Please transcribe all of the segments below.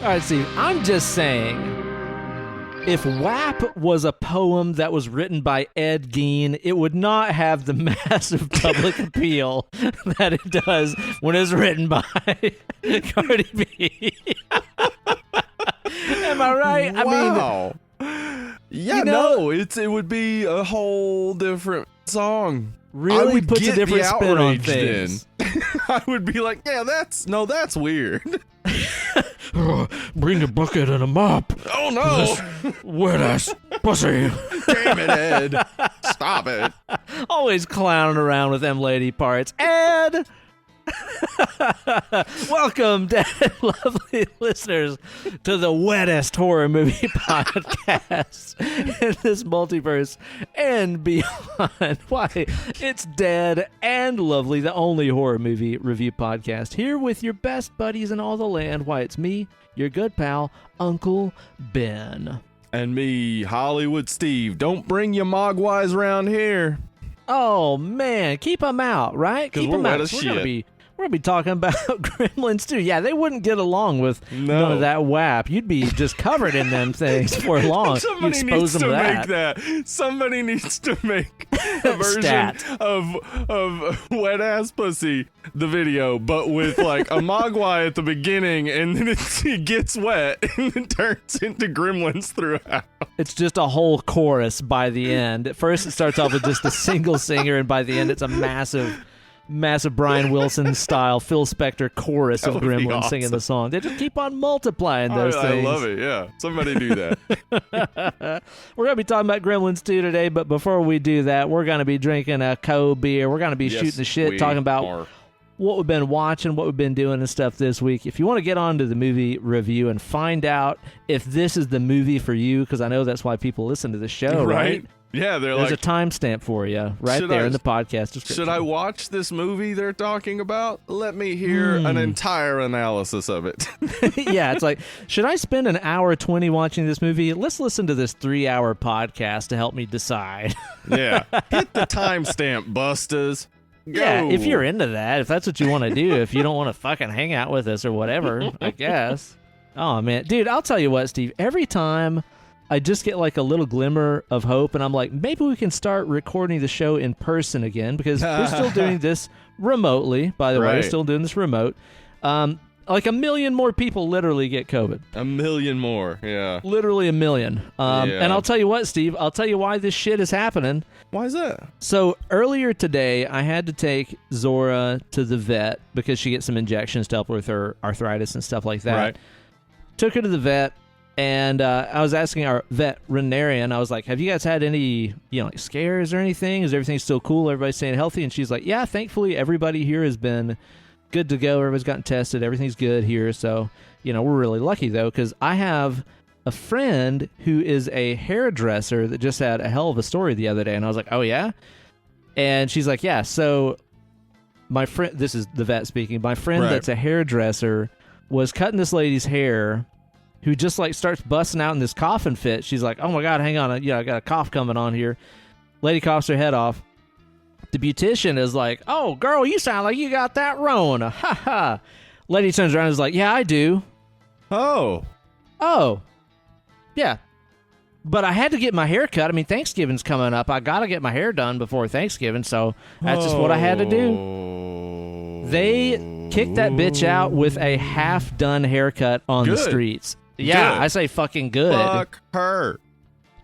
All right, Steve, I'm just saying, if WAP was a poem that was written by Ed Gein, it would not have the massive public appeal that it does when it's written by Cardi B. Am I right? Wow. Yeah, know, it would be a whole different song. Really would puts a get different the spin on outrage things. I would be like, yeah, that's weird. Bring a bucket and a mop. Oh no! Wet ass pussy. Damn it, Ed! Stop it! Always clowning around with them lady parts. Ed! Welcome, dead lovely listeners, to the wettest horror movie podcast in this multiverse and beyond. Why, it's Dead and Lovely, the only horror movie review podcast, here with your best buddies in all the land. Why, it's me, your good pal, Uncle Ben. And me, Hollywood Steve. Don't bring your mogwais around here. Oh, man, keep them out, right? Keep them out. We're going to be talking about Gremlins, too. Yeah, they wouldn't get along with none of that WAP. You'd be just covered in them things for long. Somebody needs to make that. Somebody needs to make a version of Wet Ass Pussy, the video, but with like a mogwai at the beginning, and then it gets wet, and then turns into Gremlins throughout. It's just a whole chorus by the end. At first, it starts off with just a single singer, and by the end, it's a massive Brian Wilson style Phil Spector chorus of Gremlins awesome. Singing the song. They just keep on multiplying those things. I love it, yeah. Somebody do that. We're going to be talking about Gremlins 2 today, but before we do that, we're going to be drinking a cold beer. We're going to be shooting the shit, talking about what we've been watching, what we've been doing and stuff this week. If you want to get on to the movie review and find out if this is the movie for you, because I know that's why people listen to the show, right? Yeah, there's a timestamp for you right there in the podcast description. Should I watch this movie they're talking about? Let me hear an entire analysis of it. Yeah, it's like, should I spend an hour 20 watching this movie? Let's listen to this 3-hour podcast to help me decide. Yeah, hit the timestamp, busters. Go. Yeah, if you're into that, if that's what you want to do, if you don't want to fucking hang out with us or whatever, I guess. Oh, man. Dude, I'll tell you what, Steve. Every time I just get like a little glimmer of hope, and I'm like, maybe we can start recording the show in person again, because we're still doing this remotely, by the way. We're still doing this remote. Like 1 million more people literally get COVID. 1 million more, yeah. Literally 1 million. And I'll tell you what, Steve, I'll tell you why this shit is happening. Why is that? So earlier today, I had to take Zora to the vet because she gets some injections to help with her arthritis and stuff like that. Right. Took her to the vet. And I was asking our veterinarian, I was like, have you guys had any, like scares or anything? Is everything still cool? Everybody's staying healthy? And she's like, yeah, thankfully everybody here has been good to go. Everybody's gotten tested. Everything's good here. So, we're really lucky though, because I have a friend who is a hairdresser that just had a hell of a story the other day. And I was like, oh yeah? And she's like, yeah. So my friend, this is the vet speaking, my friend that's a hairdresser was cutting this lady's hair, who just like starts busting out in this coughing fit. She's like, oh my God, hang on. I got a cough coming on here. Lady coughs her head off. The beautician is like, oh, girl, you sound like you got that Rona. Ha ha. Lady turns around and is like, yeah, I do. Oh. Yeah. But I had to get my hair cut. I mean, Thanksgiving's coming up. I got to get my hair done before Thanksgiving, so that's just what I had to do. They kicked that bitch out with a half-done haircut on the streets. Yeah, good. I say fucking good. Fuck her.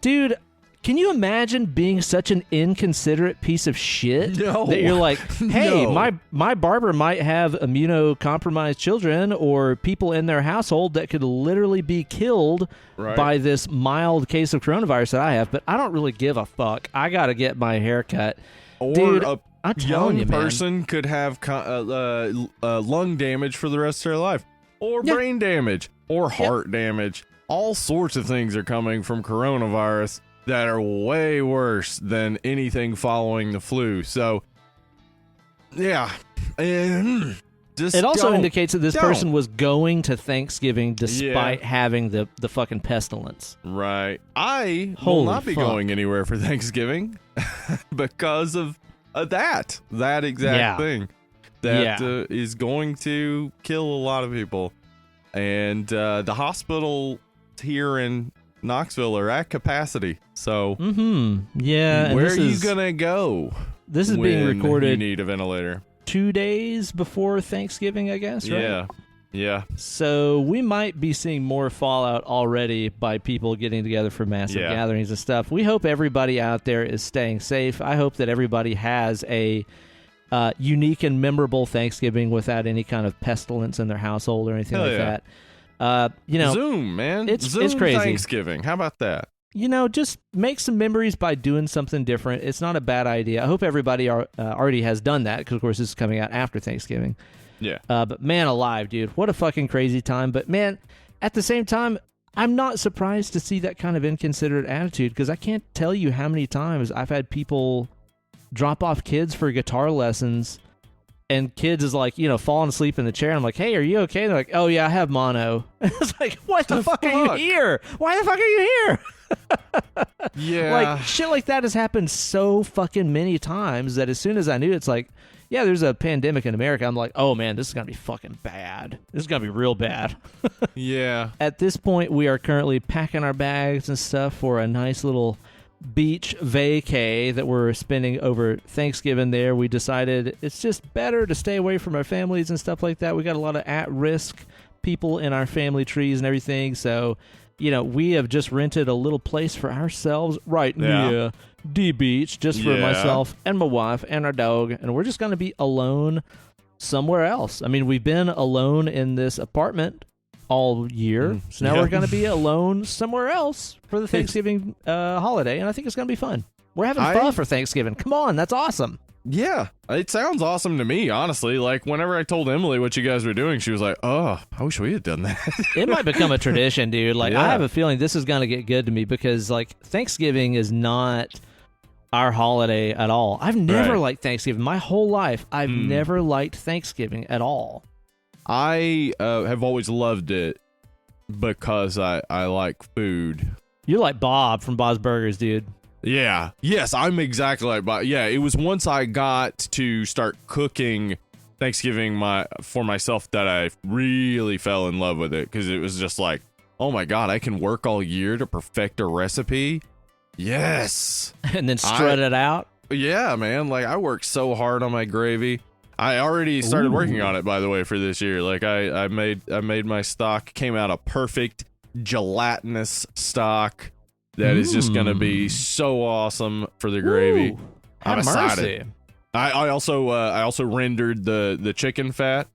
Dude, can you imagine being such an inconsiderate piece of shit? No. That you're like, hey, my barber might have immunocompromised children or people in their household that could literally be killed by this mild case of coronavirus that I have, but I don't really give a fuck. I got to get my hair cut. Or dude, a young person could have lung damage for the rest of their life. Or brain damage. Or heart damage. All sorts of things are coming from coronavirus that are way worse than anything following the flu. So, yeah. It also indicates that this person was going to Thanksgiving despite having the fucking pestilence. Right. I will not be going anywhere for Thanksgiving because of that exact thing that is going to kill a lot of people. and the hospital here in Knoxville are at capacity. So, yeah. Where are you gonna go? This is being recorded. You need a ventilator. 2 days before Thanksgiving, I guess. Right? Yeah. So we might be seeing more fallout already by people getting together for massive gatherings and stuff. We hope everybody out there is staying safe. I hope that everybody has a unique and memorable Thanksgiving without any kind of pestilence in their household or anything that. Zoom, man. It's Zoom crazy. Thanksgiving. How about that? Just make some memories by doing something different. It's not a bad idea. I hope everybody already has done that because, of course, this is coming out after Thanksgiving. Yeah. But man alive, dude. What a fucking crazy time. But man, at the same time, I'm not surprised to see that kind of inconsiderate attitude because I can't tell you how many times I've had people drop off kids for guitar lessons and kids is like, falling asleep in the chair. I'm like, hey, are you okay? And they're like, oh, yeah, I have mono. It's like, what the fuck are you here? Why the fuck are you here? Yeah. Like, shit like that has happened so fucking many times that as soon as I knew it's like, yeah, there's a pandemic in America, I'm like, oh, man, this is going to be fucking bad. This is going to be real bad. Yeah. At this point, we are currently packing our bags and stuff for a nice little beach vacay that we're spending over Thanksgiving there. We decided it's just better to stay away from our families and stuff like that. We got a lot of at-risk people in our family trees and everything, so we have just rented a little place for ourselves right near the beach just for myself and my wife and our dog, and we're just going to be alone somewhere else. I mean, we've been alone in this apartment all year, so now we're going to be alone somewhere else for the Thanksgiving holiday, and I think it's going to be fun. We're having fun for Thanksgiving. Come on, that's awesome. Yeah, it sounds awesome to me, honestly. Like, whenever I told Emily what you guys were doing, she was like, oh, I wish we had done that. It might become a tradition, dude. Like, I have a feeling this is going to get good to me because, like, Thanksgiving is not our holiday at all. I've never liked Thanksgiving. My whole life, I've never liked Thanksgiving at all. I have always loved it because I like food. You're like Bob from Bob's Burgers, dude. Yeah. Yes, I'm exactly like Bob. Yeah, it was once I got to start cooking Thanksgiving for myself that I really fell in love with it because it was just like, oh my God, I can work all year to perfect a recipe. Yes. And then strut it out. Yeah, man. Like, I worked so hard on my gravy. I already started working on it, by the way, for this year. Like, I made my stock, came out a perfect gelatinous stock that is just gonna be so awesome for the gravy. Ooh, I'm excited. I also rendered the chicken fat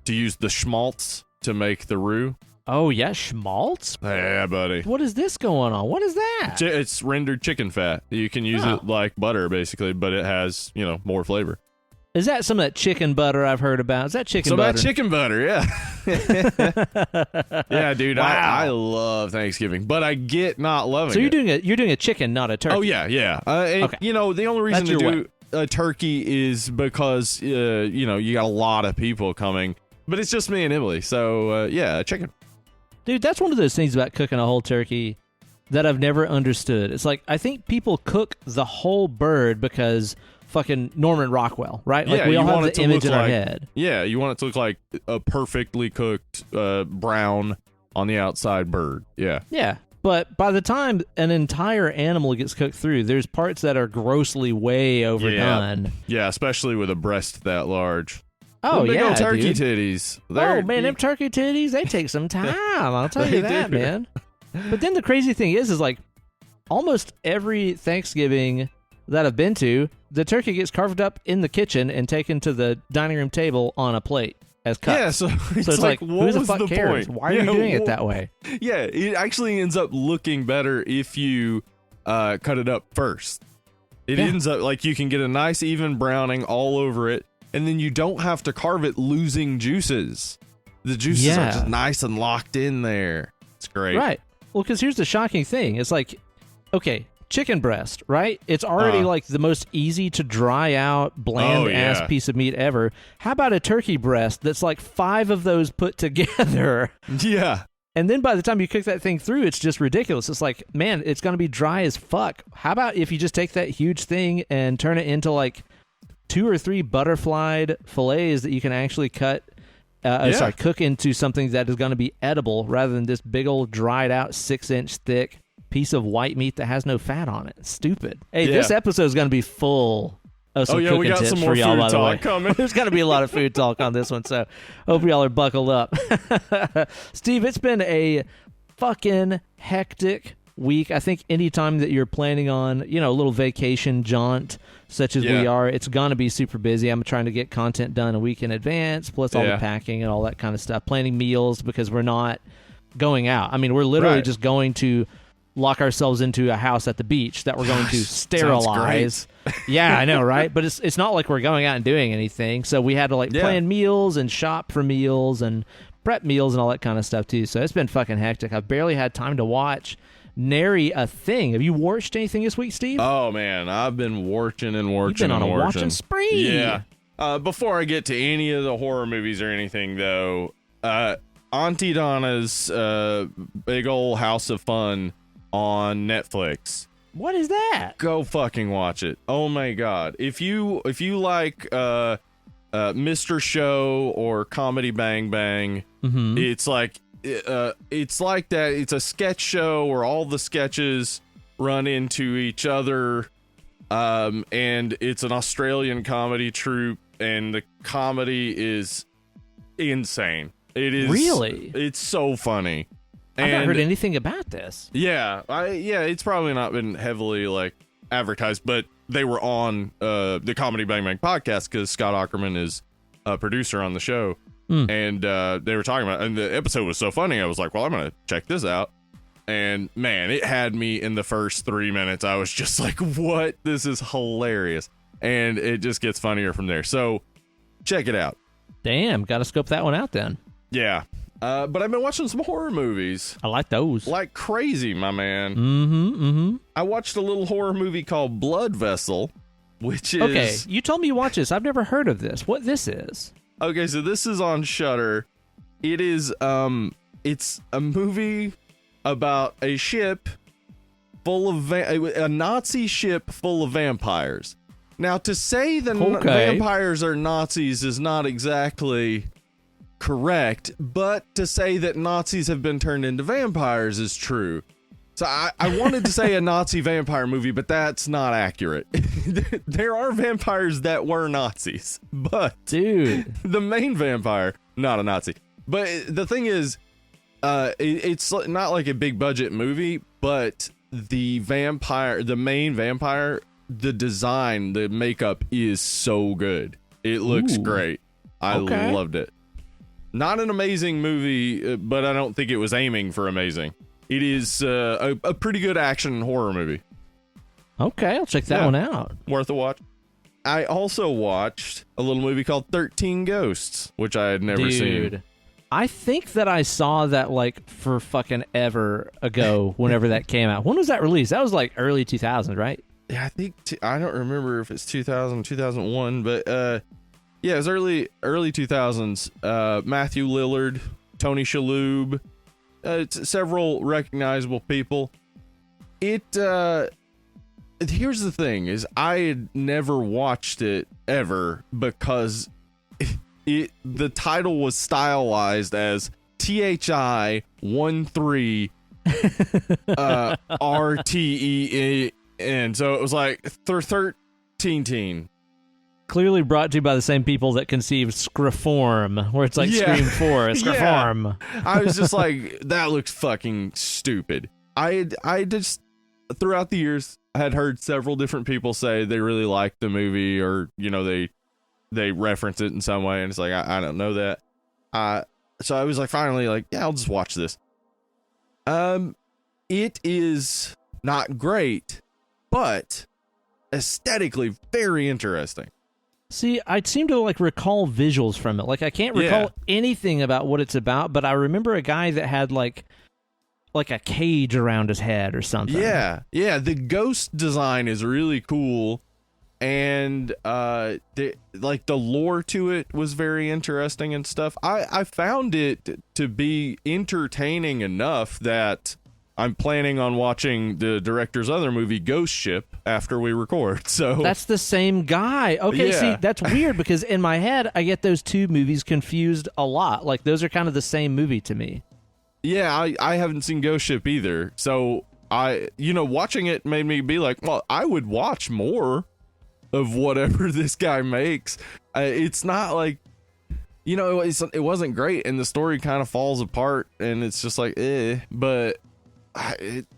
to use the schmaltz to make the roux. Oh yeah, schmaltz? Yeah, buddy. What is this going on? What is that? It's rendered chicken fat. You can use it like butter, basically, but it has more flavor. Is that some of that chicken butter I've heard about? Is that chicken butter? Some of that chicken butter, yeah. Yeah, dude, wow. I love Thanksgiving, but I get not loving it. So you're doing a chicken, not a turkey. Oh, yeah. Okay. The only reason to do a turkey is because, you got a lot of people coming, but it's just me and Emily, so, yeah, chicken. Dude, that's one of those things about cooking a whole turkey that I've never understood. It's like, I think people cook the whole bird because fucking Norman Rockwell, right? Like, we all have the image in our head. Yeah, you want it to look like a perfectly cooked brown on the outside bird. Yeah. Yeah, but by the time an entire animal gets cooked through, there's parts that are grossly way overdone. Yeah, especially with a breast that large. Oh, big yeah, old turkey dude. titties. Them turkey titties, they take some time. I'll tell you that, man. But then the crazy thing is like almost every Thanksgiving that I've been to, the turkey gets carved up in the kitchen and taken to the dining room table on a plate as cut. Yeah, so it's like what who the was fuck the cares? point? Why are you doing it that way? Yeah, it actually ends up looking better if you cut it up first. It ends up like you can get a nice even browning all over it, and then you don't have to carve it losing juices. The juices are just nice and locked in there. It's great. Right. Well, because here's the shocking thing. It's like, okay, chicken breast, right? It's already like the most easy to dry out, bland-ass piece of meat ever. How about a turkey breast that's like 5 of those put together? Yeah. And then by the time you cook that thing through, it's just ridiculous. It's like, man, it's going to be dry as fuck. How about if you just take that huge thing and turn it into like 2 or 3 butterflied fillets that you can actually cut cook into something that is going to be edible rather than this big old dried out 6-inch thick piece of white meat that has no fat on it. Stupid. Hey, this episode is going to be full of some cooking we got tips some more for y'all, food by the way. talk coming. There's going to be a lot of food talk on this one, so hope y'all are buckled up. Steve, it's been a fucking hectic week. I think any time that you're planning on, a little vacation jaunt such as we are, it's going to be super busy. I'm trying to get content done a week in advance, plus all the packing and all that kind of stuff. Planning meals because we're not going out. I mean, we're literally just going to lock ourselves into a house at the beach that we're going to sterilize. Yeah, I know, right? But it's not like we're going out and doing anything. So we had to plan meals and shop for meals and prep meals and all that kind of stuff too. So it's been fucking hectic. I've barely had time to watch nary a thing. Have you watched anything this week, Steve? Oh man, I've been watching and watching. You've been on a watching spree. Yeah. Before I get to any of the horror movies or anything, though, Auntie Donna's big old House of Fun on Netflix. What is that? Go fucking watch it. Oh my god. If you like Mr. Show or Comedy Bang Bang, it's like that. It's a sketch show where all the sketches run into each other, and it's an Australian comedy troupe, and the comedy is insane. It is really. It's so funny. I've not heard anything about this. Yeah, it's probably not been heavily advertised, but they were on the Comedy Bang Bang podcast because Scott Aukerman is a producer on the show, and they were talking about, and the episode was so funny. I was like, well, I'm gonna check this out, and man, it had me in the first 3 minutes. I was just like, what? This is hilarious, and it just gets funnier from there. So check it out. Damn, gotta scope that one out then. Yeah. But I've been watching some horror movies. I like those. Like crazy, my man. I watched a little horror movie called Blood Vessel, which is... Okay, you told me you watched this. I've never heard of this. What this is? Okay, so this is on Shudder. It is, it's a movie about a ship full of... a Nazi ship full of vampires. Now, to say the vampires are Nazis is not exactly... correct, but to say that Nazis have been turned into vampires is true. So I wanted to say a Nazi vampire movie, but that's not accurate. There are vampires that were Nazis, but dude, the main vampire, not a Nazi. But the thing is, it's not like a big budget movie, but the main vampire, the design, the makeup is so good. It looks great. I loved it. Not an amazing movie, but I don't think it was aiming for amazing. It is a pretty good action horror movie. Okay, I'll check that one out. Worth a watch. I also watched a little movie called 13 Ghosts, which I had never seen. I think that I saw that for fucking ever ago whenever that came out. When was that released? That was early 2000s, right? Yeah, I think I don't remember if it's 2000, 2001, but yeah, it was early 2000s. Matthew Lillard, Tony Shalhoub, several recognizable people. Here's the thing: is I had never watched it ever because the title was stylized as THI 13 RTEN, so it was like 13. Clearly brought to you by the same people that conceived Screform, where it's Scream 4, Screform. Yeah. I was just like, that looks fucking stupid. I just, throughout the years, had heard several different people say they really liked the movie, or, they reference it in some way, and it's like, I don't know that. So I was finally yeah, I'll just watch this. It is not great, but aesthetically very interesting. See, I seem to recall visuals from it. I can't recall anything about what it's about, but I remember a guy that had like a cage around his head or something. Yeah. The ghost design is really cool, and the lore to it was very interesting and stuff. I found it to be entertaining enough that I'm planning on watching the director's other movie, Ghost Ship, after we record. So that's the same guy. Okay, Yeah. see, that's weird because in my head, I get those two movies confused a lot. Like, those are kind of the same movie to me. yeah, I haven't seen Ghost Ship either. So watching it made me be like, well, I would watch more of whatever this guy makes. It's not like, it wasn't great, and the story kind of falls apart, and it's just like, but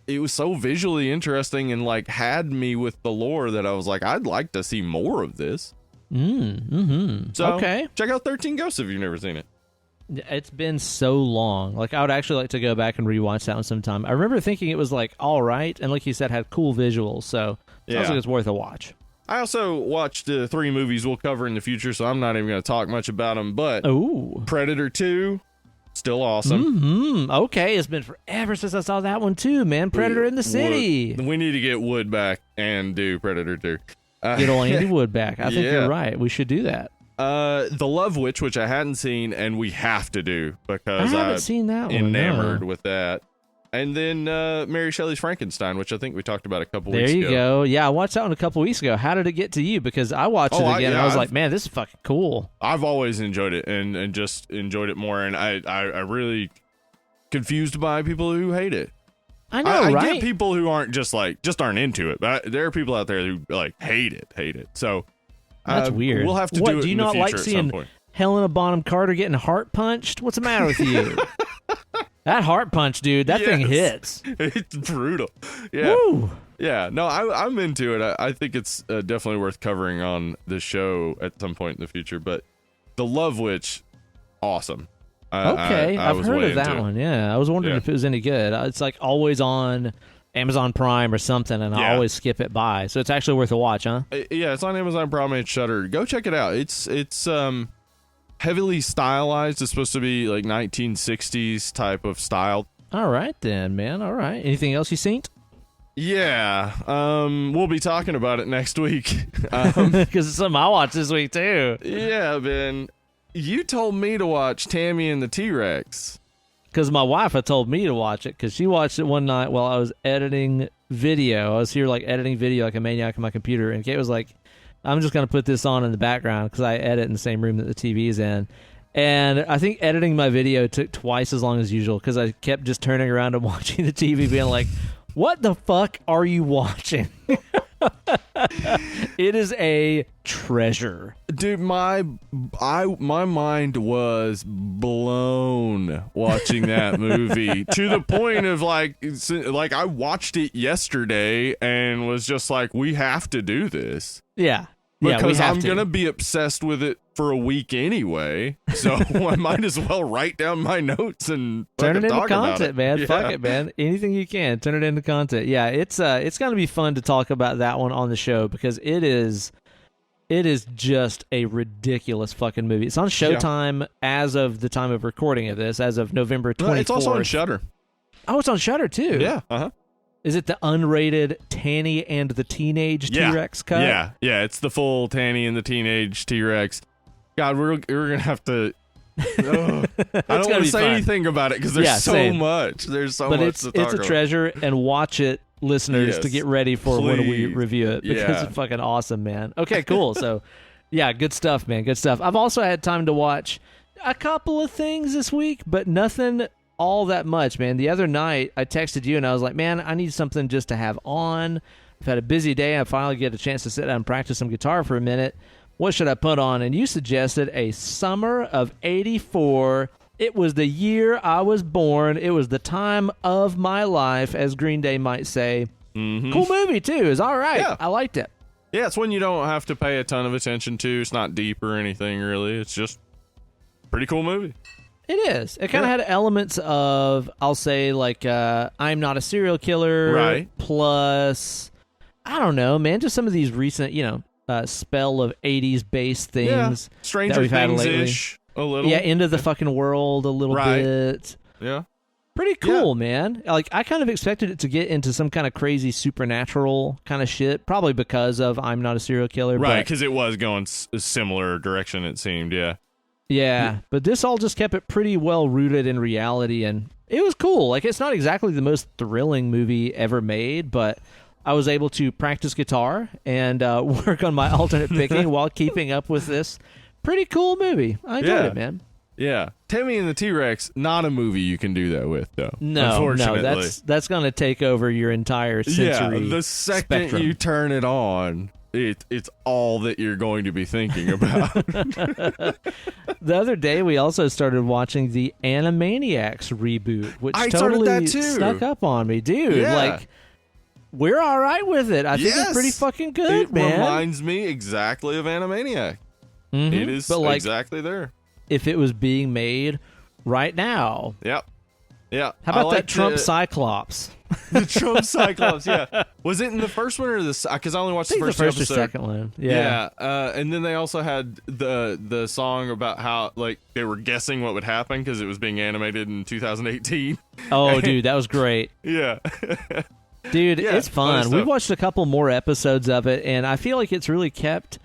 it was so visually interesting and like had me with the lore that I was like, I'd like to see more of this. So okay, check out 13 Ghosts if you've never seen it. It's been so long. Like, I would actually like to go back and rewatch that one sometime. I remember thinking it was like all right, and like you said, had cool visuals. So sounds like it's worth a watch. I also watched 3 movies we'll cover in the future, so I'm not even going to talk much about them. But Predator 2, still awesome. Okay, it's been forever since I saw that one too, man. Predator in the City. We need to get Wood back and do Predator 2. Get old Andy Wood back. I think you're right. We should do that. The Love Witch, which I hadn't seen, and we have to do because I haven't seen that one. Enamored with that. And then Mary Shelley's Frankenstein, which I think we talked about a couple weeks ago. There you go. Yeah, I watched that one a couple weeks ago. How did it get to you? Because I watched it again, and I was like, man, this is fucking cool. I've always enjoyed it and just enjoyed it more, and I really confused by people who hate it. I know, right? I get people who aren't just aren't into it, but there are people out there who like hate it. So that's weird. We'll have to do it do you in the not future like at seeing some point. Helena Bonham Carter getting heart punched? What's the matter with you? That heart punch, dude, that thing hits. It's brutal. Yeah. Woo. Yeah. No, I'm into it. I think it's definitely worth covering on the show at some point in the future. But The Love Witch, awesome. I've heard of that one. Yeah. I was wondering if it was any good. It's like always on Amazon Prime or something, and I always skip it by. So it's actually worth a watch, huh? Yeah, it's on Amazon Prime and Shudder. Go check it out. It's heavily stylized. It's supposed to be like 1960s type of style. All right then, man. All right. Anything else you seen? Yeah. We'll be talking about it next week. Because it's something I watched this week too. Yeah, Ben. You told me to watch Tammy and the T-Rex. Because my wife had told me to watch it because she watched it one night while I was editing video. I was here like editing video like a maniac on my computer, and Kate was like, I'm just going to put this on in the background because I edit in the same room that the TV is in. And I think editing my video took twice as long as usual because I kept just turning around and watching the TV being like, what the fuck are you watching? It is a treasure. Dude, my mind was blown watching that movie to the point of like I watched it yesterday and was just like, we have to do this. Yeah. Because I'm going to be obsessed with it for a week anyway. So I might as well write down my notes and turn it into talk content, man. Yeah. Fuck it, man. Anything you can, turn it into content. Yeah, it's going to be fun to talk about that one on the show because it is just a ridiculous fucking movie. It's on Showtime as of the time of recording of this, as of November 24th. It's also on Shudder. Oh, it's on Shudder too. Yeah. Uh-huh. Is it the unrated Tanny and the Teenage T-Rex cut? Yeah, it's the full Tanny and the Teenage T-Rex. God, we're gonna have to. I don't want to say anything about it because there's so much. There's so much to talk about. It's a treasure, and watch it, listeners, to get ready for when we review it because it's fucking awesome, man. Okay, cool. So, yeah, good stuff, man. Good stuff. I've also had time to watch a couple of things this week, but nothing all that much, man. The other night, I texted you and I was like, man, I need something just to have on. I've had a busy day. I finally get a chance to sit down and practice some guitar for a minute. What should I put on? And you suggested a Summer of 84. It was the year I was born. It was the time of my life, as Green Day might say. Mm-hmm. Cool movie, too. It's all right. Yeah. I liked it. Yeah, it's one you don't have to pay a ton of attention to. It's not deep or anything, really. It's just a pretty cool movie. It is. It kind of had elements of, I'll say, like, I'm Not a Serial Killer. Right. Plus, I don't know, man, just some of these recent, spell of 80s-based things. Yeah. Stranger Things-ish a little. Yeah, Into the Fucking World a little bit. Yeah. Pretty cool, man. Like, I kind of expected it to get into some kind of crazy supernatural kind of shit, probably because of I'm Not a Serial Killer. Right, because it was going a similar direction, it seemed, yeah. Yeah, but this all just kept it pretty well rooted in reality, and It was cool. Like, it's not exactly the most thrilling movie ever made, but I was able to practice guitar and work on my alternate picking while keeping up with this pretty cool movie. I enjoyed it, man. Yeah. Timmy and the T-Rex, not a movie you can do that with, though. No, that's going to take over your entire sensory the second spectrum. you turn it on, it's all that you're going to be thinking about. The other day, we also started watching the Animaniacs reboot, which I started totally that too. snuck up on me. Dude, Yeah. like, we're all right with it. I think it's pretty fucking good, man. It reminds me exactly of Animaniac. Mm-hmm. It is exactly there. If it was being made right now. Yep. Yeah. How about that Trump Cyclops? The Trump Cyclops, yeah. Was it in the first one or the... Because I only watched the first episode. Or second one. Yeah. And then they also had the song about how, like, they were guessing what would happen because it was being animated in 2018. Oh, dude, that was great. Yeah. Dude, it's fun. We watched a couple more episodes of it, and I feel like it's really kept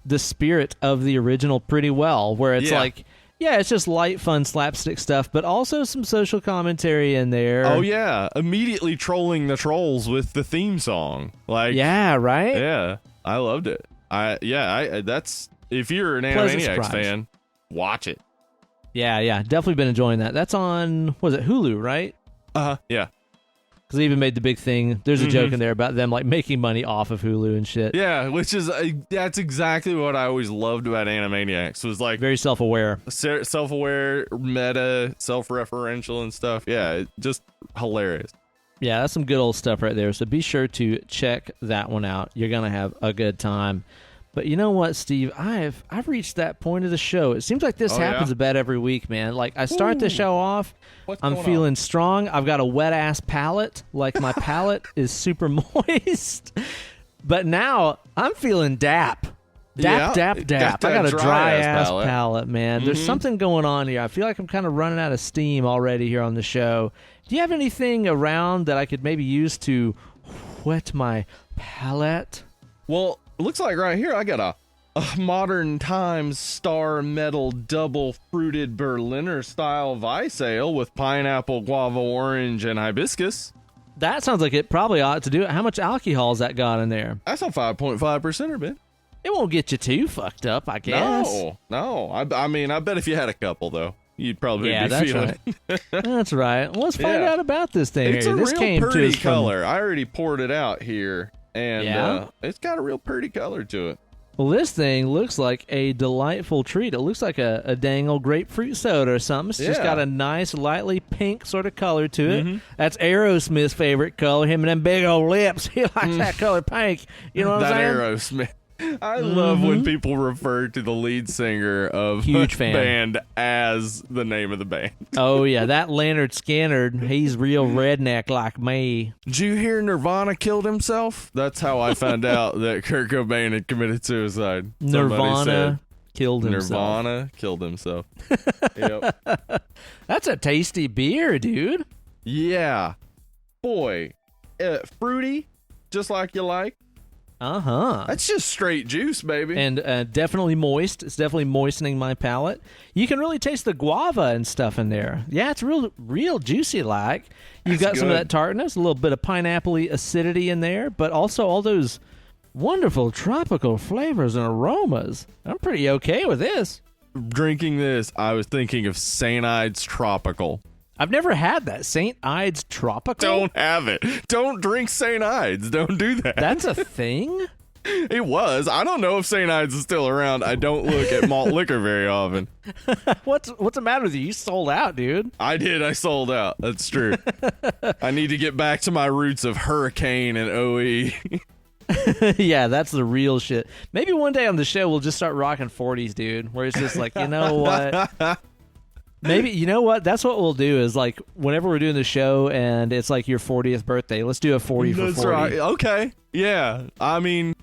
the spirit of the original pretty well, where it's like... Yeah, it's just light, fun, slapstick stuff, but also some social commentary in there. Oh, yeah. Immediately trolling the trolls with the theme song. Like, yeah, right? Yeah. I loved it. That's... If you're an Animaniacs fan, watch it. Yeah. Definitely been enjoying that. That's on, was it Hulu, right? Yeah. Because they even made the big thing. There's a joke in there about them like making money off of Hulu and shit. Yeah, which is that's exactly what I always loved about Animaniacs. Was like very self-aware, meta, self-referential and stuff. Yeah, just hilarious. Yeah, that's some good old stuff right there. So be sure to check that one out. You're gonna have a good time. But you know what, Steve? I've reached that point of the show. It seems like this happens about every week, man. Like, I start the show off, I'm feeling strong. I've got a wet-ass palate. Like, my palate is super moist. But now, I'm feeling dap. Dap. I got a dry-ass palate, man. There's something going on here. I feel like I'm kind of running out of steam already here on the show. Do you have anything around that I could maybe use to wet my palate? Well... Looks like right here I got a Modern Times Star Metal Double Fruited Berliner Style Weiss Ale with pineapple, guava, orange, and hibiscus. That sounds like it probably ought to do it. How much alcohol's that got in there? That's a 5.5%, man. It won't get you too fucked up, I guess. No. I mean, I bet if you had a couple, though, you'd probably be feeling it. That's right. Let's find out about this thing. It's a real pretty color. I already poured it out here. And it's got a real pretty color to it. Well, this thing looks like a delightful treat. It looks like a dang old grapefruit soda or something. It's just got a nice, lightly pink sort of color to it. That's Aerosmith's favorite color. Him and them big old lips. He likes that color pink. You know what I'm saying? Aerosmith. I love when people refer to the lead singer of huge fan band as the name of the band. Oh, yeah. That Leonard Skinner, he's real redneck like me. Did you hear Nirvana killed himself? That's how I found out that Kurt Cobain had committed suicide. Nirvana killed himself. Nirvana killed himself. Yep. That's a tasty beer, dude. Yeah. Boy. Fruity, just like you like. That's just straight juice, baby. And definitely moist. It's definitely moistening my palate. You can really taste the guava and stuff in there. Yeah, it's real juicy like. You've got some of that tartness, a little bit of pineapple-y acidity in there, but also all those wonderful tropical flavors and aromas. I'm pretty okay with this. Drinking this, I was thinking of St. Ides Tropical. I've never had that. St. Ides Tropical? Don't have it. Don't drink St. Ides. Don't do that. That's a thing? It was. I don't know if St. Ides is still around. I don't look at malt liquor very often. What's the matter with you? You sold out, dude. I did. I sold out. That's true. I need to get back to my roots of Hurricane and OE. Yeah, that's the real shit. Maybe one day on the show we'll just start rocking 40s, dude, where it's just like, you know what? Maybe, you know what? That's what we'll do is, like, whenever we're doing the show and it's, like, your 40th birthday, let's do a 40 for 40. That's right. Okay. Yeah. I mean,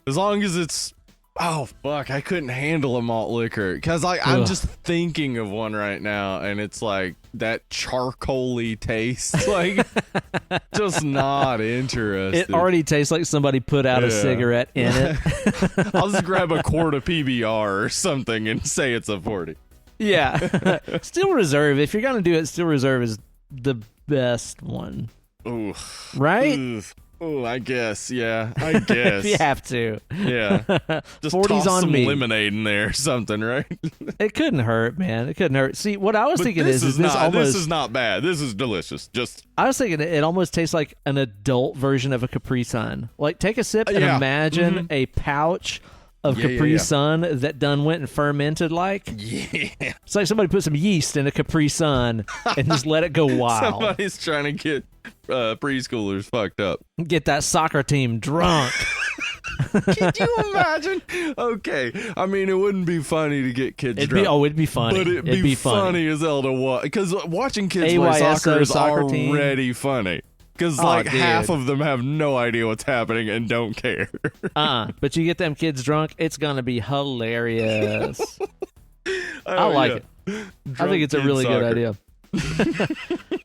as long as it's... Oh, fuck. I couldn't handle a malt liquor. Because, like, I'm just thinking of one right now, and it's, like, that charcoal-y taste. Like, just not interested. It already tastes like somebody put out a cigarette in it. I'll just grab a quart of PBR or something and say it's a 40. Yeah. Still Reserve. If you're going to do it, Still Reserve is the best one. Ooh. Right? Oh, I guess. Yeah, I guess. If you have to. Yeah. Just 40s toss on some me. lemonade in there or something, right? It couldn't hurt, man. It couldn't hurt. See, what I was thinking is this not, almost... This is not bad. This is delicious. I was thinking it almost tastes like an adult version of a Capri Sun. Like, take a sip and imagine a pouch of Capri Sun that done went and fermented like. Yeah. It's like somebody put some yeast in a Capri Sun and just let it go wild. Somebody's trying to get preschoolers fucked up. Get that soccer team drunk. Could you imagine? Okay. I mean, it wouldn't be funny to get kids drunk. It'd be funny. But it'd be funny as hell to watch. Because watching kids play soccer is already funny. Because half of them have no idea what's happening and don't care. But you get them kids drunk, it's going to be hilarious. I like it. I think it's a really good idea.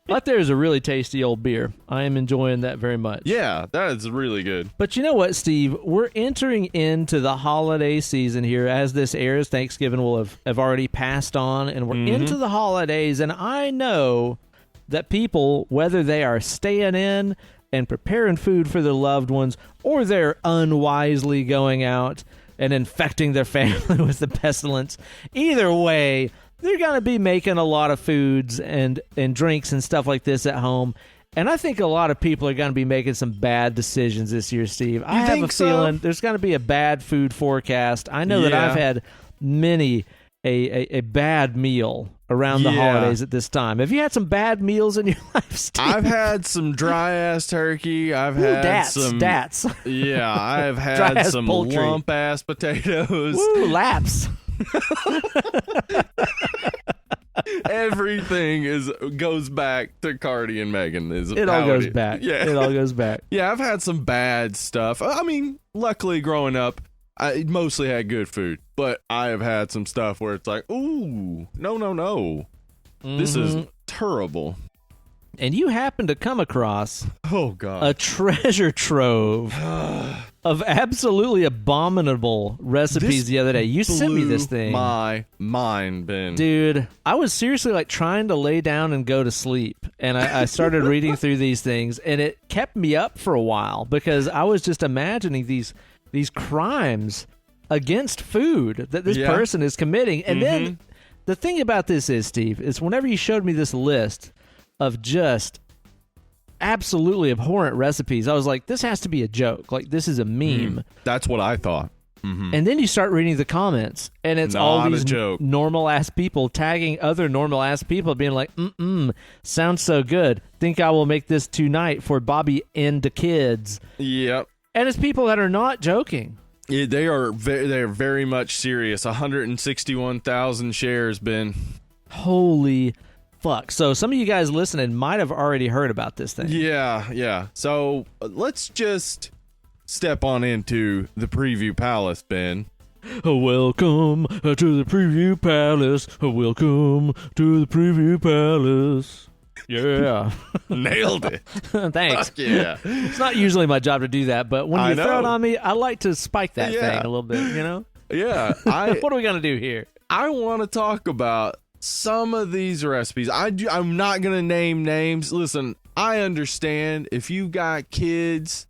Right there is a really tasty old beer. I am enjoying that very much. Yeah, that is really good. But you know what, Steve? We're entering into the holiday season here. As this airs, Thanksgiving will have already passed on, and we're into the holidays. And I know that people, whether they are staying in and preparing food for their loved ones, or they're unwisely going out and infecting their family with the pestilence, either way, they're going to be making a lot of foods and drinks and stuff like this at home. And I think a lot of people are going to be making some bad decisions this year, Steve. I have a feeling there's going to be a bad food forecast. I know that I've had many a bad meal around the holidays at this time. Have you had some bad meals in your life, Steve? I've had some dry-ass turkey. I've had some... Dats. Yeah, I've had some lump-ass potatoes. Woo, laps. Everything goes back to Cardi and Megan. It all goes back. Yeah. It all goes back. Yeah, I've had some bad stuff. I mean, luckily growing up, I mostly had good food, but I have had some stuff where it's like, ooh, no. This is terrible. And you happen to come across a treasure trove of absolutely abominable recipes the other day. You sent me this thing. My mind, Ben. Dude, I was seriously like trying to lay down and go to sleep. And I started reading through these things, and it kept me up for a while because I was just imagining these crimes against food that this person is committing. And then the thing about this is, Steve, is whenever you showed me this list of just absolutely abhorrent recipes, I was like, this has to be a joke. Like, this is a meme. That's what I thought. And then you start reading the comments, and it's all these normal-ass people tagging other normal-ass people, being like, sounds so good. Think I will make this tonight for Bobby and the kids. Yep. And it's people that are not joking. Yeah, they are very much serious. 161,000 shares, Ben. Holy fuck. So some of you guys listening might have already heard about this thing. Yeah. So let's just step on into the preview palace, Ben. Welcome to the preview palace. Welcome to the preview palace. Yeah. Nailed it. Thanks. Fuck yeah. It's not usually my job to do that, but when you throw it on me, I like to spike that thing a little bit, you know? Yeah. What are we going to do here? I want to talk about some of these recipes. I'm not going to name names. Listen, I understand if you got kids,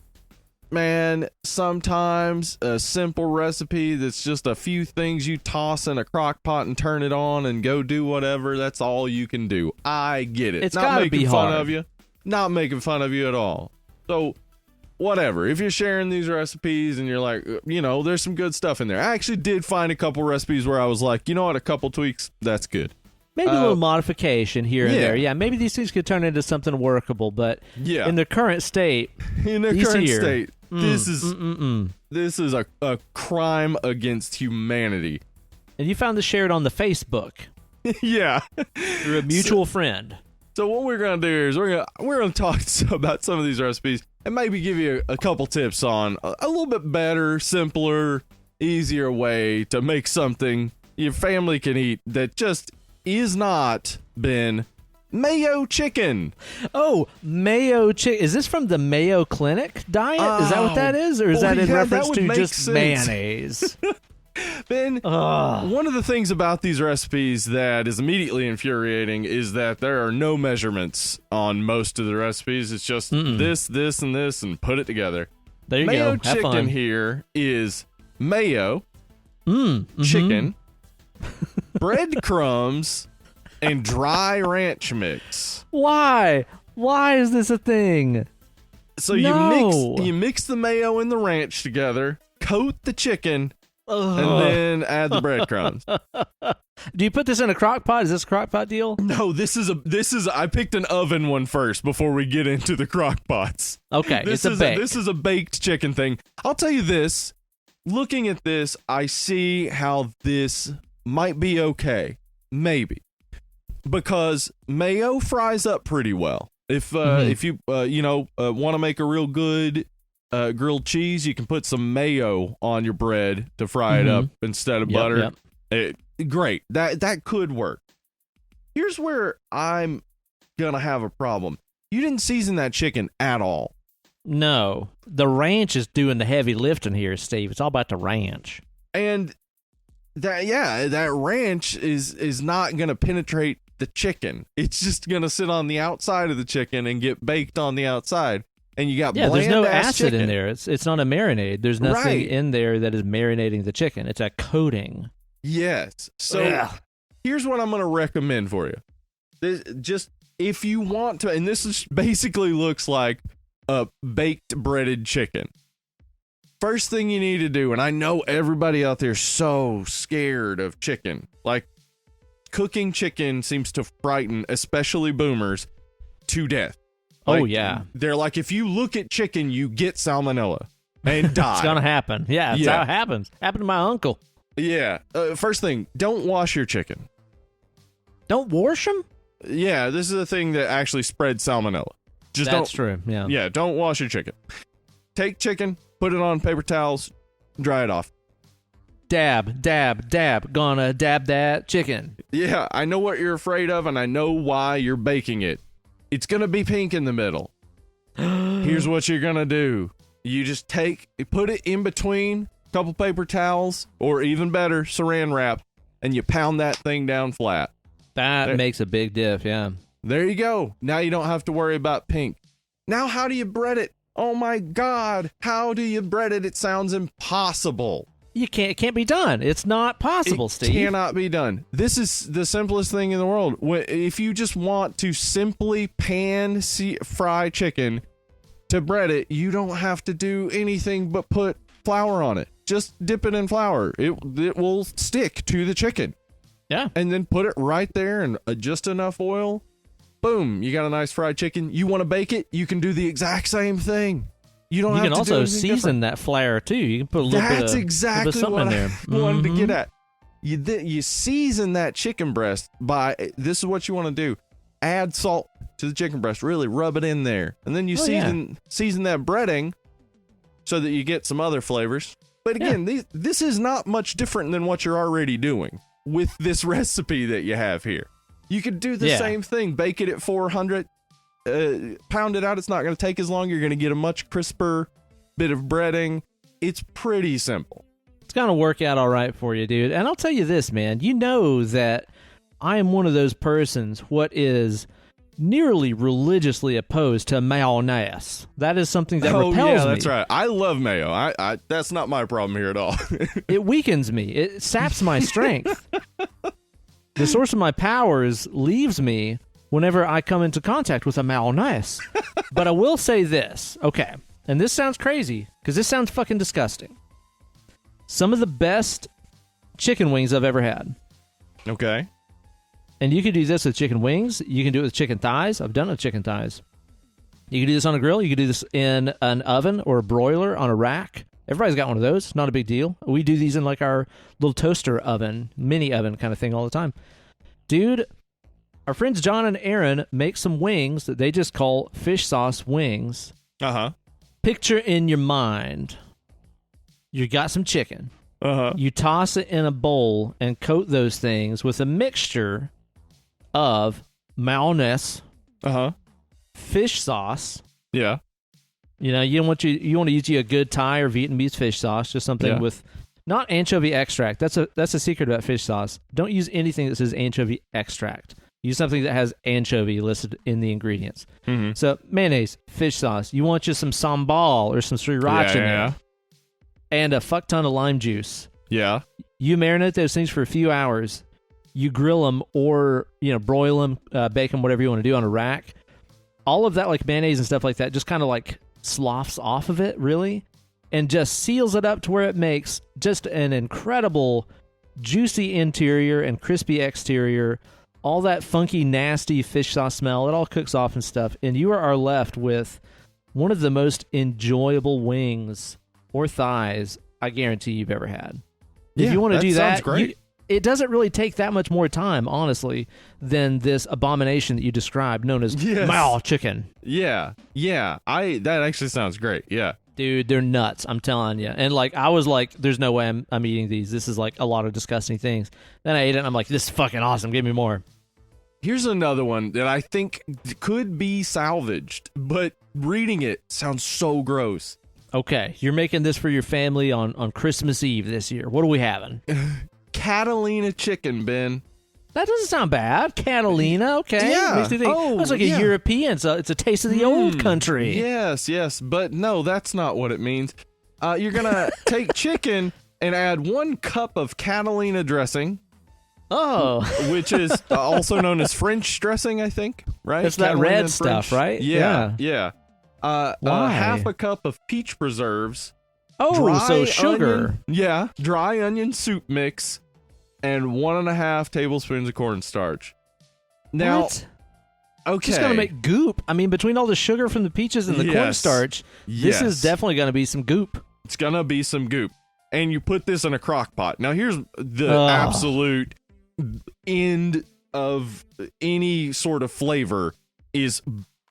man, sometimes a simple recipe that's just a few things you toss in a crock pot and turn it on and go do whatever, that's all you can do. I get it. It's not making fun of you. Not making fun of you at all. So whatever. If you're sharing these recipes and you're like, there's some good stuff in there. I actually did find a couple recipes where I was like, you know what, a couple tweaks, that's good. Maybe a little modification here and there. Yeah, maybe these things could turn into something workable, but in their current state, this is a crime against humanity. And you found this shared on the Facebook. Yeah. Through a mutual friend. So what we're going to do is we're going to talk about some of these recipes and maybe give you a couple tips on a little bit better, simpler, easier way to make something your family can eat that just is not been mayo chicken. Oh, mayo chicken. Is this from the Mayo Clinic diet? Is that what that is? Or is that in reference to just mayonnaise? Ben, one of the things about these recipes that is immediately infuriating is that there are no measurements on most of the recipes. It's just this, and this, and put it together. There you Mayo go. Have chicken fun. here is mayo, chicken, breadcrumbs, and dry ranch mix. Why? Why is this a thing? So No. you mix the mayo and the ranch together, coat the chicken, Ugh. and then add the breadcrumbs. Do you put this in a crock pot? Is this a crock pot deal? No, this is I picked an oven one first before we get into the crock pots. Okay, it's a bake. This is a baked chicken thing. I'll tell you this, looking at this, I see how this might be okay. Maybe. Because mayo fries up pretty well. If you want to make a real good grilled cheese, you can put some mayo on your bread to fry it up instead of butter. Great. That could work. Here's where I'm gonna have a problem. You didn't season that chicken at all. No, the ranch is doing the heavy lifting here, Steve. It's all about the ranch. And that ranch is not gonna penetrate the chicken. It's just gonna sit on the outside of the chicken and get baked on the outside. And you got there's no acid chicken in there. It's not a marinade. There's nothing Right. in there that is marinating the chicken. It's a coating. Yes. So here's what I'm going to recommend for you. Just if you want to, and this is basically looks like a baked breaded chicken. First thing you need to do, and I know everybody out there is so scared of chicken. Like, cooking chicken seems to frighten, especially boomers, to death. Oh, yeah. They're like, if you look at chicken, you get salmonella and die. It's going to happen. Yeah, it's how it happens. Happened to my uncle. Yeah. First thing, don't wash your chicken. Don't wash them? Yeah, this is a thing that actually spreads salmonella. That's true, yeah. Yeah, don't wash your chicken. Take chicken, put it on paper towels, dry it off. Dab, dab, dab. Gonna dab that chicken. Yeah, I know what you're afraid of, and I know why you're baking it. It's going to be pink in the middle. Here's what you're going to do. You just put it in between a couple paper towels, or even better, saran wrap, and you pound that thing down flat. That makes a big diff, yeah. There you go. Now you don't have to worry about pink. Now how do you bread it? Oh my God. How do you bread it? It sounds impossible. It can't be done. It's not possible, Steve. It cannot be done. This is the simplest thing in the world. If you just want to simply fry chicken to bread it, you don't have to do anything but put flour on it. Just dip it in flour. It will stick to the chicken. Yeah. And then put it right there and just enough oil. Boom. You got a nice fried chicken. You want to bake it? You can do the exact same thing. You can also season that flour too. You can put a little bit of something in there. I wanted to get at. You season that chicken breast by, this is what you want to do. Add salt to the chicken breast. Really rub it in there. And then you season that breading so that you get some other flavors. But again, this is not much different than what you're already doing with this recipe that you have here. You could do the same thing. Bake it at 400. Pound it out. It's not going to take as long. You're going to get a much crisper bit of breading. It's pretty simple. It's going to work out all right for you, dude. And I'll tell you this, man. You know that I am one of those persons what is nearly religiously opposed to mayonnaise. That is something that repels me. Oh, yeah, that's right. I love mayo. I that's not my problem here at all. It weakens me. It saps my strength. The source of my powers leaves me whenever I come into contact with a mayonnaise. But I will say this, okay, and this sounds crazy, because this sounds fucking disgusting. Some of the best chicken wings I've ever had. Okay. And you can do this with chicken wings. You can do it with chicken thighs. I've done it with chicken thighs. You can do this on a grill. You can do this in an oven or a broiler on a rack. Everybody's got one of those. Not a big deal. We do these in like our little toaster oven, mini oven kind of thing all the time. Dude, our friends John and Aaron make some wings that they just call fish sauce wings. Uh-huh. Picture in your mind, you got some chicken. Uh-huh. You toss it in a bowl and coat those things with a mixture of mayonnaise, uh-huh, fish sauce. Yeah. You know, you want to use a good Thai or Vietnamese fish sauce, just something with Not anchovy extract. That's a secret about fish sauce. Don't use anything that says anchovy extract. Use something that has anchovy listed in the ingredients. Mm-hmm. So mayonnaise, fish sauce. You want just some sambal or some sriracha in there. And a fuck ton of lime juice. Yeah. You marinate those things for a few hours. You grill them or, broil them, bake them, whatever you want to do on a rack. All of that, like mayonnaise and stuff like that, just kind of like sloughs off of it, really, and just seals it up to where it makes just an incredible juicy interior and crispy exterior. All that funky, nasty fish sauce smell, it all cooks off and stuff, and you are left with one of the most enjoyable wings or thighs I guarantee you've ever had. If you want to do that, great. It doesn't really take that much more time, honestly, than this abomination that you described, known as Mao chicken. Yeah. That actually sounds great. Yeah. Dude, they're nuts, I'm telling you. And I was like, there's no way I'm eating these. This is like a lot of disgusting things. Then I ate it, and I'm like, this is fucking awesome. Give me more. Here's another one that I think could be salvaged, but reading it sounds so gross. Okay, you're making this for your family on Christmas Eve this year. What are we having? Catalina chicken, Ben. That doesn't sound bad. Catalina, okay. Yeah. Makes me think, it's like a European, so it's a taste of the old country. Yes. But no, that's not what it means. You're going to take chicken and add 1 cup of Catalina dressing. Oh. Which is also known as French dressing, I think, right? It's that red stuff, right? Yeah. Half a cup of peach preserves. Oh, so sugar. Dry onion soup mix, and 1.5 tablespoons of cornstarch. Now, what? Okay. It's going to make goop. I mean, between all the sugar from the peaches and the cornstarch, this is definitely going to be some goop. It's going to be some goop. And you put this in a crock pot. Now, here's the absolute end of any sort of flavor is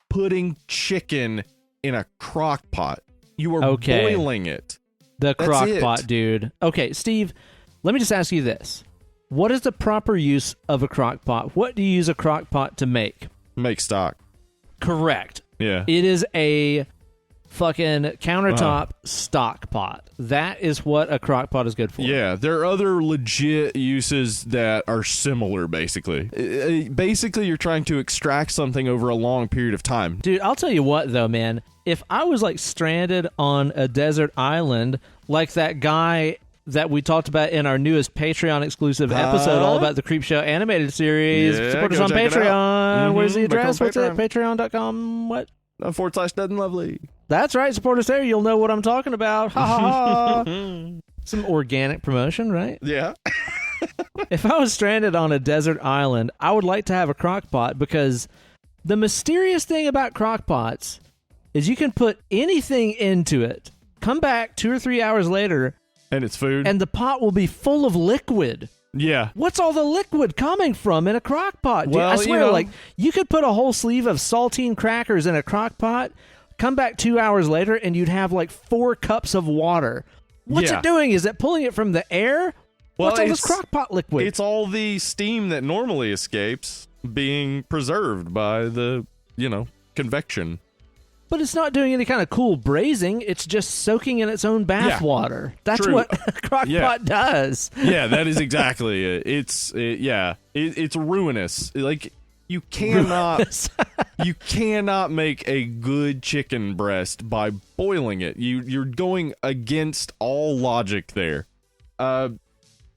putting chicken in a crock pot. You are boiling it. The crock pot, dude. Okay, Steve, let me just ask you this. What is the proper use of a crock pot? What do you use a crock pot to make? Make stock. Correct. Yeah. It is a fucking countertop stock pot. That is what a crock pot is good for. Yeah, there are other legit uses that are similar, basically. Basically, you're trying to extract something over a long period of time. Dude, I'll tell you what, though, man. If I was, stranded on a desert island like that guy that we talked about in our newest Patreon-exclusive episode all about the Creepshow animated series, support us on Patreon. Where's the address? What's it? Patreon.com. What? /Dead&Lovely. That's right. Support us there. You'll know what I'm talking about. Ha ha ha. Some organic promotion, right? Yeah. If I was stranded on a desert island, I would like to have a crock pot because the mysterious thing about crock pots is you can put anything into it, come back 2 or 3 hours later, and it's food, and the pot will be full of liquid. Yeah. What's all the liquid coming from in a crock pot? Dude, well, I swear, you could put a whole sleeve of saltine crackers in a crock pot, come back 2 hours later, and you'd have 4 cups of water. What's it doing? Is it pulling it from the air? What's all this crock pot liquid? It's all the steam that normally escapes being preserved by the, convection. But it's not doing any kind of cool braising. It's just soaking in its own bath water. That's what a crock pot does. Yeah, that is exactly it. It's ruinous. You cannot you cannot make a good chicken breast by boiling it. You're going against all logic there.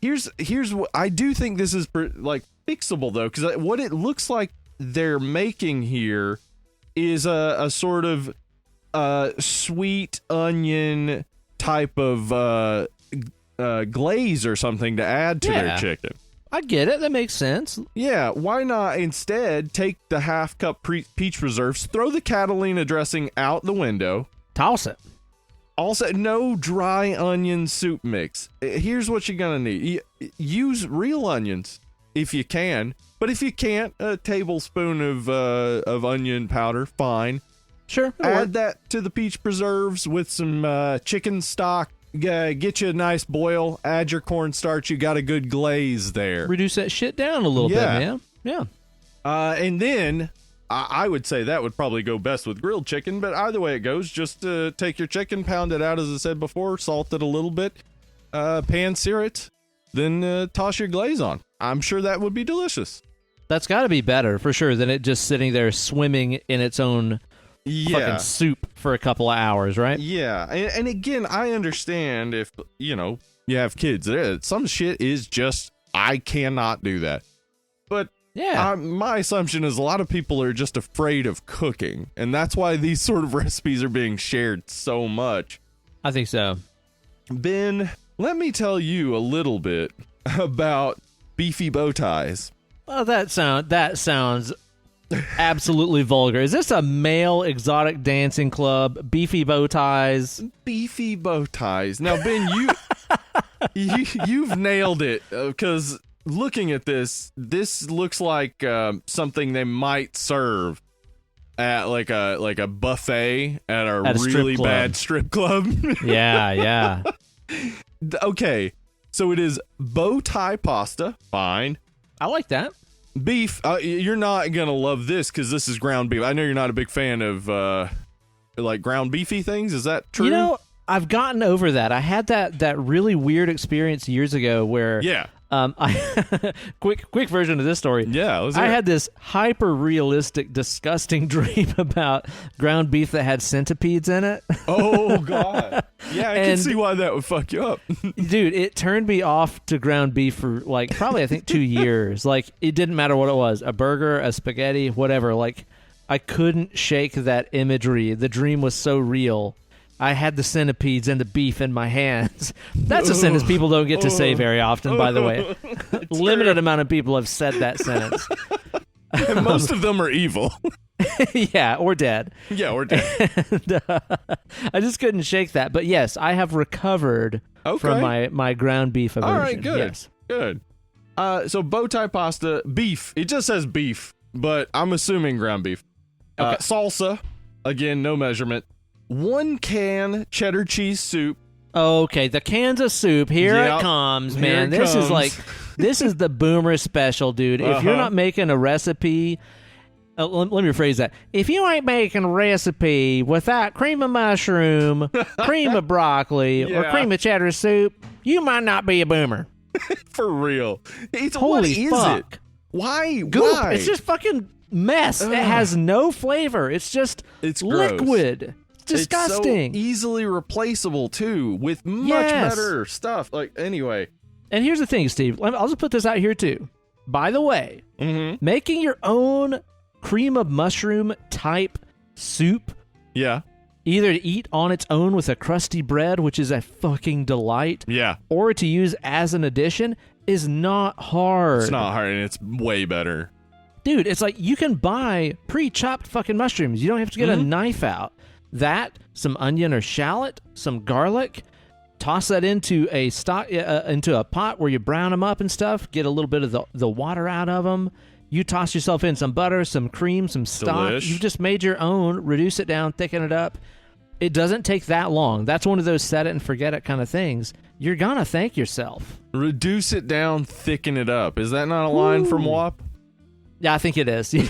Here's what I do think this is fixable though, because what it looks like they're making here is a sort of sweet onion type of glaze or something to add to their chicken. I get it. That makes sense. Yeah, why not instead take the half cup peach preserves, throw the Catalina dressing out the window. Toss it. Also, no dry onion soup mix. Here's what you're going to need. Use real onions if you can. But if you can't, a tablespoon of onion powder, fine. Sure. Add that to the peach preserves with some chicken stock. Get you a nice boil. Add your cornstarch. You got a good glaze there. Reduce that shit down a little bit, man. Yeah. And then I would say that would probably go best with grilled chicken. But either way it goes, just take your chicken, pound it out, as I said before, salt it a little bit. pan-sear it, then toss your glaze on. I'm sure that would be delicious. That's got to be better for sure than it just sitting there swimming in its own fucking soup for a couple of hours, right? Yeah, and again, I understand if, you have kids. Some shit is just, I cannot do that. But yeah, my assumption is a lot of people are just afraid of cooking, and that's why these sort of recipes are being shared so much. I think so. Ben, let me tell you a little bit about beefy bow ties. Well, that sounds absolutely vulgar. Is this a male exotic dancing club? Beefy bow ties? Beefy bow ties. Now, Ben, you've nailed it, because looking at this looks like something they might serve at like a buffet at a really bad strip club. Yeah. Okay, so it is bow tie pasta. Fine. I like that. Beef, you're not gonna love this because this is ground beef. I know you're not a big fan of like ground beefy things. Is that true? I've gotten over that. I had that really weird experience years ago where I quick version of this story. Yeah, I had this hyper realistic, disgusting dream about ground beef that had centipedes in it. Oh God! Yeah, I can see why that would fuck you up, dude. It turned me off to ground beef for like probably I think 2 years. Like it didn't matter what it was, a burger, a spaghetti, whatever. Like I couldn't shake that imagery. The dream was so real. I had the centipedes and the beef in my hands. That's a sentence people don't get to say very often, by the way. Limited amount of people have said that sentence. And most of them are evil. Yeah, or dead. Yeah, or dead. And, I just couldn't shake that. But yes, I have recovered from my ground beef aversion. All right, good. Yes. Good. So bow tie pasta, beef. It just says beef, but I'm assuming ground beef. Okay. Salsa, again, no measurement. 1 can cheddar cheese soup. Okay, the cans of soup. Here it comes, man. This is the boomer special, dude. If you're not making a recipe, let me rephrase that. If you ain't making a recipe without cream of mushroom, cream of broccoli, or cream of cheddar soup, you might not be a boomer. For real. Holy fuck. Why? Goop. Why? It's just fucking mess. It has no flavor. It's just liquid. Disgusting. It's so easily replaceable too with much better stuff. Like anyway. And here's the thing, Steve. I'll just put this out here too. By the way, making your own cream of mushroom type soup. Yeah. Either to eat on its own with a crusty bread, which is a fucking delight. Yeah. Or to use as an addition is not hard. It's not hard, and it's way better. Dude, it's like you can buy pre-chopped fucking mushrooms. You don't have to get a knife out. That, some onion or shallot, some garlic, toss that into a pot where you brown them up and stuff, get a little bit of the water out of them. You toss yourself in some butter, some cream, some stock. Delish. You've just made your own, reduce it down, thicken it up. It doesn't take that long. That's one of those set it and forget it kind of things. You're going to thank yourself. Reduce it down, thicken it up. Is that not a line from WAP? Yeah, I think it is. Yeah.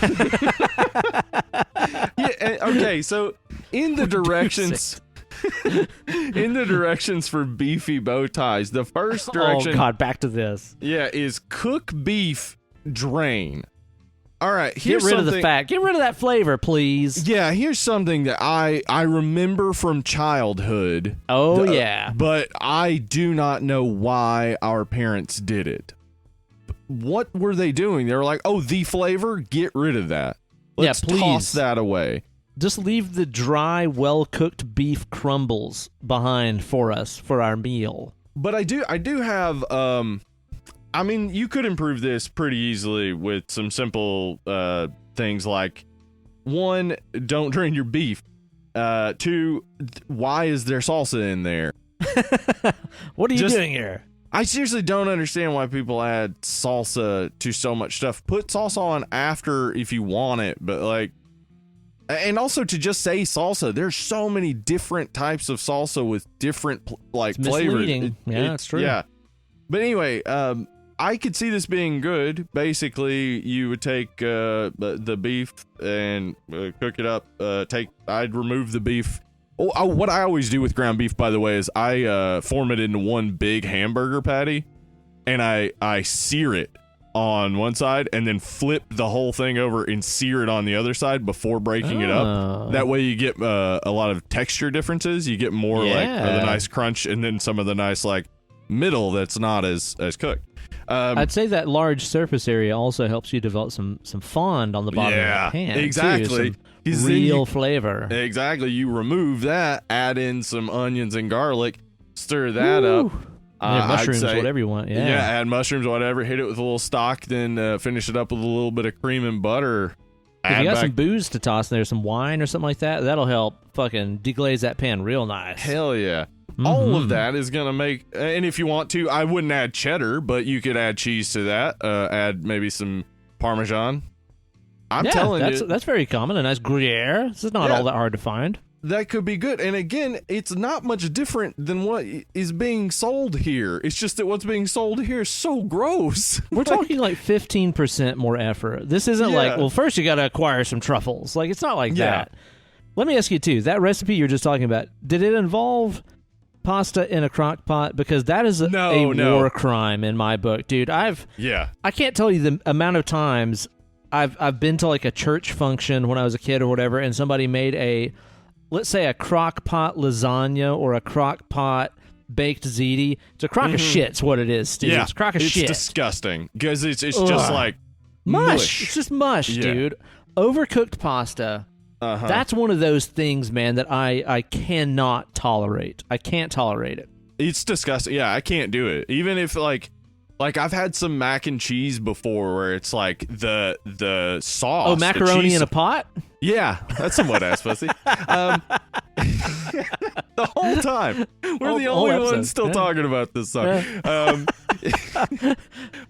Okay, so in the directions for beefy bow ties, the first direction, oh God, back to this, is cook beef, drain. All right, get rid of the fat, get rid of that flavor, please. Yeah, here's something that I remember from childhood. But I do not know why our parents did it. What were they doing? They were like, oh, the flavor, get rid of that. Let's toss that away. Just leave the dry, well-cooked beef crumbles behind for us for our meal. But I do have, I mean, you could improve this pretty easily with some simple things like, 1, don't drain your beef. 2, why is there salsa in there? What are you doing here? I seriously don't understand why people add salsa to so much stuff. Put salsa on after if you want it, but like, and also to just say salsa, there's so many different types of salsa with different flavors. Yeah, that's true. Yeah, but anyway, I could see this being good. Basically, you would take the beef and cook it up. I'd remove the beef What I always do with ground beef, by the way, is I form it into one big hamburger patty, and I sear it on one side and then flip the whole thing over and sear it on the other side before breaking it up. That way you get a lot of texture differences. You get more like the nice crunch and then some of the nice like middle that's not as cooked. I'd say that large surface area also helps you develop some fond on the bottom of the pan. Exactly. Real flavor. Exactly. You remove that, add in some onions and garlic, stir that up. Mushrooms, whatever you want. Yeah, add mushrooms, whatever. Hit it with a little stock, then finish it up with a little bit of cream and butter. If you got some booze to toss in there, some wine or something like that, that'll help fucking deglaze that pan real nice. Hell yeah. All of that is going to make, and if you want to, I wouldn't add cheddar, but you could add cheese to that. Add maybe some Parmesan. I'm telling you. That's very common. A nice Gruyere. This is not all that hard to find. That could be good. And again, it's not much different than what is being sold here. It's just that what's being sold here is so gross. We're talking like 15% more effort. This isn't like, well, first you got to acquire some truffles. Like, it's not like that. Let me ask you, too, that recipe you're just talking about, did it involve pasta in a crock pot? Because that is a war crime in my book, dude. I can't tell you the amount of times I've been to like a church function when I was a kid or whatever, and somebody made let's say a crock pot lasagna or a crock pot baked ziti. It's a crock of shit's what it is, Steve. It's a crock of shit. It's disgusting because it's just like mush. It's just mush, dude. Overcooked pasta. That's one of those things, man, that I cannot tolerate. I can't tolerate it. It's disgusting. Yeah, I can't do it. Even if like I've had some mac and cheese before where it's like the sauce. Oh, macaroni in a pot? Yeah, that's somewhat ass pussy. The whole time. We're the only ones still talking about this song. Yeah.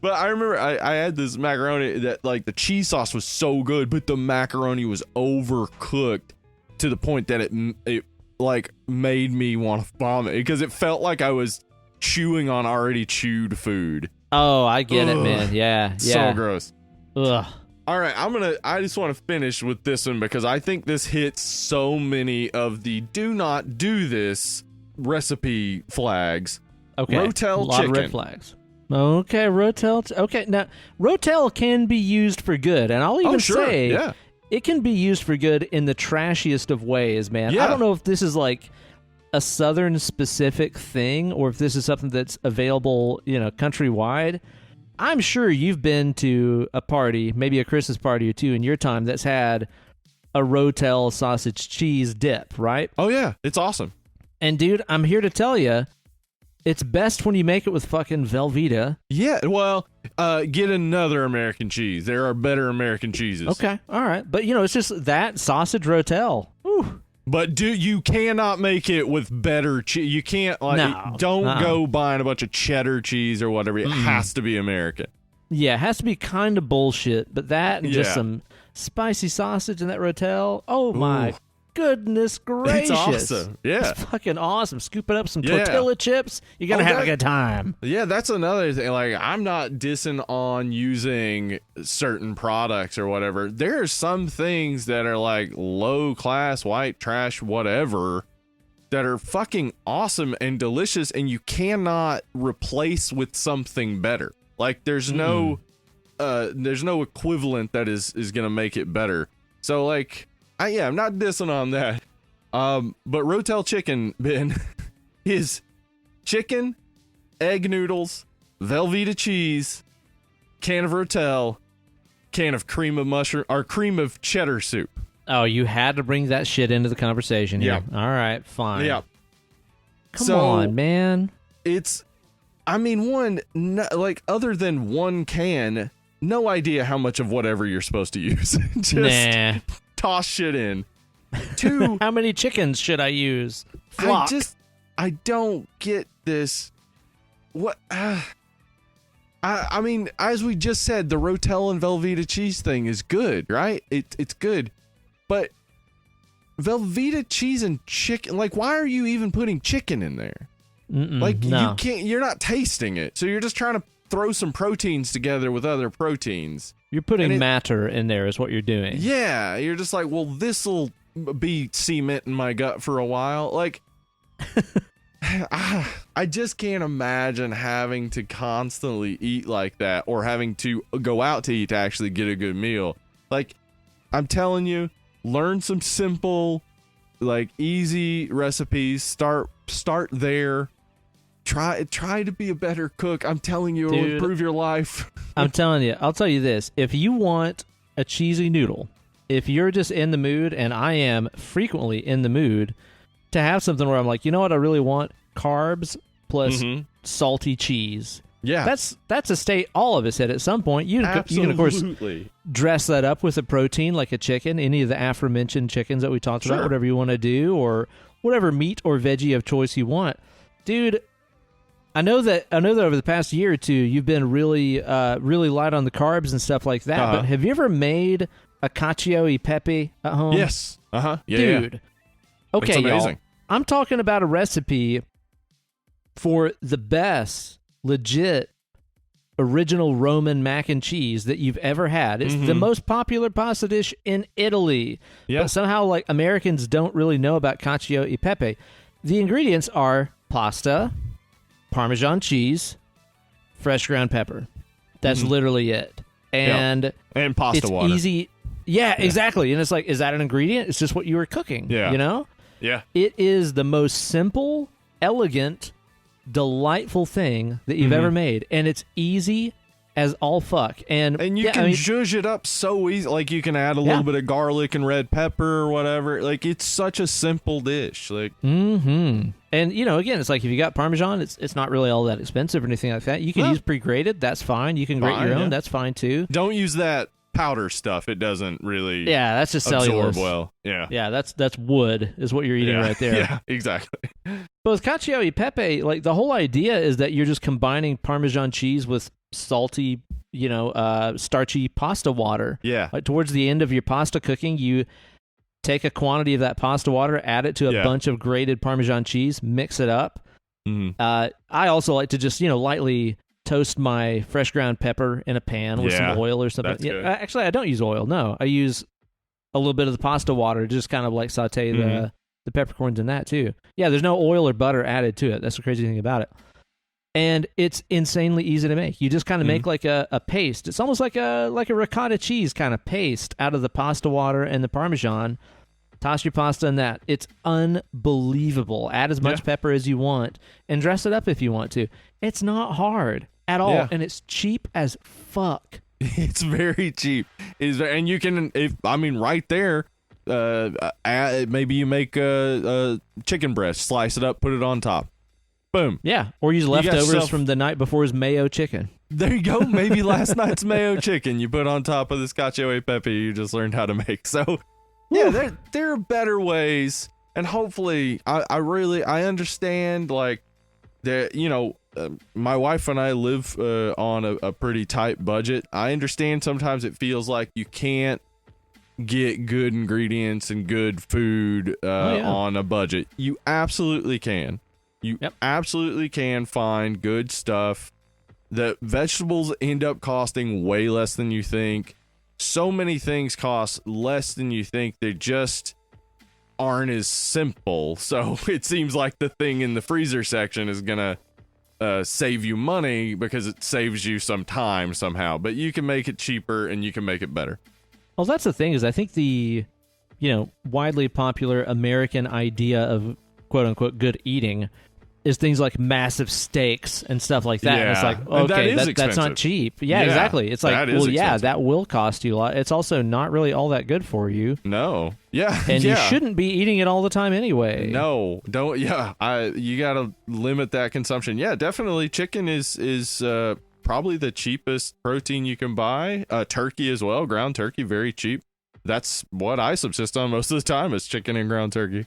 But I remember I had this macaroni that like the cheese sauce was so good, but the macaroni was overcooked to the point that it like made me want to vomit because it felt like I was chewing on already chewed food. Oh, I get it, man. Yeah. So gross. Ugh. All right, I just want to finish with this one because I think this hits so many of the do not do this recipe flags. Okay. Rotel a lot chicken. Of red flags. Okay, Rotel. Okay, now Rotel can be used for good, and I'll even say it can be used for good in the trashiest of ways, man. Yeah. I don't know if this is like a Southern specific thing or if this is something that's available, countrywide. I'm sure you've been to a party, maybe a Christmas party or two in your time that's had a Rotel sausage cheese dip, right? Oh, yeah. It's awesome. And, dude, I'm here to tell you, it's best when you make it with fucking Velveeta. Yeah, well, get another American cheese. There are better American cheeses. Okay, all right. But, it's just that sausage Rotel. Whew. But you cannot make it with better cheese. You can't, don't go buying a bunch of cheddar cheese or whatever. It has to be American. Yeah, it has to be kind of bullshit. But that and just some spicy sausage in that Rotel. Oh, my goodness gracious. It's awesome. Yeah. It's fucking awesome. Scooping up some tortilla chips. You're going to have a good time. Yeah, that's another thing. Like, I'm not dissing on using certain products or whatever. There are some things that are like low class, white trash, whatever, that are fucking awesome and delicious, and you cannot replace with something better. Like, there's no equivalent that is going to make it better. So, like, I'm not dissing on that. But Rotel chicken, Ben, is chicken, egg noodles, Velveeta cheese, can of Rotel, can of cream of mushroom, or cream of cheddar soup. Oh, you had to bring that shit into the conversation here. Yeah. All right, fine. Yeah. Come on, man. Other than one can, no idea how much of whatever you're supposed to use. Just toss shit in. 2, how many chickens should I use? Flock. I don't get this. What? I mean, as we just said, the Rotel and Velveeta cheese thing is good, right? It's good. But Velveeta cheese and chicken, like, why are you even putting chicken in there? You can't, you're not tasting it. So you're just trying to throw some proteins together with other proteins. You're putting matter in there is what you're doing. Yeah. You're just like, well, this'll be cement in my gut for a while. Like, I just can't imagine having to constantly eat like that, or having to go out to eat to actually get a good meal. Like, I'm telling you, learn some simple, like, easy recipes. Start there. Try to be a better cook. I'm telling you, it'll improve your life. I'm telling you. I'll tell you this. If you want a cheesy noodle, if you're just in the mood, and I am frequently in the mood to have something where I'm like, you know what I really want? Carbs plus salty cheese. Yeah. That's a state all of us hit at some point. You can, of course, dress that up with a protein like a chicken, any of the aforementioned chickens that we talked about, whatever you want to do, or whatever meat or veggie of choice you want. Dude, I know that over the past year or two, you've been really light on the carbs and stuff like that, but have you ever made a Cacio E Pepe at home? Yes. Yeah, dude. Yeah. Okay, it's amazing. y'all. I'm talking about a recipe for the best, legit, original Roman mac and cheese that you've ever had. It's the most popular pasta dish in Italy. Yeah. But somehow, like, Americans don't really know about Cacio E Pepe. The ingredients are pasta, Parmesan cheese, fresh ground pepper. That's literally it. And pasta water. It's easy. Yeah, exactly. And it's like, is that an ingredient? It's just what you were cooking. Yeah. You know? Yeah. It is the most simple, elegant, delightful thing that you've ever made. And it's easy as all fuck. And you can zhuzh it up so easy. Like, you can add a little bit of garlic and red pepper or whatever. Like, it's such a simple dish. Like, And, you know, again, it's like, if you got Parmesan, it's not really all that expensive or anything like that. You can use pre-grated. That's fine. You can grate your own. That's fine, too. Don't use that powder stuff. It doesn't really that's just cellulose. Absorb well. Yeah, that's wood is what you're eating right there. Yeah, exactly. But with Cacio E Pepe, like, the whole idea is that you're just combining Parmesan cheese with salty, you know, starchy pasta water. Yeah. Like, towards the end of your pasta cooking, you take a quantity of that pasta water, add it to a bunch of grated Parmesan cheese, mix it up. I also like to just, you know, lightly toast my fresh ground pepper in a pan with some oil or something. Actually, I don't use oil. No, I use a little bit of the pasta water to just kind of like saute the peppercorns in that too. Yeah, there's no oil or butter added to it. That's the crazy thing about it. And it's insanely easy to make. You just kind of make like a paste. It's almost like a ricotta cheese kind of paste out of the pasta water and the Parmesan. Toss your pasta in that. It's unbelievable. Add as much pepper as you want and dress it up if you want to. It's not hard at all, and it's cheap as fuck. It's very cheap. And you can, right there, maybe you make a chicken breast, slice it up, put it on top. Boom. Yeah, or use leftovers from the night before's mayo chicken. There you go. Maybe last night's mayo chicken you put on top of this Cacio E Pepe you just learned how to make. So, yeah, there are better ways, and hopefully, I understand, like, that, you know, my wife and I live on a pretty tight budget. I understand sometimes it feels like you can't get good ingredients and good food on a budget. You absolutely can. You absolutely can find good stuff. The vegetables end up costing way less than you think. So many things cost less than you think. They just aren't as simple. So it seems like the thing in the freezer section is going to save you money because it saves you some time somehow. But you can make it cheaper and you can make it better. Well, that's the thing, is I think the, you know, widely popular American idea of quote-unquote good eating is things like massive steaks and stuff like that. And it's like, okay, that's not cheap. Yeah, exactly. It's like, well, that will cost you a lot. It's also not really all that good for you. No. Yeah. And you shouldn't be eating it all the time anyway. No. Don't. Yeah. You got to limit that consumption. Yeah, definitely. Chicken is probably the cheapest protein you can buy. Turkey as well. Ground turkey, very cheap. That's what I subsist on most of the time, is chicken and ground turkey.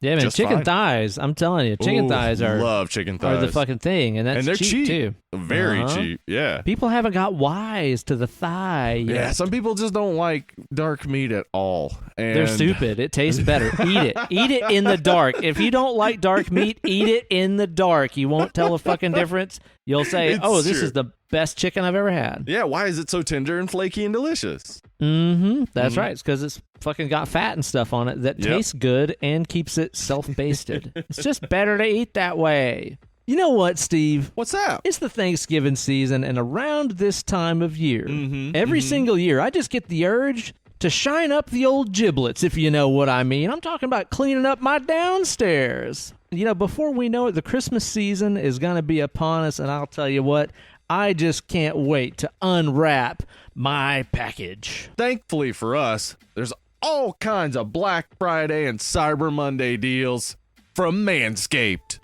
Yeah, man, chicken thighs. I'm telling you, chicken thighs love chicken thighs. Are the fucking thing, and they're cheap too. Very cheap. Yeah. People haven't got wise to the thigh yet. Yeah, some people just don't like dark meat at all. And they're stupid. It tastes better. Eat it. Eat it in the dark. If you don't like dark meat, eat it in the dark. You won't tell a fucking difference. You'll say, "Oh, this is the best chicken I've ever had. Yeah, why is it so tender and flaky and delicious? That's right. It's because it's fucking got fat and stuff on it that tastes good and keeps it self-basted. It's just better to eat that way. You know what, Steve? What's that? It's the Thanksgiving season, and around this time of year, every single year, I just get the urge to shine up the old giblets, if you know what I mean. I'm talking about cleaning up my downstairs. You know, before we know it, the Christmas season is going to be upon us, and I'll tell you what, I just can't wait to unwrap my package. Thankfully for us, there's all kinds of Black Friday and Cyber Monday deals from Manscaped.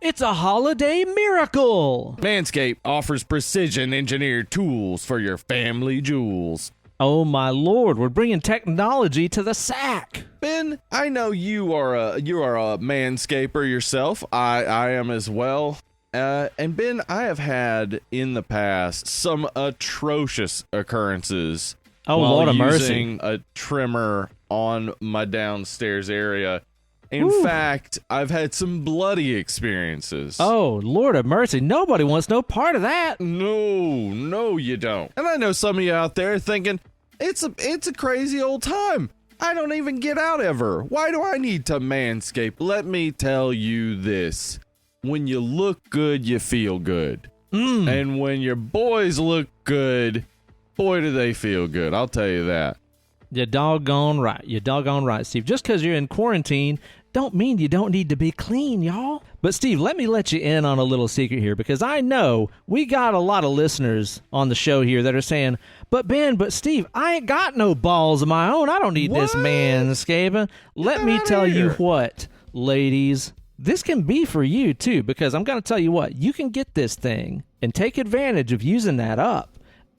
It's a holiday miracle. Manscaped offers precision-engineered tools for your family jewels. Oh, my Lord, we're bringing technology to the sack. Ben, I know you are a manscaper yourself. I am as well. And Ben, I have had in the past some atrocious occurrences while Lord of using mercy. a trimmer on my downstairs area. In fact, I've had some bloody experiences. Oh, Lord of mercy. Nobody wants no part of that. No, you don't. And I know some of you out there thinking, it's a crazy old time. I don't even get out ever. Why do I need to manscape? Let me tell you this. When you look good, you feel good. And when your boys look good, boy, do they feel good. I'll tell you that. You're doggone right. You're doggone right, Steve. Just because you're in quarantine don't mean you don't need to be clean, y'all. But, Steve, let me let you in on a little secret here, because I know we got a lot of listeners on the show here that are saying, but Steve, I ain't got no balls of my own. I don't need this manscaping. Let me tell you what, ladies, this can be for you, too, because I'm going to tell you what, you can get this thing and take advantage of using that up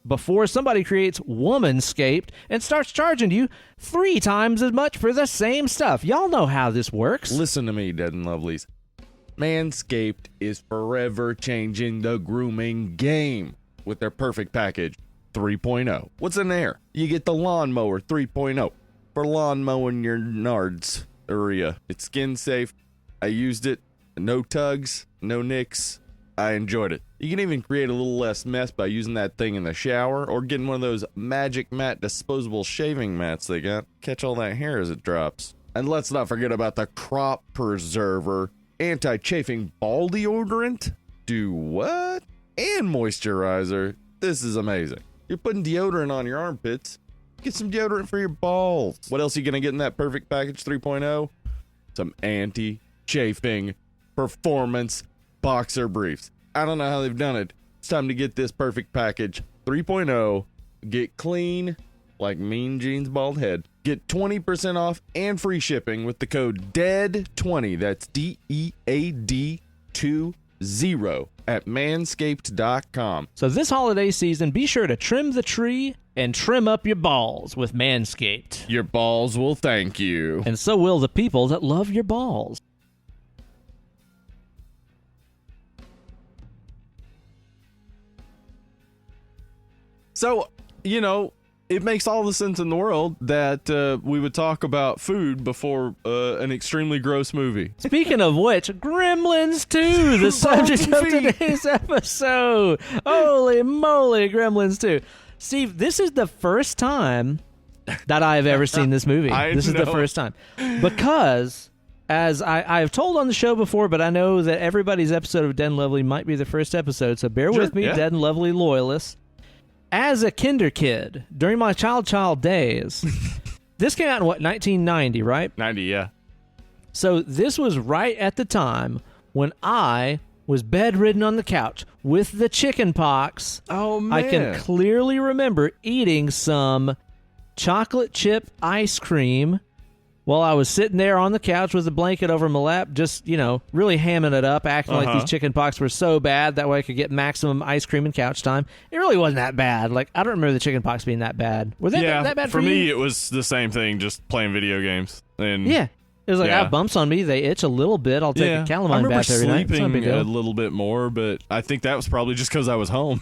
before somebody creates Womanscaped and starts charging you 3 times as much for the same stuff. Y'all know how this works. Listen to me, Dead and Lovelies. Manscaped is forever changing the grooming game with their Perfect Package 3.0. What's in there? You get the Lawnmower 3.0 for lawn mowing your nards area. It's skin safe. I used it. No tugs, no nicks. I enjoyed it. You can even create a little less mess by using that thing in the shower or getting one of those Magic Mat disposable shaving mats they got. Catch all that hair as it drops. And let's not forget about the Crop Preserver anti-chafing ball deodorant. Do what? And moisturizer. This is amazing. You're putting deodorant on your armpits. Get some deodorant for your balls. What else are you going to get in that Perfect Package 3.0? Some anti-chafing performance boxer briefs. I don't know how they've done it. It's time to get this Perfect Package 3.0. Get clean like Mean Gene's bald head. Get 20% off and free shipping with the code DEAD20. That's DEAD20 at manscaped.com. So this holiday season, be sure to trim the tree and trim up your balls with Manscaped. Your balls will thank you. And so will the people that love your balls. So, you know, it makes all the sense in the world that we would talk about food before an extremely gross movie. Speaking of which, Gremlins 2, the subject of today's episode. Holy moly, Gremlins 2. Steve, this is the first time that I've ever seen this movie. This is the first time. Because, as I've told on the show before, but I know that everybody's episode of Dead and Lovely might be the first episode, so bear with me, Dead and Lovely loyalists. As a kinder kid, during my child days, this came out in, 1990, right? 90, yeah. So this was right at the time when I was bedridden on the couch with the chicken pox. Oh, man. I can clearly remember eating some chocolate chip ice cream while I was sitting there on the couch with a blanket over my lap, just, really hamming it up, acting like these chicken pox were so bad that way I could get maximum ice cream and couch time. It really wasn't that bad. Like, I don't remember the chicken pox being that bad. Were they that bad for you? For me, it was the same thing, just playing video games. And yeah. It was like, I have bumps on me. They itch a little bit. I'll take a calamine bath every night. I remember sleeping a little bit more, but I think that was probably just because I was home.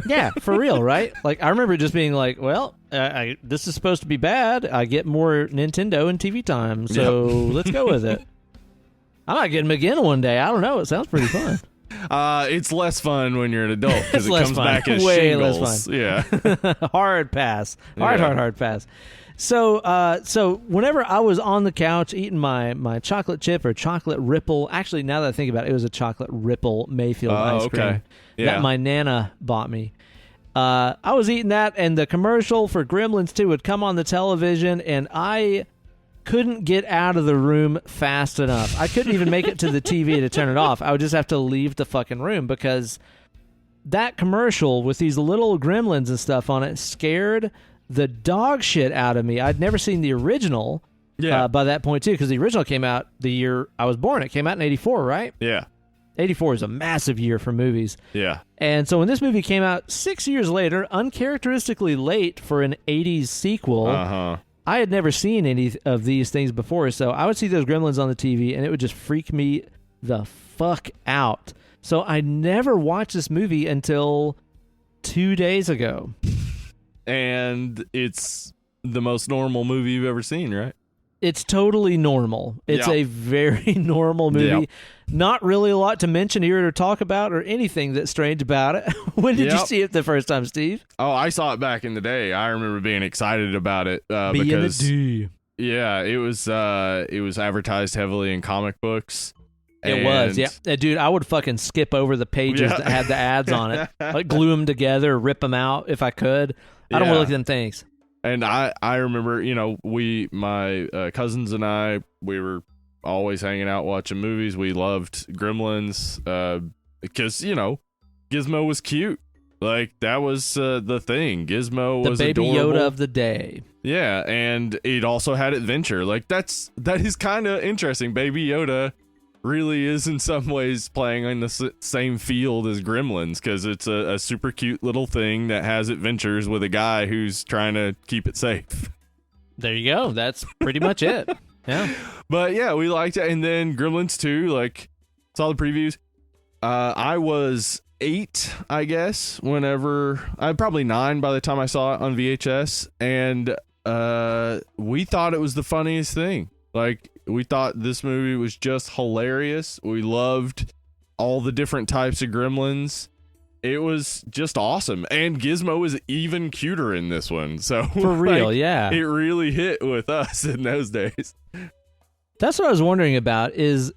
Yeah, for real, right? Like, I remember just being like, well, this is supposed to be bad. I get more Nintendo and TV time, so let's go with it. I might get them again one day. I don't know. It sounds pretty fun. It's less fun when you're an adult because it less comes fun. back as Way shingles. less fun. Yeah. Hard pass. Hard pass. So whenever I was on the couch eating my chocolate chip or chocolate ripple, actually now that I think about it, it was a chocolate ripple Mayfield ice cream that my Nana bought me. I was eating that, and the commercial for Gremlins 2 would come on the television, and I couldn't get out of the room fast enough. I couldn't even make it to the TV to turn it off. I would just have to leave the fucking room because that commercial with these little gremlins and stuff on it scared the dog shit out of me. I'd never seen the original by that point, too, because the original came out the year I was born. It came out in 84, right? Yeah. 84 is a massive year for movies. Yeah. And so when this movie came out 6 years later, uncharacteristically late for an 80s sequel, I had never seen any of these things before. So I would see those gremlins on the TV, and it would just freak me the fuck out. So I never watched this movie until 2 days ago. And it's the most normal movie you've ever seen, right? It's totally normal. It's a very normal movie. Yep. Not really a lot to mention here or talk about or anything that's strange about it. When did you see it the first time, Steve? Oh, I saw it back in the day. I remember being excited about it because it was advertised heavily in comic books. It was, yeah. Dude, I would fucking skip over the pages that had the ads on it. Like glue them together, rip them out if I could. I don't want to look at them things. And I remember, my cousins and I, we were always hanging out watching movies. We loved Gremlins because, Gizmo was cute. Like, that was the thing. Gizmo was the baby adorable. Yoda of the day. Yeah, and it also had adventure. Like, that is kind of interesting. Baby Yoda really is in some ways playing on the same field as Gremlins because it's a super cute little thing that has adventures with a guy who's trying to keep it safe. There you go. That's pretty much it. Yeah. But yeah, we liked it. And then Gremlins 2, like, saw the previews. I was 8, I guess, probably 9 by the time I saw it on VHS. And we thought it was the funniest thing. Like, we thought this movie was just hilarious. We loved all the different types of gremlins. It was just awesome. And Gizmo is even cuter in this one. So for real, yeah. It really hit with us in those days. That's what I was wondering about is,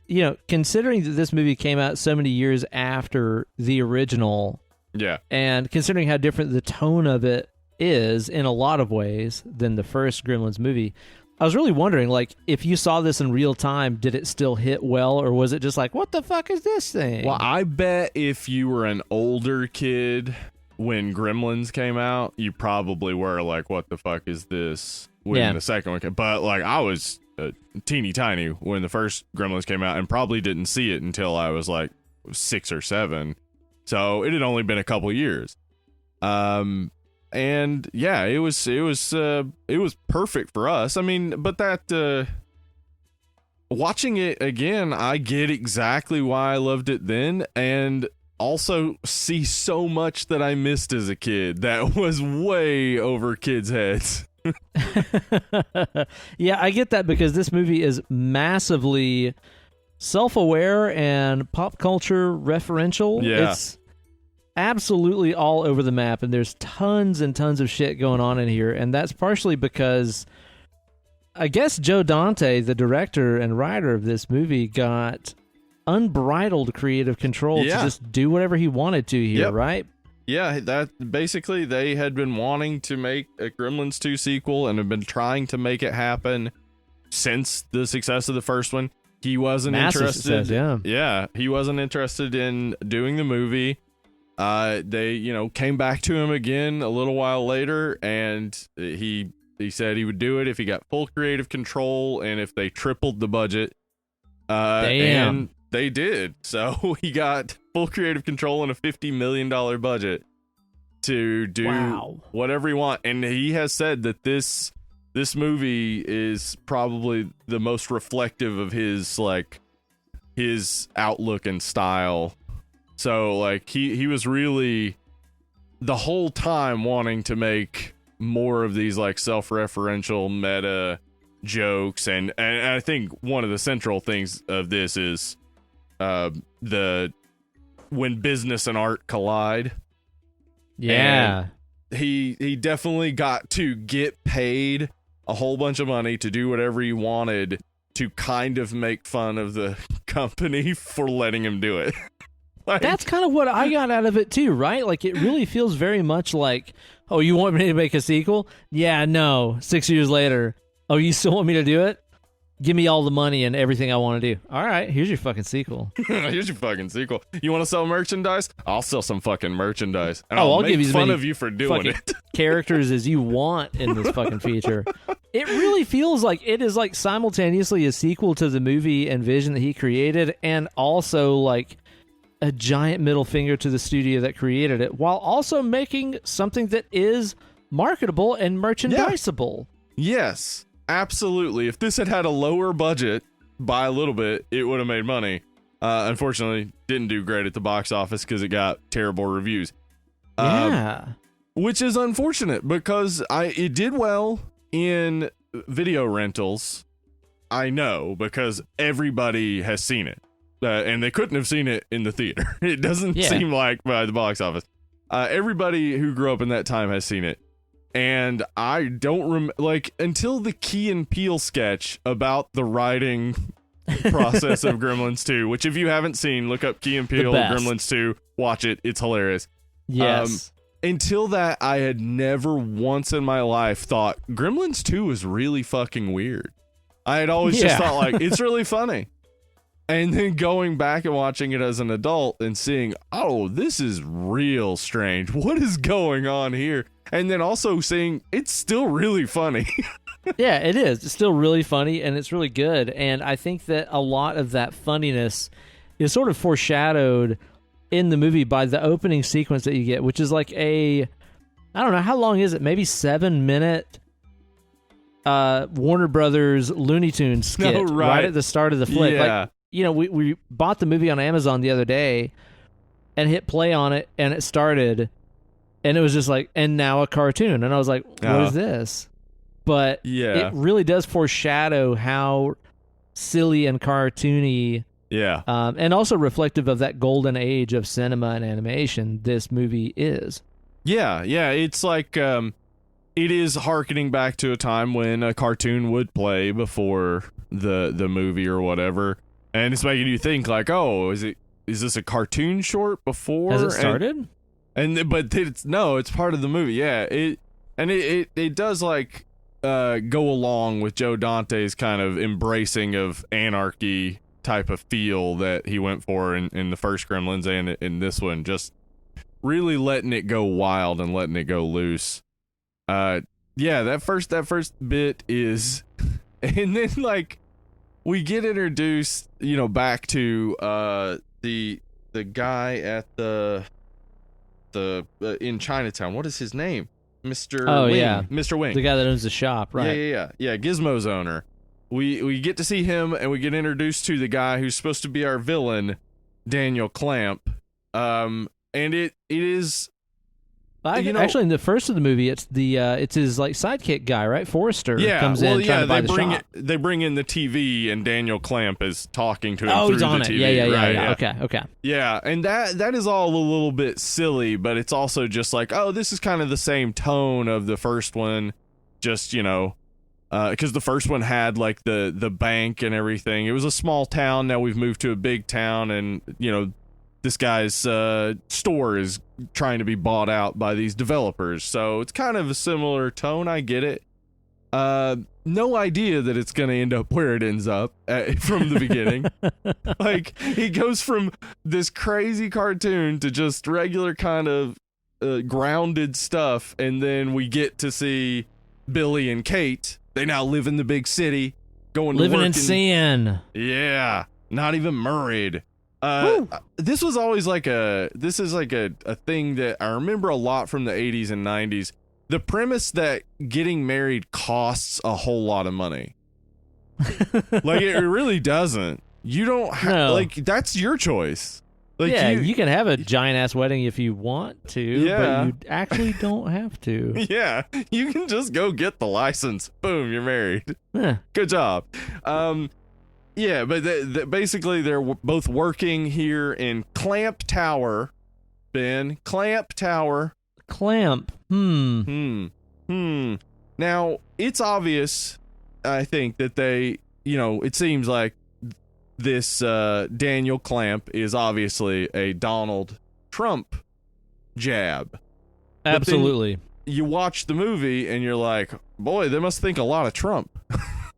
considering that this movie came out so many years after the original. Yeah. And considering how different the tone of it is in a lot of ways than the first Gremlins movie, I was really wondering, like, if you saw this in real time, did it still hit well, or was it just like, what the fuck is this thing? Well, I bet if you were an older kid when Gremlins came out, you probably were like, what the fuck is this? When the second one came. But, like, I was teeny tiny when the first Gremlins came out and probably didn't see it until I was, like, 6 or 7. So it had only been a couple years. And yeah, it was perfect for us. I mean, but that watching it again, I get exactly why I loved it then, and also see so much that I missed as a kid that was way over kids' heads. Yeah, I get that because this movie is massively self-aware and pop culture referential. Yeah. It's absolutely all over the map, and there's tons and tons of shit going on in here, and that's partially because I guess Joe Dante, the director and writer of this movie, got unbridled creative control to just do whatever he wanted to here, right? Yeah, that basically they had been wanting to make a Gremlins 2 sequel and have been trying to make it happen since the success of the first one. He wasn't interested. Success, he wasn't interested in doing the movie. They, came back to him again a little while later, and he said he would do it if he got full creative control and if they tripled the budget. And they did. So he got full creative control and a $50 million budget to do whatever he want. And he has said that this movie is probably the most reflective of his outlook and style. So, like, he was really the whole time wanting to make more of these, like, self-referential meta jokes. And I think one of the central things of this is the when business and art collide. Yeah. And he definitely got to get paid a whole bunch of money to do whatever he wanted to kind of make fun of the company for letting him do it. Like, that's kind of what I got out of it too, right? Like, it really feels very much like, oh, you want me to make a sequel? Yeah, no. 6 years later, oh, you still want me to do it? Give me all the money and everything I want to do. All right, here's your fucking sequel. Here's your fucking sequel. You want to sell merchandise? I'll sell some fucking merchandise. And I'll make give you as fun many of you for doing it. characters as you want in this fucking feature. It really feels like it is like simultaneously a sequel to the movie and vision that he created, and also like a giant middle finger to the studio that created it, while also making something that is marketable and merchandisable. Yes. Absolutely. If this had had a lower budget by a little bit, it would have made money. Unfortunately, didn't do great at the box office because it got terrible reviews. Which is unfortunate because it did well in video rentals. I know, because everybody has seen it. And they couldn't have seen it in the theater. It doesn't seem like by the box office. Everybody who grew up in that time has seen it. And I don't until the Key and Peele sketch about the writing process of Gremlins 2, which if you haven't seen, look up Key and Peele Gremlins 2, watch it. It's hilarious. Yes. Until that, I had never once in my life thought Gremlins 2 was really fucking weird. I had always just thought like, it's really funny. And then going back and watching it as an adult and seeing, oh, this is real strange. What is going on here? And then also seeing it's still really funny. Yeah, it is. It's still really funny, and it's really good. And I think that a lot of that funniness is sort of foreshadowed in the movie by the opening sequence that you get, which is like I don't know, how long is it? Maybe 7-minute Warner Brothers Looney Tunes skit right at the start of the flick. Yeah. Like, you know, we bought the movie on Amazon the other day and hit play on it, and it started, and it was just like, and now a cartoon. And I was like, what is this? But it really does foreshadow how silly and cartoony, and also reflective of that golden age of cinema and animation this movie is. Yeah, it's like it is hearkening back to a time when a cartoon would play before the movie or whatever. And it's making you think like, oh, is this a cartoon short before? Has it started? But it's part of the movie. Yeah, it does like go along with Joe Dante's kind of embracing of anarchy type of feel that he went for in the first Gremlins and in this one, just really letting it go wild and letting it go loose. That first bit is, and then like, we get introduced, back to the guy at the in Chinatown. What is his name? Mr. Wing. Yeah, Mr. Wing, the guy that owns the shop, right? Yeah. Gizmo's owner. We get to see him, and we get introduced to the guy who's supposed to be our villain, Daniel Clamp. And it is. Actually, in the first of the movie, it's his like sidekick guy, right? Forrester comes in trying to buy the shop. They bring in the TV, and Daniel Clamp is talking to him through he's on the it. TV. Yeah. Okay. Yeah, and that is all a little bit silly, but it's also just like, oh, this is kind of the same tone of the first one, just because the first one had like the bank and everything. It was a small town. Now we've moved to a big town, and this guy's store is trying to be bought out by these developers. So it's kind of a similar tone. I get it. No idea that it's going to end up where it ends up from the beginning. Like, he goes from this crazy cartoon to just regular kind of grounded stuff. And then we get to see Billy and Kate. They now live in the big city, living in sin. Yeah. Not even married. This was always like a thing that I remember a lot from the 80s and 90s. The premise that getting married costs a whole lot of money. Like, it really doesn't. You don't like, that's your choice. Like, you can have a giant ass wedding if you want to, but you actually don't have to. Yeah, you can just go get the license. Boom, you're married. Good job. Yeah, but basically they're both working here in Clamp Tower. Ben, Clamp Tower. Clamp. Now, it's obvious, I think, that they, it seems like this Daniel Clamp is obviously a Donald Trump jab. Absolutely. You watch the movie and you're like, boy, they must think a lot of Trump.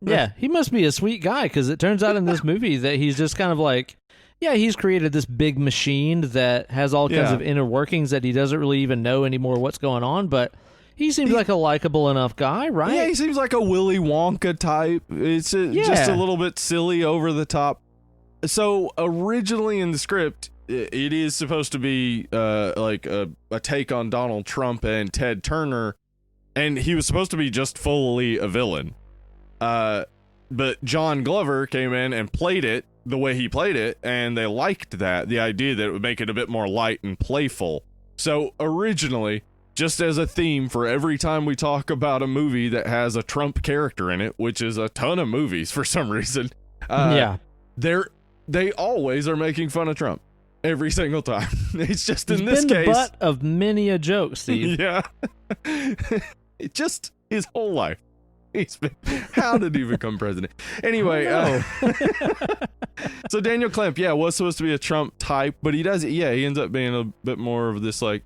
Yeah, he must be a sweet guy, because it turns out in this movie that he's just kind of like, yeah, he's created this big machine that has all kinds of inner workings that he doesn't really even know anymore what's going on, but he seems like a likable enough guy, right? Yeah, he seems like a Willy Wonka type. It's just a little bit silly, over the top. So originally in the script, it is supposed to be like a take on Donald Trump and Ted Turner, and he was supposed to be just fully a villain. But John Glover came in and played it the way he played it, and they liked that, the idea that it would make it a bit more light and playful. So originally, just as a theme for every time we talk about a movie that has a Trump character in it, which is a ton of movies for some reason, they always are making fun of Trump every single time. It's just in this case, the butt of many a joke, Steve. Yeah. It just his whole life. How did he become president? Anyway, so Daniel Clamp, was supposed to be a Trump type, but he ends up being a bit more of this, like,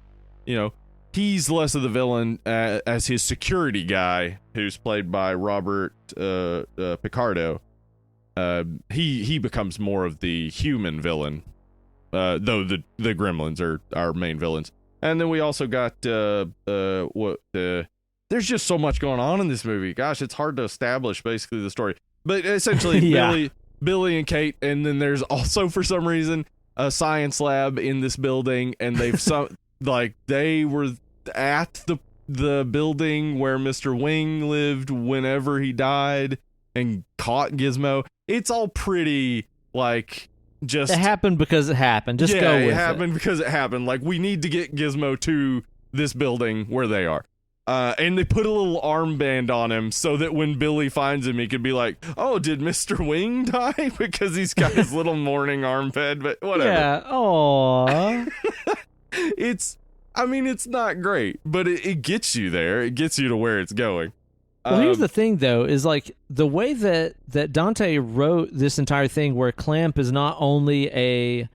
he's less of the villain as his security guy, who's played by Robert Picardo. He becomes more of the human villain, though the Gremlins are our main villains. And then we also got there's just so much going on in this movie. Gosh, it's hard to establish basically the story. But essentially, Billy and Kate, and then there's also, for some reason, a science lab in this building, and they were at the building where Mr. Wing lived whenever he died, and caught Gizmo. It's all pretty, like, just... It happened because it happened. Just go with it. It happened because it happened. Like, we need to get Gizmo to this building where they are. And they put a little armband on him so that when Billy finds him, he could be like, oh, did Mr. Wing die? Because he's got his little mourning armband, but whatever. Yeah, aww. It's not great, but it gets you there. It gets you to where it's going. Well, here's the thing, though, is like the way that Dante wrote this entire thing, where Clamp is not only a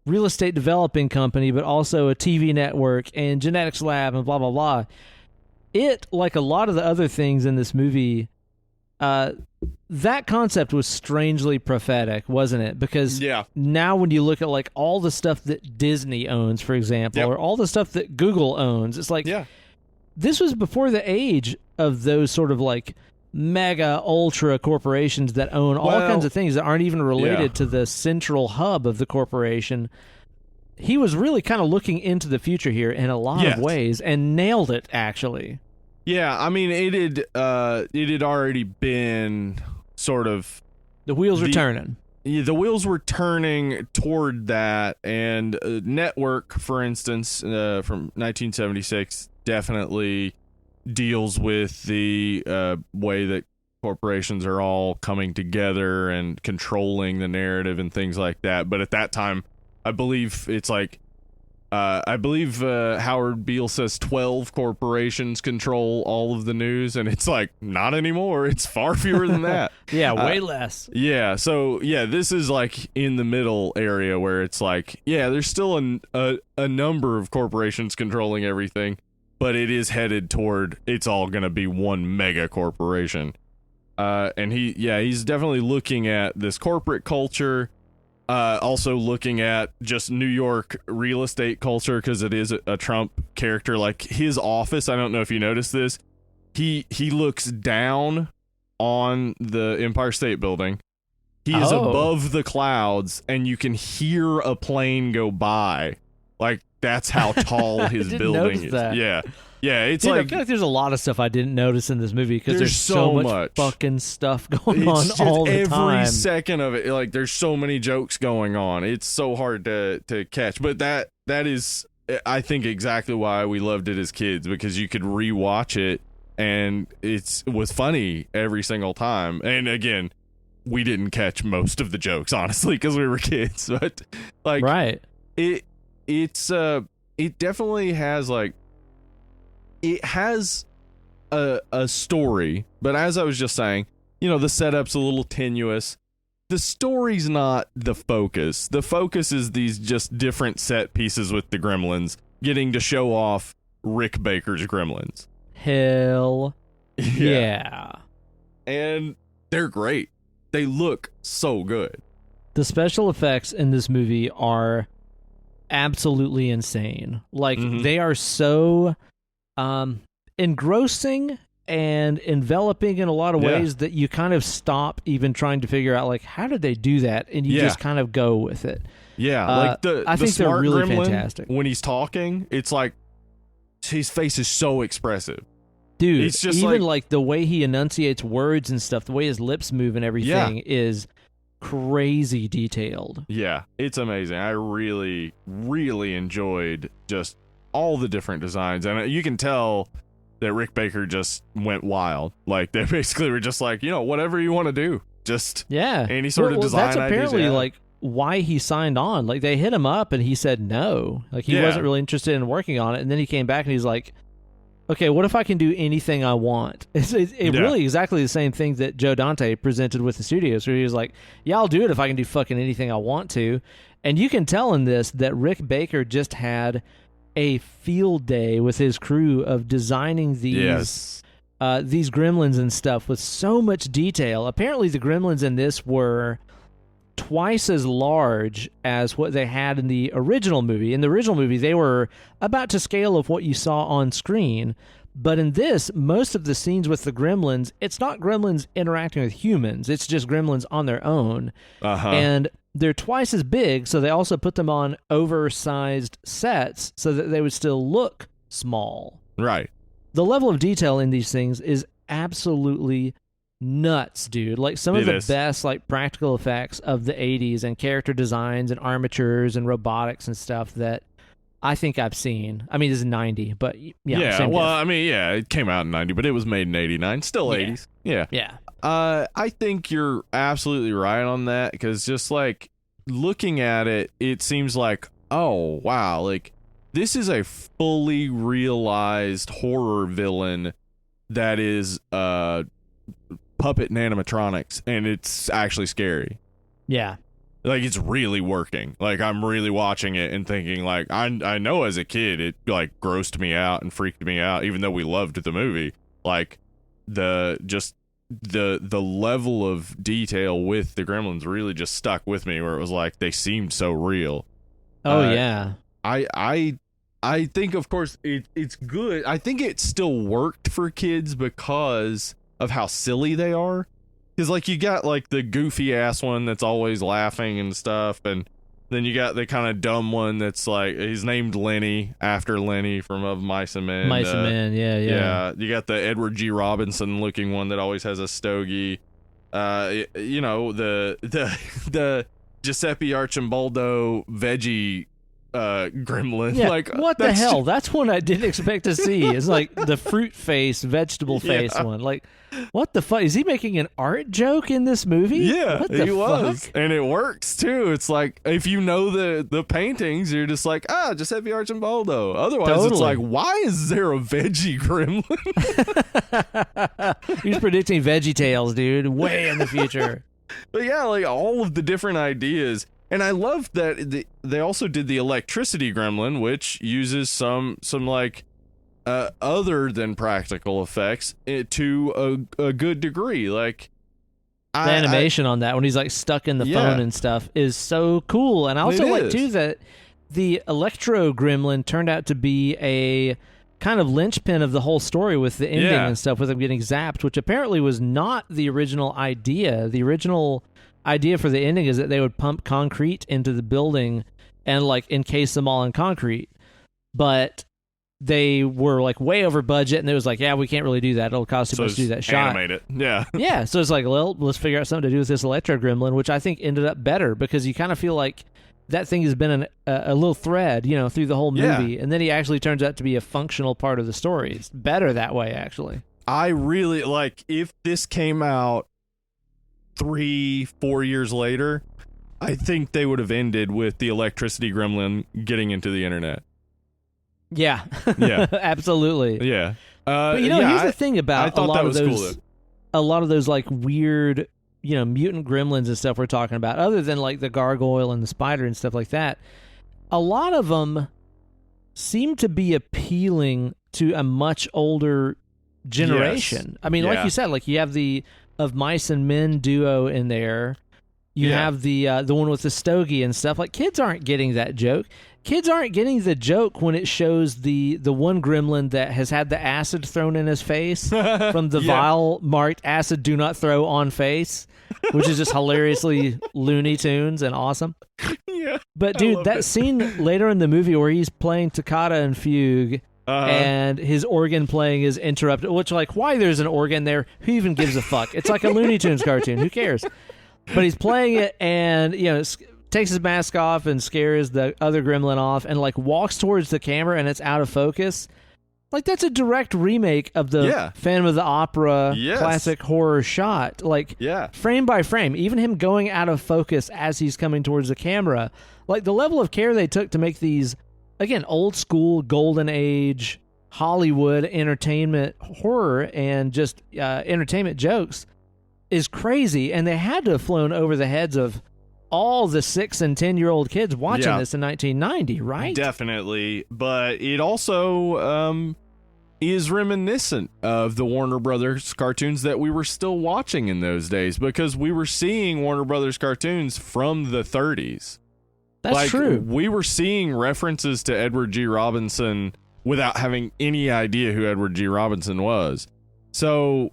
real estate developing company, but also a TV network and genetics lab and blah, blah, blah. It, like a lot of the other things in this movie, that concept was strangely prophetic, wasn't it? Because now when you look at like all the stuff that Disney owns, for example, or all the stuff that Google owns, it's like this was before the age of those sort of like mega ultra corporations that own all kinds of things that aren't even related to the central hub of the corporation. He was really kind of looking into the future here in a lot of ways, and nailed it, actually. Yeah, I mean, it had already been sort of... The wheels were turning. Yeah, the wheels were turning toward that, and Network, for instance, from 1976, definitely deals with the way that corporations are all coming together and controlling the narrative and things like that. But at that time, I believe it's like, Howard Beale says 12 corporations control all of the news, and it's like, not anymore. It's far fewer than that. Way less. Yeah, so, this is like in the middle area where it's like, there's still a number of corporations controlling everything, but it is headed toward it's all going to be one mega corporation. And he's definitely looking at this corporate culture, also looking at just New York real estate culture, because it is a Trump character. Like his office, I don't know if you noticed this, he looks down on the Empire State Building. He is above the clouds, and you can hear a plane go by. Like, that's how tall his building is. That. Yeah, it's I feel like there's a lot of stuff I didn't notice in this movie, because there's so much fucking stuff going on all the time. Every second of it, like, there's so many jokes going on. It's so hard to catch. But that is, I think, exactly why we loved it as kids, because you could rewatch it, and it was funny every single time. And again, we didn't catch most of the jokes, honestly, because we were kids. But like, right, it definitely has like, it has a story, but as I was just saying, you know, the setup's a little tenuous. The story's not the focus. The focus is these just different set pieces with the Gremlins getting to show off Rick Baker's Gremlins. Hell yeah. And they're great. They look so good. The special effects in this movie are absolutely insane. Like, they are so engrossing and enveloping in a lot of ways that you kind of stop even trying to figure out, like, how did they do that? And you just kind of go with it. Yeah, like I think they're really Gremlin, fantastic. when he's talking, it's like his face is so expressive. Dude, it's just even like the way he enunciates words and stuff, the way his lips move and everything is crazy detailed. Yeah, it's amazing. I really, really enjoyed just all the different designs. And you can tell that Rick Baker just went wild. Like, they basically were just like, you know, whatever you want to do. Just any sort of design that's apparently ideas. Like why he signed on. Like, they hit him up and he said no. Like, he wasn't really interested in working on it. And then he came back and he's like, okay, what if I can do anything I want? It's really exactly the same thing that Joe Dante presented with the studios, where he was like, yeah, I'll do it if I can do fucking anything I want to. And you can tell in this that Rick Baker just had a field day with his crew of designing these gremlins and stuff with so much detail. Apparently the gremlins in this were twice as large as what they had in the original movie. In the original movie, they were about to scale of what you saw on screen. But in this, most of the scenes with the gremlins, it's not gremlins interacting with humans. It's just gremlins on their own. And they're twice as big, so they also put them on oversized sets so that they would still look small. Right. The level of detail in these things is absolutely nuts, dude. Like, some of the best like practical effects of the 80s and character designs and armatures and robotics and stuff that I think I've seen. I mean, this is 90, but I mean, it came out in 90, but it was made in 89. Still 80s. Yeah. I think you're absolutely right on that, because just like looking at it, it seems like, oh wow, like this is a fully realized horror villain that is puppet and animatronics, and it's actually scary. Yeah. Like, it's really working. Like, I'm really watching it and thinking, like, I know as a kid it like grossed me out and freaked me out, even though we loved the movie. Like, the level of detail with the Gremlins really just stuck with me, where it was like they seemed so real. Oh yeah. I think, of course, it's good. I think it still worked for kids because of how silly they are. Because, like, you got, like, the goofy-ass one that's always laughing and stuff, and then you got the kind of dumb one that's, like, he's named Lenny, after Lenny from Of Mice and Men. Mice and Men, yeah. Yeah, you got the Edward G. Robinson-looking one that always has a stogie. You know, the Giuseppe Arcimboldo veggie gremlin. Yeah, like, what the hell? That's one I didn't expect to see. It's like the fruit face, vegetable face one. Like, what the fuck? Is he making an art joke in this movie? Yeah, what the he was. fuck? And it works too. It's like, if you know the paintings, you're just like, Giuseppe Arcimboldo. Otherwise, it's like, why is there a veggie gremlin? He's predicting Veggie Tales, dude, way in the future. But yeah, like, all of the different ideas. And I love that they also did the electricity gremlin, which uses some like other than practical effects to a good degree. Like, the animation on that when he's like stuck in the phone and stuff is so cool. And I also like too that the Electro Gremlin turned out to be a kind of linchpin of the whole story with the ending and stuff, with him getting zapped, which apparently was not the original idea. The original idea for the ending is that they would pump concrete into the building and like encase them all in concrete, but they were like way over budget, and it was like, we can't really do that. It'll cost too much to do that shot. Animate it. Yeah. So it's like, well, let's figure out something to do with this Electro Gremlin, which I think ended up better, because you kind of feel like that thing has been a little thread, you know, through the whole movie, and then he actually turns out to be a functional part of the story. It's better that way, actually. I really like, if this came out 3-4 years later, I think they would have ended with the electricity gremlin getting into the internet. Yeah. Yeah. Absolutely. Yeah. But here's the thing about a lot of those like weird, mutant gremlins and stuff we're talking about, other than like the gargoyle and the spider and stuff like that. A lot of them seem to be appealing to a much older generation. Yes. I mean, like you said, like you have the Of Mice and Men duo in there. You have the one with the stogie and stuff. Like, kids aren't getting that joke. Kids aren't getting the joke when it shows the one gremlin that has had the acid thrown in his face from the vial marked acid do not throw on face, which is just hilariously Looney Tunes and awesome. Yeah. But dude, that scene later in the movie where he's playing toccata and fugue and his organ playing is interrupted, which, like, why there's an organ there? Who even gives a fuck? It's like a Looney Tunes cartoon. Who cares? But he's playing it and, takes his mask off and scares the other gremlin off and, like, walks towards the camera and it's out of focus. Like, that's a direct remake of the Phantom of the Opera classic horror shot. Like, frame by frame. Even him going out of focus as he's coming towards the camera. Like, the level of care they took to make these, again, old school, golden age, Hollywood entertainment horror and just entertainment jokes is crazy, and they had to have flown over the heads of all the 6 and 10-year-old kids watching this in 1990, right? Definitely, but it also is reminiscent of the Warner Brothers cartoons that we were still watching in those days, because we were seeing Warner Brothers cartoons from the 30s. That's true. We were seeing references to Edward G. Robinson without having any idea who Edward G. Robinson was. So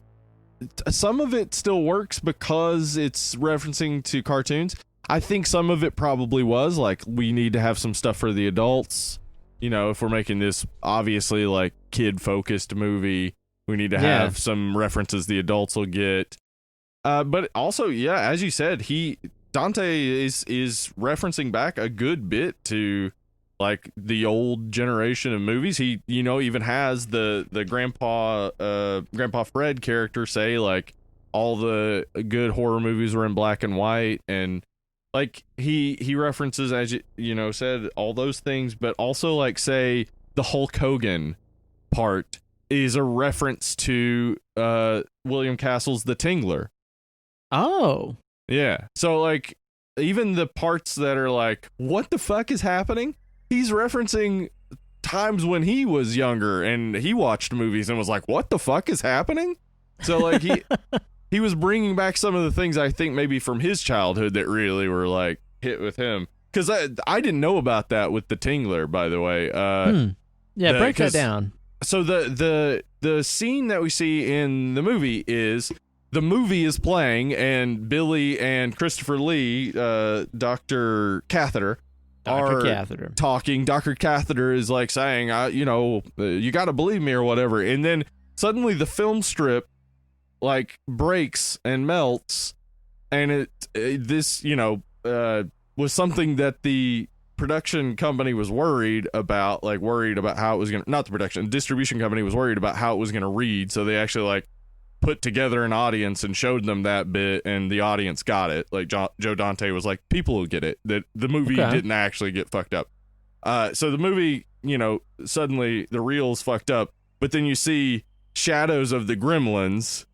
some of it still works because it's referencing to cartoons. I think some of it probably was like, we need to have some stuff for the adults. If we're making this obviously like kid focused movie, we need to have some references the adults will get. But also, as you said, Dante is referencing back a good bit to like the old generation of movies. He, even has the Grandpa Fred character say like all the good horror movies were in black and white, and like he references, as you said, all those things, but also like say the Hulk Hogan part is a reference to William Castle's The Tingler. Oh. Yeah. So like even the parts that are like, what the fuck is happening? He's referencing times when he was younger and he watched movies and was like, what the fuck is happening? So like he was bringing back some of the things I think maybe from his childhood that really were like hit with him. Because I didn't know about that with The Tingler, by the way. Yeah, break that down. So the scene that we see in the movie is the movie is playing and Billy and Christopher Lee, Dr. Catheter, talking. Dr. Catheter is like saying, you got to believe me or whatever. And then suddenly the film strip like breaks and melts. And this was something that the production company was worried about how it was going to, not the production, distribution company was worried about how it was going to read. So they actually like put together an audience and showed them that bit, and the audience got it. Like Joe Dante was like, people will get it, that the movie didn't actually get fucked up. So the movie, suddenly the reel's fucked up, but then you see shadows of the gremlins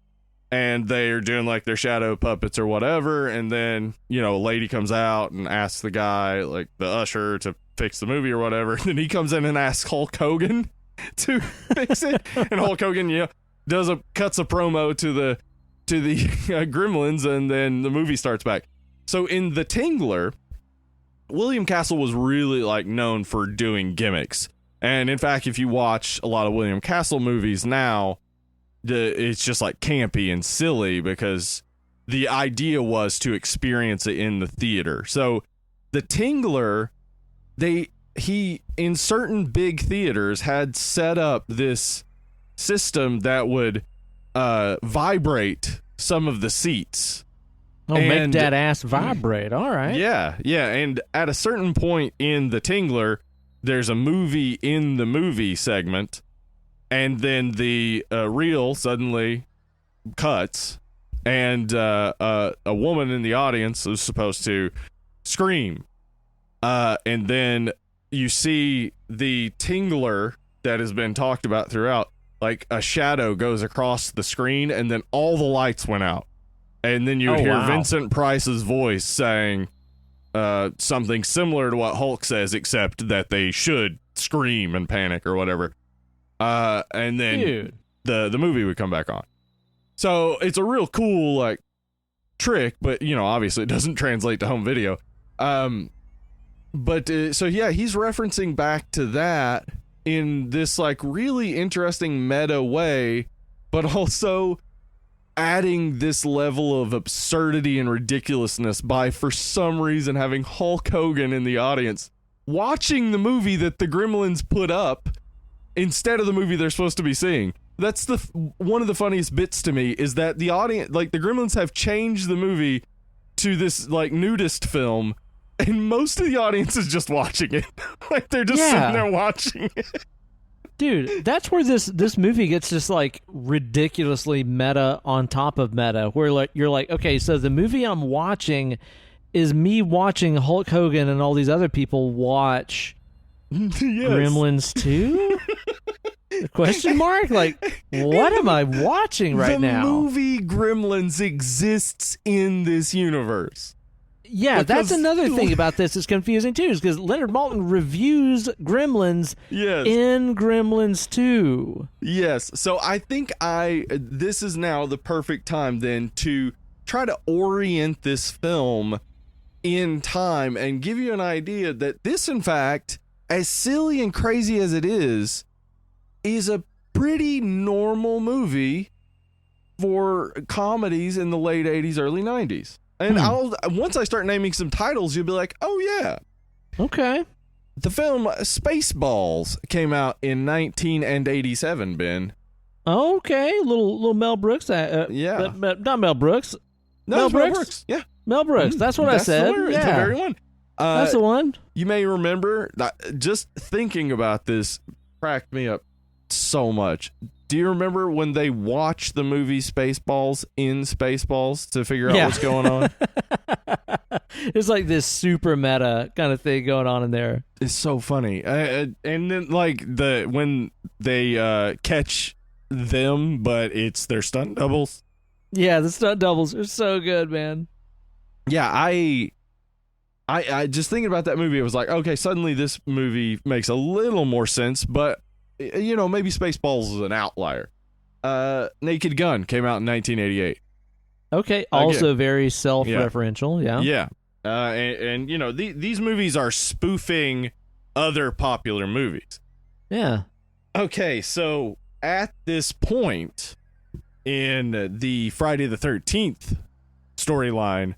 and they're doing like their shadow puppets or whatever. And then, a lady comes out and asks the guy, like the usher, to fix the movie or whatever. And then he comes in and asks Hulk Hogan to fix it. And Hulk Hogan, cuts a promo to the Gremlins, and then the movie starts back. So in The Tingler, William Castle was really like known for doing gimmicks, and in fact, if you watch a lot of William Castle movies now, it's just like campy and silly because the idea was to experience it in the theater. So The Tingler, he in certain big theaters had set up this system that would vibrate some of the seats. Make that ass vibrate. All right. Yeah. And at a certain point in The Tingler, there's a movie in the movie segment, and then the reel suddenly cuts, and a woman in the audience is supposed to scream, and then you see the tingler that has been talked about throughout, like a shadow goes across the screen, and then all the lights went out, and then you would hear Vincent Price's voice saying something similar to what Hulk says, except that they should scream and panic or whatever, and then the movie would come back on. So it's a real cool like trick, but obviously it doesn't translate to home video. But so yeah, he's referencing back to that in this like really interesting meta way, but also adding this level of absurdity and ridiculousness by, for some reason, having Hulk Hogan in the audience watching the movie that the Gremlins put up instead of the movie they're supposed to be seeing. That's one of the funniest bits to me, is that the audience, like the Gremlins have changed the movie to this like nudist film, and most of the audience is just watching it. Like they're just sitting there watching it. Dude, that's where this movie gets just like ridiculously meta on top of meta, where like you're like, okay, so the movie I'm watching is me watching Hulk Hogan and all these other people watch Gremlins 2? Question mark? Like, what am I watching right now? The movie Gremlins exists in this universe. Yeah, that's another thing about this that's confusing too, is because Leonard Maltin reviews Gremlins in Gremlins 2. Yes, so I think this is now the perfect time then to try to orient this film in time and give you an idea that this, in fact, as silly and crazy as it is a pretty normal movie for comedies in the late 80s, early 90s. And once I start naming some titles, you'll be like, oh, yeah. Okay. The film Spaceballs came out in 1987, Ben. Okay. Little Mel Brooks. Yeah. But not Mel Brooks. No, Mel Brooks. Yeah. Mel Brooks. That's what I said. That's the very one. That's the one. You may remember, just thinking about this cracked me up so much. Do you remember when they watched the movie Spaceballs in Spaceballs to figure out what's going on? It's like this super meta kind of thing going on in there. It's so funny. And then like when they catch them, but it's their stunt doubles. Yeah, the stunt doubles are so good, man. Yeah, I just thinking about that movie, it was like, okay, suddenly this movie makes a little more sense, but maybe Spaceballs is an outlier. Naked Gun came out in 1988. Okay, also very self-referential, yeah. Yeah. And these movies are spoofing other popular movies. Yeah. Okay, so at this point in the Friday the 13th storyline,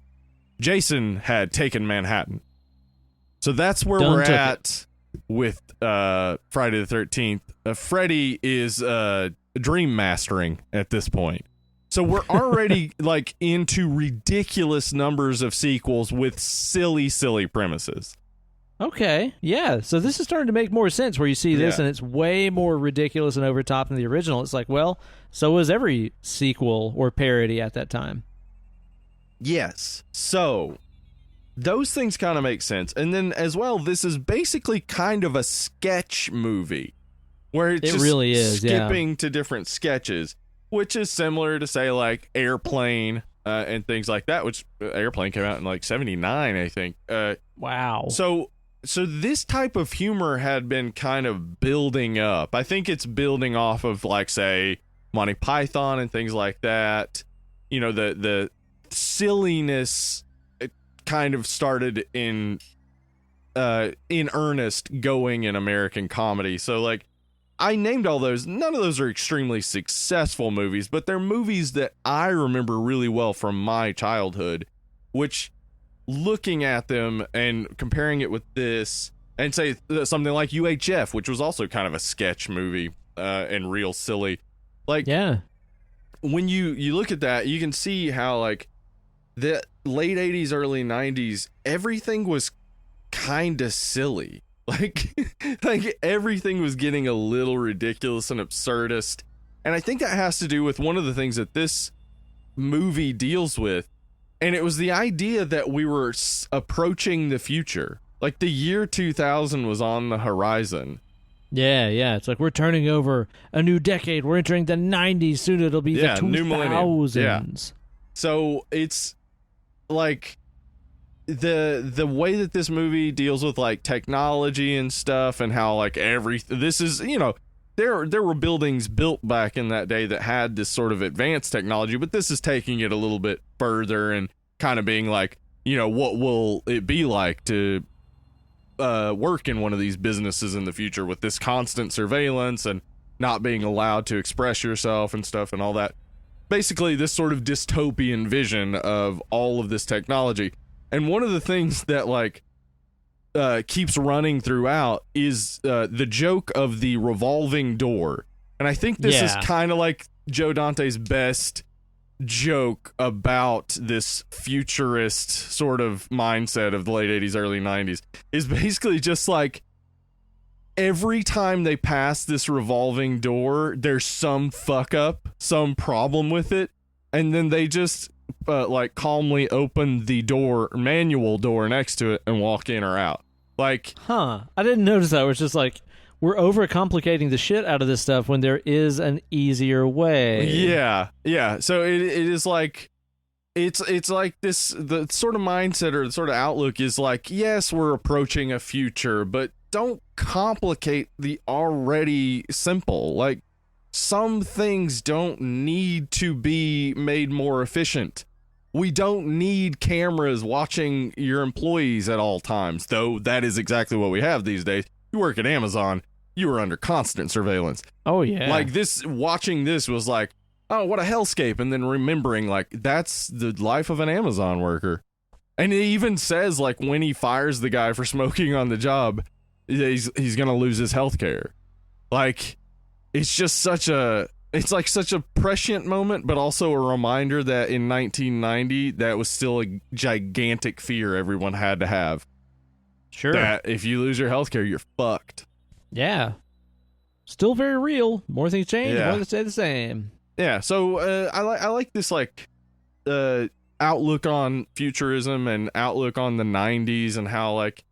Jason had taken Manhattan. So that's where we're at with Friday the 13th. Freddy is dream mastering at this point. So we're already like into ridiculous numbers of sequels with silly premises. Okay, yeah. So this is starting to make more sense where you see this and it's way more ridiculous and over top than the original. It's like, well, so was every sequel or parody at that time. Yes. So those things kind of make sense. And then as well, this is basically kind of a sketch movie where it's just really is, skipping to different sketches, which is similar to say like Airplane and things like that, which Airplane came out in like 79, I think. Wow. So this type of humor had been kind of building up. I think it's building off of like, say, Monty Python and things like that. The silliness kind of started in earnest going in American comedy. So like I named all those. None of those are extremely successful movies, but they're movies that I remember really well from my childhood, which looking at them and comparing it with this and say something like UHF, which was also kind of a sketch movie and real silly. Like, yeah, when you look at that, you can see how like the late 80s, early 90s, everything was kind of silly. Like everything was getting a little ridiculous and absurdist. And I think that has to do with one of the things that this movie deals with. And it was the idea that we were approaching the future. Like the year 2000 was on the horizon. Yeah. It's like we're turning over a new decade. We're entering the 90s. Soon it'll be the 2000s. New millennium. Yeah. So it's like the way that this movie deals with like technology and stuff, and how like this is, you know, there were buildings built back in that day that had this sort of advanced technology, but this is taking it a little bit further and kind of being like, you know, what will it be like to work in one of these businesses in the future with this constant surveillance and not being allowed to express yourself and stuff and all that. Basically, this sort of dystopian vision of all of this technology. And one of the things that like keeps running throughout is the joke of the revolving door. And I think this is kind of like Joe Dante's best joke about this futurist sort of mindset of the late 80s, early 90s, is basically just like every time they pass this revolving door, there's some fuck up, some problem with it, and then they just like calmly open the manual door next to it and walk in or out. Like, I didn't notice that. It was just like, we're overcomplicating the shit out of this stuff when there is an easier way. Yeah. So it is like, it's like this, the sort of mindset or the sort of outlook is like, yes, we're approaching a future, but don't complicate the already simple. Like, some things don't need to be made more efficient. We don't need cameras watching your employees at all times, though that is exactly what we have these days. You work at Amazon, you are under constant surveillance. Oh, yeah. Like, watching this was like, oh, what a hellscape, and then remembering, like, that's the life of an Amazon worker. And it even says, like, when he fires the guy for smoking on the job, he's gonna lose his health care. Like, it's just such a prescient moment, but also a reminder that in 1990, that was still a gigantic fear everyone had to have. Sure. That if you lose your health care, you're fucked. Yeah. Still very real. More things change, more they stay the same. Yeah, so I like this, like, outlook on futurism and outlook on the 90s and how, like,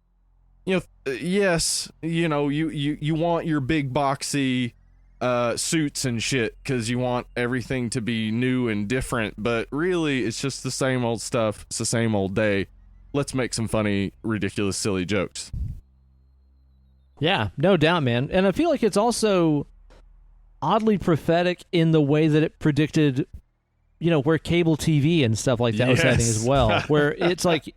you know, yes, you know, you want your big boxy suits and shit because you want everything to be new and different, but really it's just the same old stuff. It's the same old day. Let's make some funny, ridiculous, silly jokes. Yeah, no doubt, man. And I feel like it's also oddly prophetic in the way that it predicted, you know, where cable TV and stuff like that was heading as well, where it's like,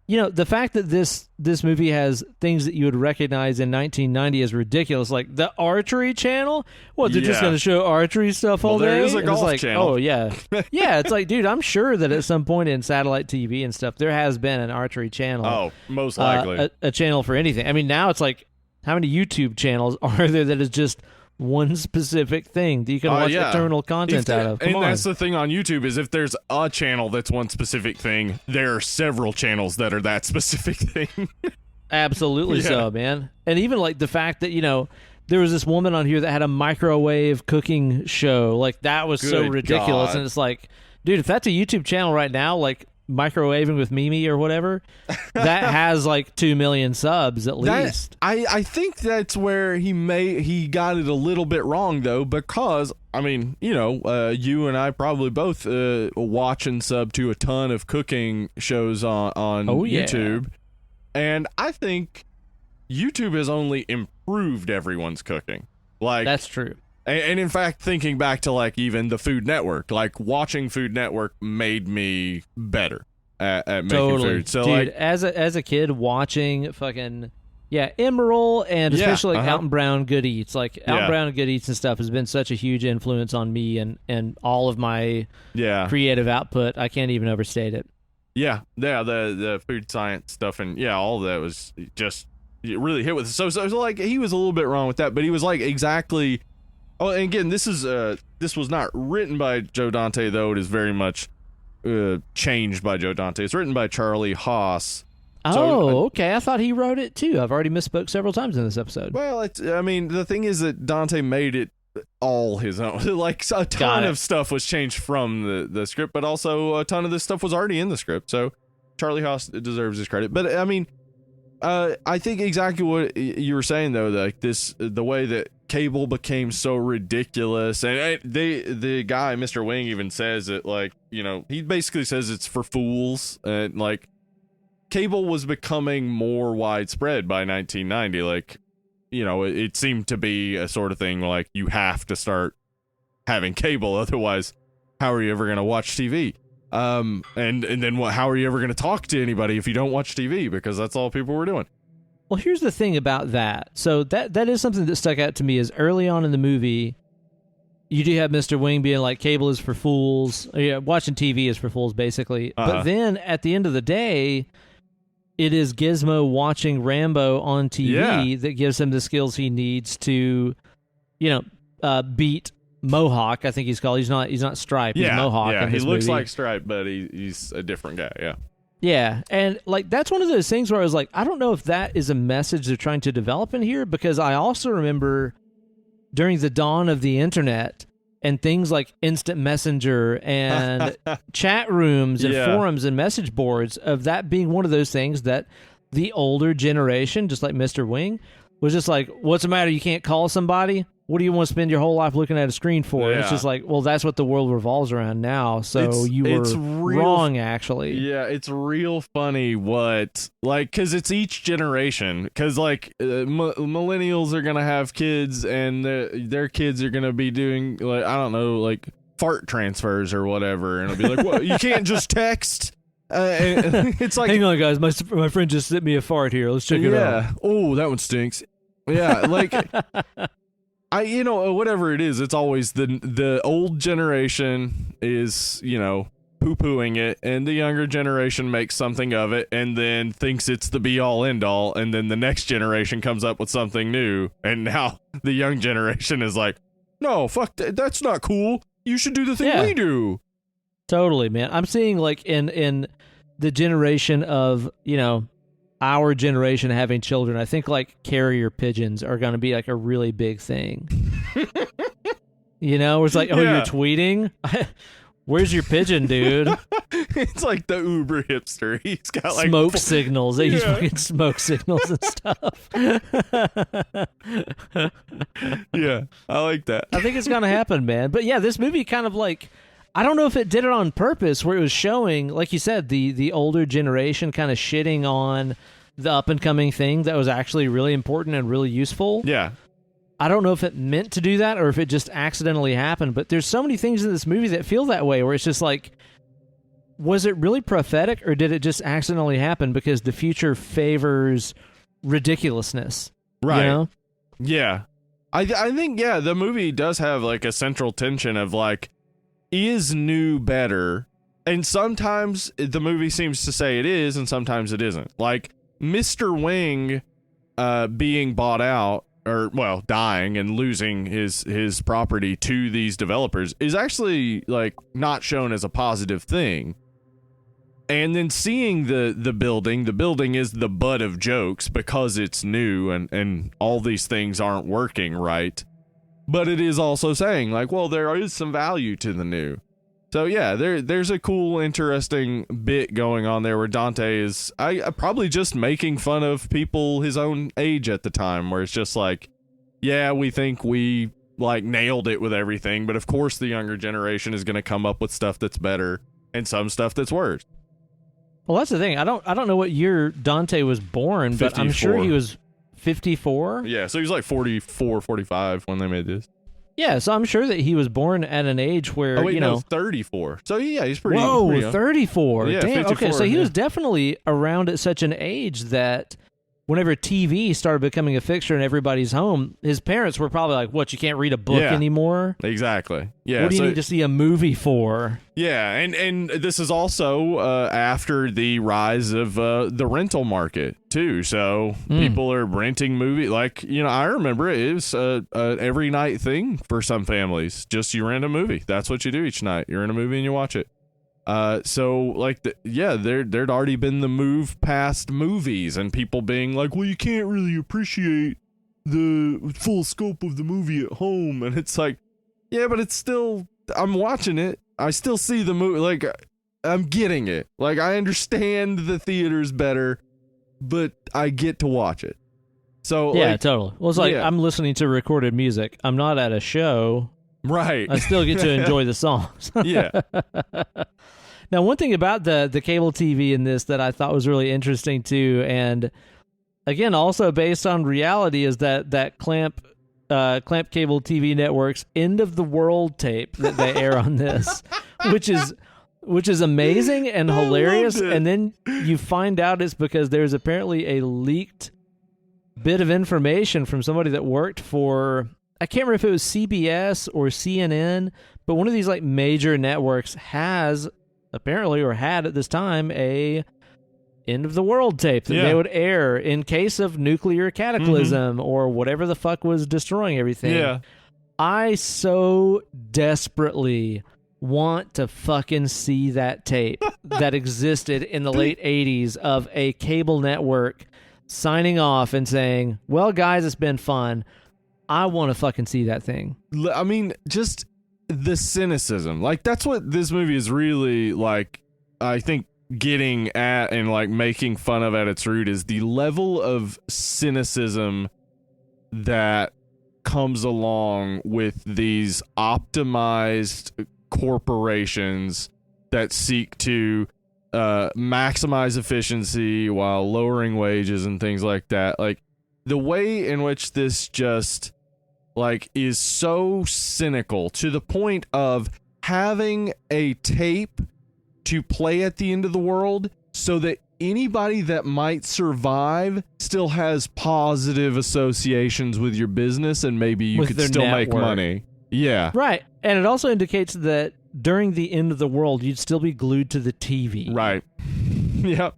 you know, the fact that this movie has things that you would recognize in 1990 is ridiculous. Like the archery channel. What, they're just going to show archery stuff all day? There is a golf channel. Oh, yeah. Yeah, it's like, dude, I'm sure that at some point in satellite TV and stuff, there has been an archery channel. Oh, most likely. A channel for anything. I mean, now it's like, how many YouTube channels are there that is just one specific thing that you can watch eternal content out of? That's the thing on YouTube is if there's a channel that's one specific thing, there are several channels that are that specific thing. Absolutely so, man. And even like the fact that, you know, there was this woman on here that had a microwave cooking show. Like, that was so ridiculous. And it's like, dude, if that's a YouTube channel right now, like Microwaving with Mimi or whatever, that has like 2 million subs at least. I think that's where he got it a little bit wrong, though, because I mean, you know, you and I probably both watch and sub to a ton of cooking shows on YouTube, and I think YouTube has only improved everyone's cooking. Like, that's true. And in fact, thinking back to like even the Food Network, like watching Food Network made me better at making food. So, dude, like, as a kid watching fucking Emerald and especially like Alton Brown Good Eats, like Alton Brown Good Eats and stuff has been such a huge influence on me and all of my creative output. I can't even overstate it. Yeah, the food science stuff and all of that was just really hit with. So like he was a little bit wrong with that, but he was like exactly. Oh, and again, this was not written by Joe Dante, though it is very much changed by Joe Dante. It's written by Charlie Haas. Okay. I thought he wrote it too. I've already misspoke several times in this episode. Well, I mean, the thing is that Dante made it all his own. Like a ton of stuff was changed from the script, but also a ton of this stuff was already in the script. So Charlie Haas deserves his credit. But I mean, I think exactly what you were saying though, like the way that Cable became so ridiculous, and the guy, Mr. Wing, even says it, like, you know, he basically says it's for fools, and like Cable was becoming more widespread by 1990. Like, you know, it seemed to be a sort of thing like you have to start having cable, otherwise how are you ever going to watch TV? And then how are you ever going to talk to anybody if you don't watch TV? Because that's all people were doing. Well, here's the thing about that. So that is something that stuck out to me is early on in the movie, you do have Mr. Wing being like, cable is for fools. Yeah, watching TV is for fools, basically. But then at the end of the day, it is Gizmo watching Rambo on TV that gives him the skills he needs to, you know, beat Mohawk. I think he's called. He's not Stripe. He's Mohawk. Yeah, in he this looks movie. like Stripe, but he's a different guy. Yeah. Yeah, and like that's one of those things where I was like, I don't know if that is a message they're trying to develop in here, because I also remember during the dawn of the internet and things like instant messenger and chat rooms and forums and message boards, of that being one of those things that the older generation, just like Mr. Wing, was just like, what's the matter? You can't call somebody? What do you want to spend your whole life looking at a screen for? Yeah. It's just like, well, that's what the world revolves around now. So you were wrong, actually. Yeah, it's real funny what, like, because it's each generation. Because, like, millennials are going to have kids, and their kids are going to be doing, like, I don't know, like, fart transfers or whatever. And it'll be like, well, you can't just text. And it's like, hang on, guys. My friend just sent me a fart here. Let's check it out. Yeah. Oh, that one stinks. Yeah, like... you know, whatever it is, it's always the old generation is, you know, poo-pooing it, and the younger generation makes something of it and then thinks it's the be-all end-all, and then the next generation comes up with something new, and now the young generation is like, no, fuck, that's not cool. You should do the thing we do. Totally, man. I'm seeing, like, in the generation of, you know, our generation having children, I think like carrier pigeons are going to be like a really big thing. You know, it's like, oh, you're tweeting? Where's your pigeon, dude? It's like the Uber hipster. He's got like smoke signals. They use fucking smoke signals and stuff. Yeah, I like that. I think it's going to happen, man. But yeah, this movie kind of like, I don't know if it did it on purpose, where it was showing, like you said, the older generation kind of shitting on the up-and-coming thing that was actually really important and really useful. Yeah. I don't know if it meant to do that or if it just accidentally happened, but there's so many things in this movie that feel that way, where it's just like, was it really prophetic, or did it just accidentally happen because the future favors ridiculousness? Right. You know? Yeah. I think, yeah, the movie does have like a central tension of like, is new better? And sometimes the movie seems to say it is, and sometimes it isn't. Like Mr. Wing being bought out, or well, dying and losing his property to these developers is actually like not shown as a positive thing. And then seeing the building is the butt of jokes because it's new and all these things aren't working right. But it is also saying, like, well, there is some value to the new. So, yeah, there's a cool, interesting bit going on there where Dante is probably just making fun of people his own age at the time, where it's just like, yeah, we think we, like, nailed it with everything, but of course the younger generation is going to come up with stuff that's better and some stuff that's worse. Well, that's the thing. I don't know what year Dante was born, 54. but I'm sure he was 54. Yeah, so he was like 44, 45 when they made this. Yeah, so I'm sure that he was born at an age where, 34. So yeah, he's pretty Whoa, pretty young. 34. Yeah, damn. 54, Okay, so he was definitely around at such an age that whenever TV started becoming a fixture in everybody's home, his parents were probably like, what, you can't read a book anymore? Exactly. Yeah. What do you need to see a movie for? Yeah, and this is also after the rise of the rental market, too. So people are renting movies. Like, I remember it was an every night thing for some families. Just you rent a movie. That's what you do each night. You're in a movie and you watch it. So like, there'd already been the move past movies and people being like, well, you can't really appreciate the full scope of the movie at home. And it's like, yeah, but it's still, I'm watching it. I still see the movie. Like, I'm getting it. Like, I understand the theaters better, but I get to watch it. So yeah, like, totally. Well, it's like yeah. I'm listening to recorded music. I'm not at a show. Right. I still get to enjoy the songs. Yeah. Now, one thing about the cable TV in this that I thought was really interesting too, and again, also based on reality, is that Clamp Cable TV Network's End of the World tape that they air on this, which is amazing and hilarious. And then you find out it's because there's apparently a leaked bit of information from somebody that worked for, I can't remember if it was CBS or CNN, but one of these like major networks has apparently, or had at this time, a End of the World tape that they would air in case of nuclear cataclysm or whatever the fuck was destroying everything. Yeah. I so desperately want to fucking see that tape that existed in the late 80s of a cable network signing off and saying, well, guys, it's been fun. I want to fucking see that thing. I mean, just the cynicism. Like, that's what this movie is really, like, I think getting at and, like, making fun of at its root is the level of cynicism that comes along with these optimized corporations that seek to maximize efficiency while lowering wages and things like that. Like, the way in which this just, like, is so cynical to the point of having a tape to play at the end of the world so that anybody that might survive still has positive associations with your business and maybe you could still make money. Yeah. Right. And it also indicates that during the end of the world, you'd still be glued to the TV. Right. Yep.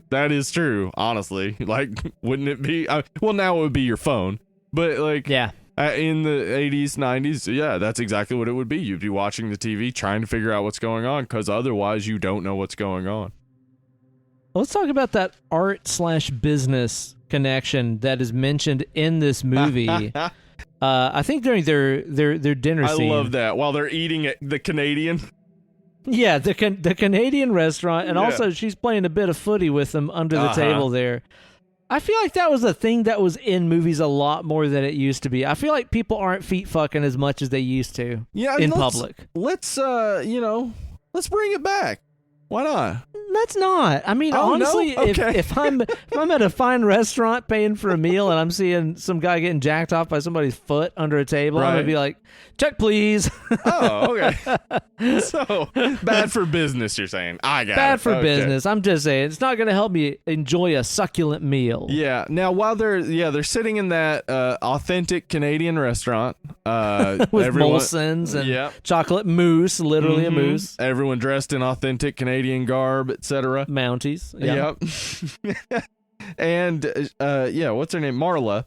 That is true, honestly. Like, wouldn't it be? Well, now it would be your phone. But, like, yeah. In the 80s, 90s, yeah, that's exactly what it would be. You'd be watching the TV, trying to figure out what's going on, because otherwise you don't know what's going on. Let's talk about that art/business connection that is mentioned in this movie. I think during their dinner scene. I love that. While they're eating at the Canadian. Yeah, the Canadian restaurant, and also she's playing a bit of footy with them under the table there. I feel like that was a thing that was in movies a lot more than it used to be. I feel like people aren't feet fucking as much as they used to in public. Let's let's bring it back. Why not? Let's not. I mean, honestly, no? Okay. if I'm at a fine restaurant paying for a meal and I'm seeing some guy getting jacked off by somebody's foot under a table, I'm gonna be like, check, please. Oh, okay. So bad for business, you're saying? I got bad it. for business. I'm just saying it's not gonna help me enjoy a succulent meal. Yeah. Now, while they're sitting in that authentic Canadian restaurant with Molson's and chocolate mousse, literally a mousse. Everyone dressed in authentic Canadian garb, etc. Mounties. Yep. And what's her name? Marla,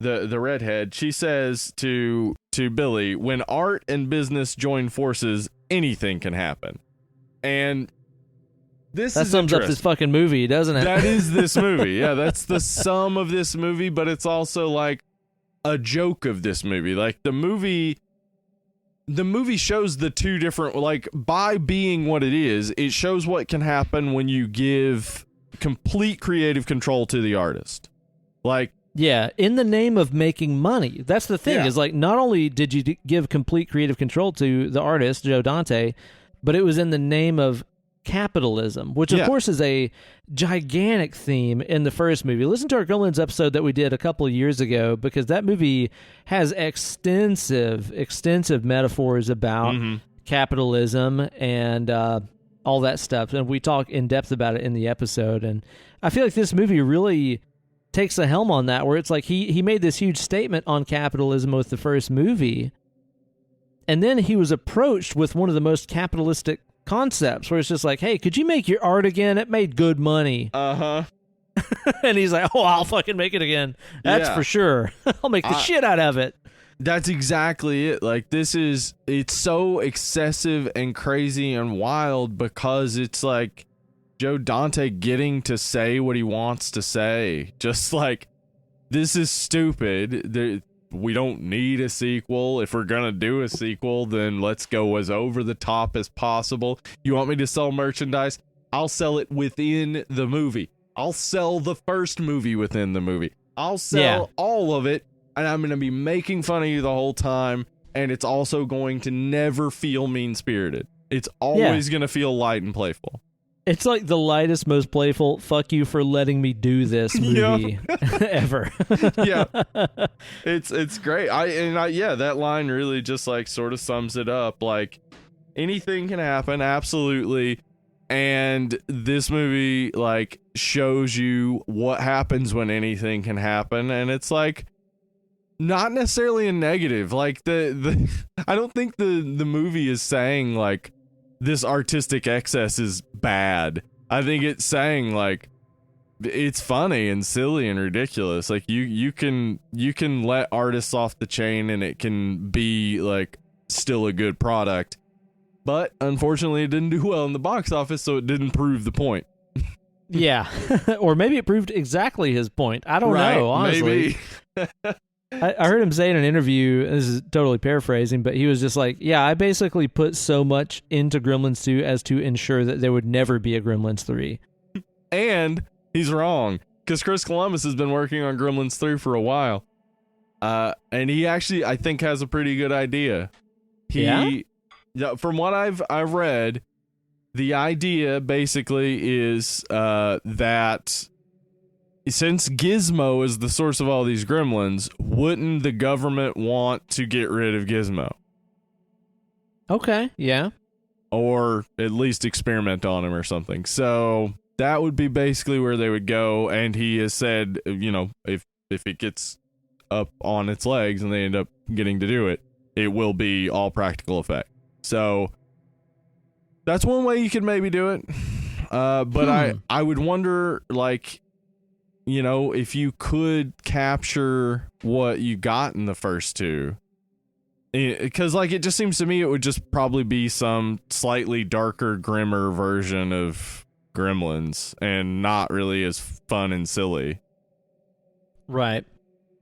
the redhead. She says to Billy, when art and business join forces, anything can happen. And that sums up this fucking movie, doesn't it? That is this movie. Yeah, that's the sum of this movie, but it's also like a joke of this movie. Like, the movie shows the two different, like, by being what it is, it shows what can happen when you give complete creative control to the artist. Like, yeah, in the name of making money. That's the thing, is like, not only did you give complete creative control to the artist, Joe Dante, but it was in the name of capitalism, which of course is a gigantic theme in the first movie. Listen to our Gremlins episode that we did a couple of years ago, because that movie has extensive metaphors about capitalism and all that stuff, and we talk in depth about it in the episode. And I feel like this movie really takes the helm on that, where it's like he made this huge statement on capitalism with the first movie, and then he was approached with one of the most capitalistic concepts, where it's just like, hey, could you make your art again? It made good money. And he's like, oh, I'll fucking make it again. That's for sure. I'll make the shit out of it. That's exactly it. Like, it's so excessive and crazy and wild because it's like Joe Dante getting to say what he wants to say. Just like, this is stupid. We don't need a sequel. If we're gonna do a sequel, then let's go as over the top as possible. You want me to sell merchandise? I'll sell it within the movie. I'll sell the first movie within the movie. I'll sell all of it, and I'm gonna be making fun of you the whole time, and it's also going to never feel mean-spirited. It's always gonna feel light and playful. It's like the lightest, most playful, fuck you for letting me do this movie ever. Yeah. It's great. That line really just like sort of sums it up. Like, anything can happen, absolutely. And this movie like shows you what happens when anything can happen, and it's like not necessarily a negative. Like the I don't think the movie is saying like this artistic excess is bad. I think it's saying like it's funny and silly and ridiculous. Like you can let artists off the chain and it can be like still a good product. But unfortunately it didn't do well in the box office, so it didn't prove the point. Yeah. Or maybe it proved exactly his point. I don't know, honestly. Maybe. I heard him say in an interview, this is totally paraphrasing, but he was just like, yeah, I basically put so much into Gremlins 2 as to ensure that there would never be a Gremlins 3. And he's wrong, because Chris Columbus has been working on Gremlins 3 for a while. And he actually, I think, has a pretty good idea. From what I've read, the idea basically is that since Gizmo is the source of all these gremlins, wouldn't the government want to get rid of Gizmo? Okay, yeah. Or at least experiment on him or something. So that would be basically where they would go. And he has said, you know, if it gets up on its legs and they end up getting to do it, it will be all practical effect. So that's one way you could maybe do it. But I would wonder, like, you know, if you could capture what you got in the first two. Because, like, it just seems to me it would just probably be some slightly darker, grimmer version of Gremlins and not really as fun and silly. Right.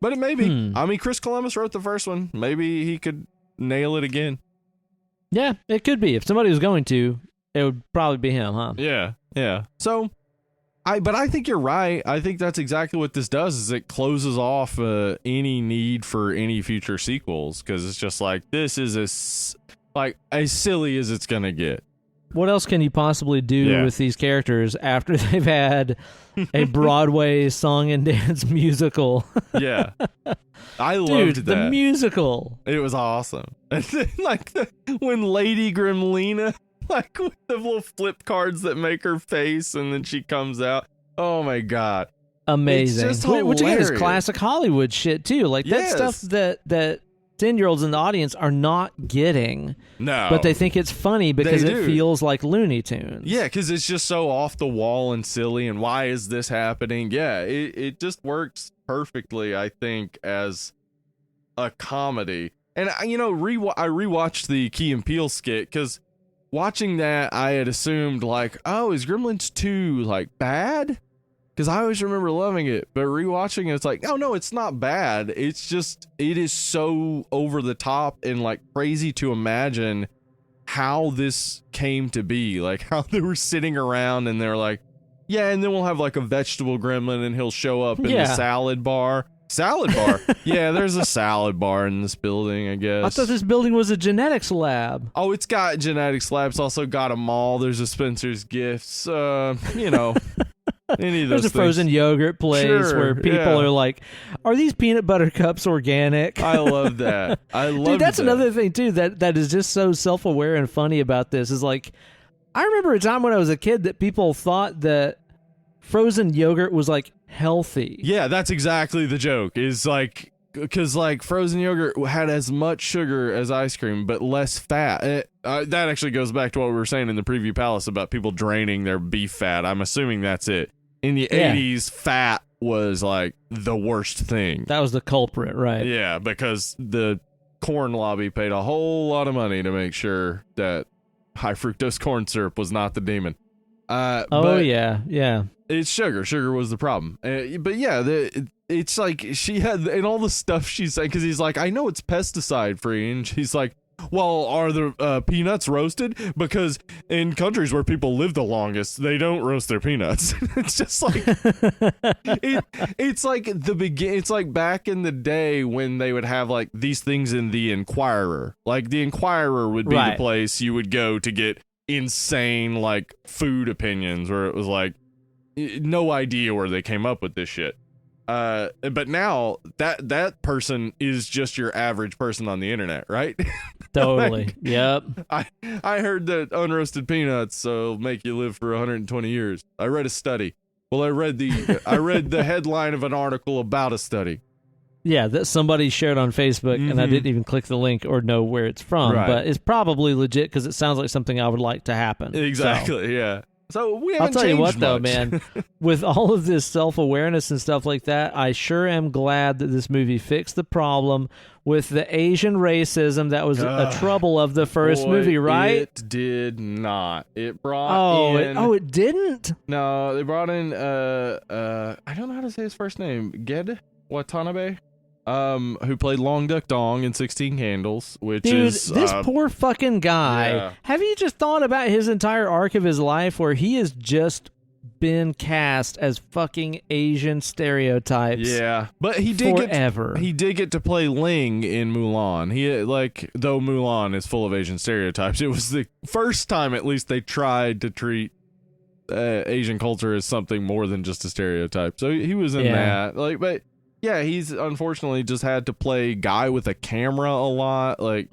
But it may be. I mean, Chris Columbus wrote the first one. Maybe he could nail it again. Yeah, it could be. If somebody was going to, it would probably be him, huh? Yeah. So, I think you're right. I think that's exactly what this does, is it closes off any need for any future sequels, because it's just like, this is as silly as it's gonna get. What else can you possibly do with these characters after they've had a Broadway song and dance musical? Yeah. I loved that. The musical. It was awesome. And then, like, when Lady Gremlina, like, with the little flip cards that make her face, and then she comes out. Oh, my God. Amazing. It's just Which, again, is classic Hollywood shit, too. Like, that's stuff that 10-year-olds in the audience are not getting. No. But they think it's funny because it feels like Looney Tunes. Yeah, because it's just so off the wall and silly, and why is this happening? Yeah, it just works perfectly, I think, as a comedy. And, you know, I rewatched the Key and Peele skit, because watching that, I had assumed, like, oh, is Gremlins 2, like, bad? Because I always remember loving it, but rewatching it, it's like, oh no, it's not bad. It's just, it is so over the top and like crazy to imagine how this came to be. Like how they were sitting around and they're like, yeah, and then we'll have like a vegetable gremlin and he'll show up in the salad bar. Salad bar? Yeah, there's a salad bar in this building, I guess. I thought this building was a genetics lab. Oh, it's got genetics labs, also got a mall. There's a Spencer's Gifts, you know. Any of those There's a frozen yogurt place where people are like, are these peanut butter cups organic? I love that. Dude, that's another thing, too, that is just so self-aware and funny about this. Is like, I remember a time when I was a kid that people thought that frozen yogurt was, like, healthy. Yeah, that's exactly the joke. Is like, because, like, frozen yogurt had as much sugar as ice cream, but less fat. That actually goes back to what we were saying in the Preview Palace about people draining their beef fat. I'm assuming that's it. In the 80s, fat was, like, the worst thing. That was the culprit, right? Yeah, because the corn lobby paid a whole lot of money to make sure that high fructose corn syrup was not the demon. But yeah. It's sugar. Sugar was the problem. But yeah, it's like she had, and all the stuff she's saying, because he's like, I know it's pesticide free, and she's like, well, are the peanuts roasted? Because in countries where people live the longest, they don't roast their peanuts. It's just like it's like it's like back in the day when they would have like these things in the Inquirer. Like the Inquirer would be the place you would go to get insane like food opinions, where it was like no idea where they came up with this shit. But now that person is just your average person on the internet, right? Totally. Like, yep. I heard that unroasted peanuts will make you live for 120 years. I read a study. Well, I read the headline of an article about a study. Yeah, that somebody shared on Facebook, and I didn't even click the link or know where it's from, but it's probably legit because it sounds like something I would like to happen. Exactly. Yeah. So we haven't I'll tell you what, changed though, much. man, with all of this self-awareness and stuff like that, I sure am glad that this movie fixed the problem with the Asian racism that was a trouble of the first movie, right? It did not. It brought in... it didn't? No, they brought in, I don't know how to say his first name, Ged Watanabe? Who played Long Duck Dong in 16 Candles, which is... Dude, this poor fucking guy. Yeah. Have you just thought about his entire arc of his life where he has just been cast as fucking Asian stereotypes? Yeah, but he did forever. He did get to play Ling in Mulan. He though Mulan is full of Asian stereotypes, it was the first time at least they tried to treat Asian culture as something more than just a stereotype. So he was in that. Like, but... Yeah, he's unfortunately just had to play guy with a camera a lot. Like,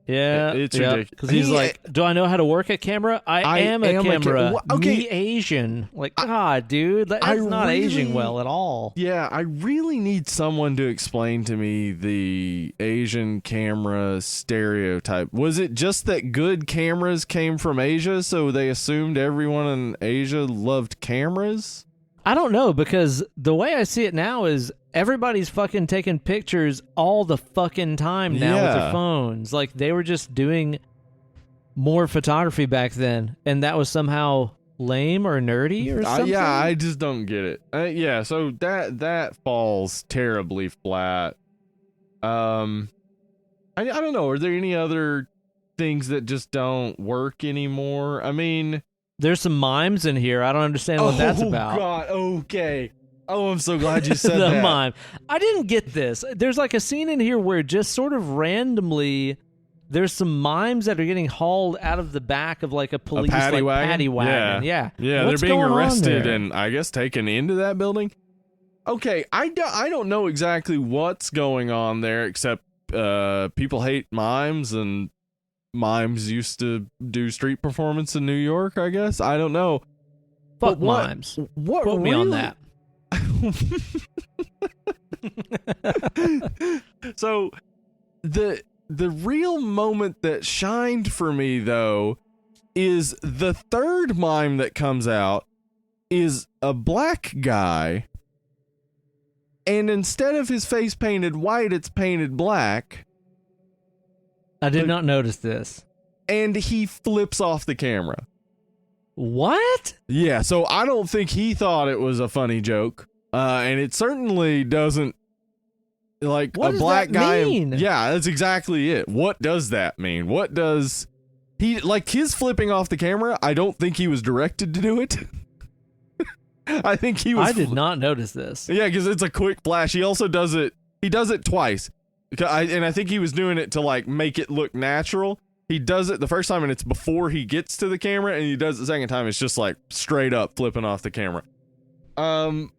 it's ridiculous. Because he's like, do I know how to work a camera? I am a camera. Me Asian. Like, God, dude, that's not aging well at all. Yeah, I really need someone to explain to me the Asian camera stereotype. Was it just that good cameras came from Asia, so they assumed everyone in Asia loved cameras? I don't know, because the way I see it now is everybody's fucking taking pictures all the fucking time now with their phones. Like, they were just doing more photography back then, and that was somehow lame or nerdy or something. I just don't get it. So that falls terribly flat. I don't know. Are there any other things that just don't work anymore? I mean... There's some mimes in here. I don't understand what that's about. Oh, God. Okay. Oh, I'm so glad you said the that. Mime. I didn't get this. There's like a scene in here where just sort of randomly there's some mimes that are getting hauled out of the back of like a police paddy wagon. Yeah. Yeah, they're being arrested and I guess taken into that building. Okay, I don't know exactly what's going on there, except people hate mimes, and mimes used to do street performance in New York, I guess. I don't know. Fuck mimes. What Quote me on that. So the real moment that shined for me, though, is the third mime that comes out is a black guy, and instead of his face painted white, it's painted black. I did not notice this. And he flips off the camera. What? Yeah, so I don't think he thought it was a funny joke. And it certainly doesn't, like, what a black guy. Mean? Yeah, that's exactly it. What does that mean? What does he, like, his flipping off the camera? I don't think he was directed to do it. I think he was. I did not notice this. Yeah, because it's a quick flash. He also does it. He does it twice. And I think he was doing it to, like, make it look natural. He does it the first time, and it's before he gets to the camera, and he does it the second time. It's just, like, straight up flipping off the camera. I